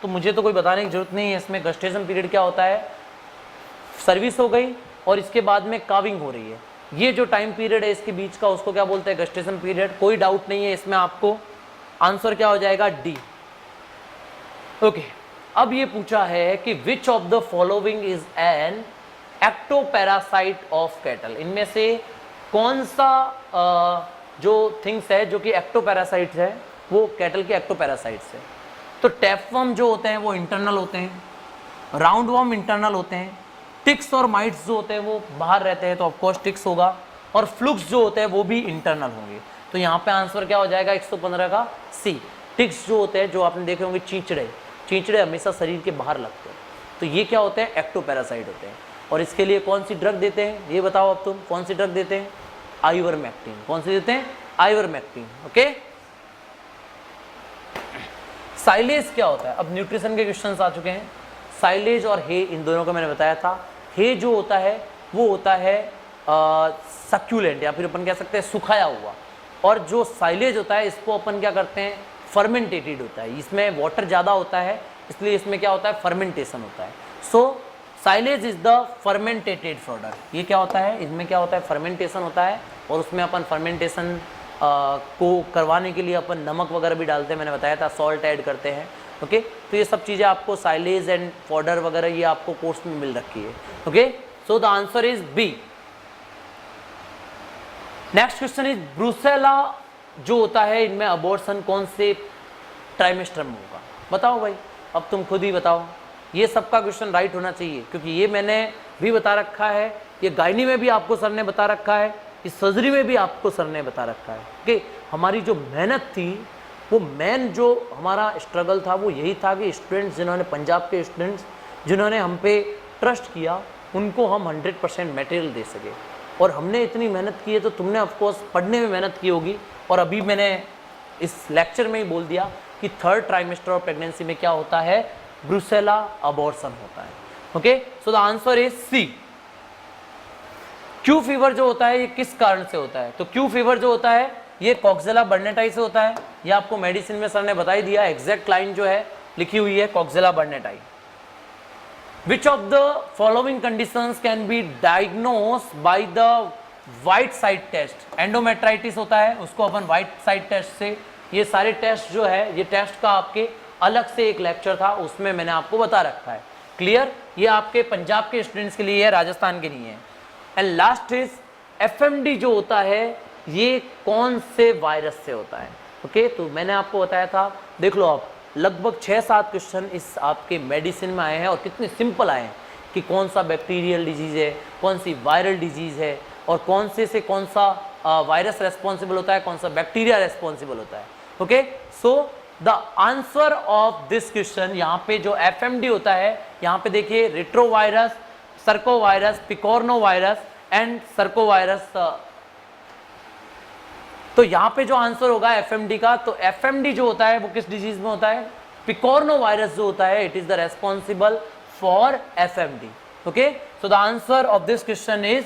तो मुझे तो कोई बताने की जरूरत नहीं है इसमें। गस्टेशन पीरियड क्या होता है, सर्विस हो गई और इसके बाद में काविंग हो रही है, ये जो टाइम पीरियड है इसके बीच का, उसको क्या बोलते हैं, गस्टेशन पीरियड। कोई डाउट नहीं है इसमें आपको। आंसर क्या हो जाएगा? डी। ओके, अब ये पूछा है कि विच of the following is an ectoparasite of cattle, इनमें से कौन सा जो थिंग्स है जो कि एक्टोपैरासाइट्स है वो कैटल के एक्टोपैरासाइट्स है। तो टैपवर्म जो होते हैं वो इंटरनल होते हैं, राउंड वर्म इंटरनल होते हैं, टिक्स और माइट्स जो होते हैं वो बाहर रहते हैं, तो ऑफकोर्स टिक्स होगा, और फ्लुक्स जो होते हैं वो भी इंटरनल होंगे। तो यहाँ पे आंसर क्या हो जाएगा 115 का सी। टिक्स जो होते हैं, जो आपने देखे होंगे चींचड़े, चींचड़े हमेशा शरीर के बाहर लगते हैं, तो ये क्या होते हैं? एक्टोपैरासाइट होते हैं। और इसके लिए कौन सी ड्रग देते हैं ये बताओ अब तुम, कौन सी ड्रग देते हैं? आइवरमेक्टिन। कौन सी देते हैं? आइवरमेक्टिन। ओके, साइलेज क्या होता है? अब न्यूट्रिशन के क्वेश्चंस आ चुके हैं। साइलेज और हे, इन दोनों को मैंने बताया था। हे जो होता है वो होता है सक्यूलेंट, या फिर अपन कह सकते हैं सुखाया हुआ, और जो साइलेज होता है इसको अपन क्या करते हैं? फर्मेंटेटेड होता है, इसमें वाटर ज़्यादा होता है, इसलिए इसमें क्या होता है? फर्मेंटेशन होता है। सो साइलेज इज द फर्मेंटेटेड प्रोडक्ट। ये क्या होता है? इसमें क्या होता है? फर्मेंटेशन होता है, और उसमें अपन फर्मेंटेशन को करवाने के लिए अपन नमक वगैरह भी डालते हैं, मैंने बताया था, सॉल्ट ऐड करते हैं। ओके, तो ये सब चीज़ें आपको साइलेज एंड पाउडर वगैरह ये आपको कोर्स में मिल रखी है। Okay, so the answer is B. Next question is brucella जो होता है इनमें अबॉर्शन कौन से ट्राइमेस्टर में होगा? बताओ भाई, अब तुम खुद ही बताओ। ये सबका क्वेश्चन राइट होना चाहिए, क्योंकि ये मैंने भी बता रखा है, ये गायनी में भी आपको सर ने बता रखा है, इस सर्जरी में भी आपको सर ने बता रखा है कि हमारी जो मेहनत थी, वो मेन जो हमारा स्ट्रगल था वो यही था कि स्टूडेंट्स जिन्होंने, पंजाब के स्टूडेंट्स जिन्होंने हम पे ट्रस्ट किया, उनको हम 100% मटेरियल दे सके। और हमने इतनी मेहनत की है, तो तुमने ऑफकोर्स पढ़ने में मेहनत की होगी, और अभी मैंने इस लेक्चर में ही बोल दिया कि थर्ड ट्राइमेस्टर ऑफ प्रेगनेंसी में क्या होता है? ब्रूसेला अबॉर्शन होता है। Okay, so the answer is C. Q fever जो होता है ये किस कारण से होता है? तो क्यू फीवर जो होता है ये कॉक्सिला बर्नेटाई से होता है। ये आपको मेडिसिन में सर ने बता ही दिया, एग्जैक्ट लाइन जो है लिखी हुई है Coxiella burnetii. Which of the following conditions can be diagnosed by the white side test? Endometritis होता है, उसको अपन व्हाइट साइड टेस्ट से, ये सारे टेस्ट जो है, ये टेस्ट का आपके अलग से एक लेक्चर था, उसमें मैंने आपको बता रखा है। क्लियर? ये आपके पंजाब के स्टूडेंट्स के लिए है, राजस्थान के लिए है। एंड लास्ट इज FMD जो होता है ये कौन से वायरस से होता है? ओके, तो मैंने आपको बताया था, देख लो आप, लगभग 6-7 क्वेश्चन इस आपके मेडिसिन में आए हैं, और कितने सिंपल आए हैं कि कौन सा बैक्टीरियल डिजीज़ है, कौन सी वायरल डिजीज़ है, और कौन से कौन सा वायरस रेस्पॉन्सिबल होता है, कौन सा बैक्टीरिया रेस्पॉन्सिबल होता है। Okay, so the answer of this question, यहाँ पे जो FMD होता है, यहाँ पे देखिए रेट्रोवायरस, सर्कोवायरस, पिकोर्नोवायरस एंड सर्कोवायरस। तो यहाँ पे जो आंसर होगा FMD का, तो FMD जो होता है वो किस डिजीज में होता है? पिकोर्नोवायरस जो होता है, it is the responsible for FMD। Okay, so the answer of this question is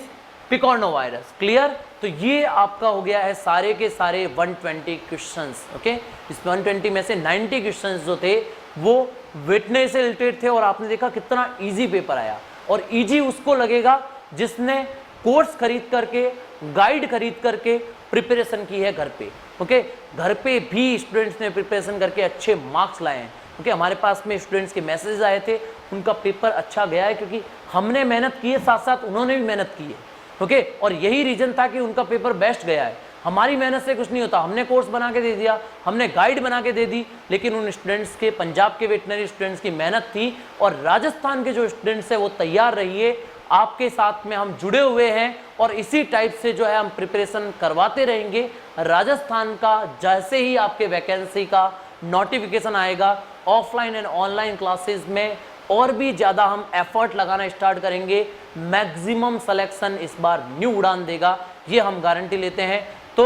picornavirus. Clear? तो ये आपका हो गया है सारे के सारे 120 क्वेश्चंस। ओके, इस 120 में से 90 क्वेश्चंस जो थे वो विटनेस से रिलेटेड थे, और आपने देखा कितना इजी पेपर आया। और इजी उसको लगेगा जिसने कोर्स खरीद करके, गाइड खरीद करके प्रिपरेशन की है घर पे। ओके, घर पे भी स्टूडेंट्स ने प्रिपरेशन करके अच्छे मार्क्स लाए हैं। ओके, हमारे पास में स्टूडेंट्स के मैसेज आए थे, उनका पेपर अच्छा गया है, क्योंकि हमने मेहनत की है, साथ साथ उन्होंने भी मेहनत की है। ओके, और यही रीजन था कि उनका पेपर बेस्ट गया है। हमारी मेहनत से कुछ नहीं होता, हमने कोर्स बना के दे दिया, हमने गाइड बना के दे दी, लेकिन उन स्टूडेंट्स के, पंजाब के वेटनरी स्टूडेंट्स की मेहनत थी, और राजस्थान के जो स्टूडेंट्स हैं वो तैयार रहिए, आपके साथ में हम जुड़े हुए हैं, और इसी टाइप से जो है हम प्रिपरेशन करवाते रहेंगे। राजस्थान का जैसे ही आपके वैकेंसी का नोटिफिकेशन आएगा, ऑफलाइन एंड ऑनलाइन क्लासेस में और भी ज़्यादा हम एफर्ट लगाना स्टार्ट करेंगे। मैक्सिमम सिलेक्शन इस बार न्यू उड़ान देगा, ये हम गारंटी लेते हैं। तो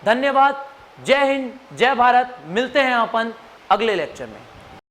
धन्यवाद, जय हिंद, जय भारत, मिलते हैं अपन अगले लेक्चर में।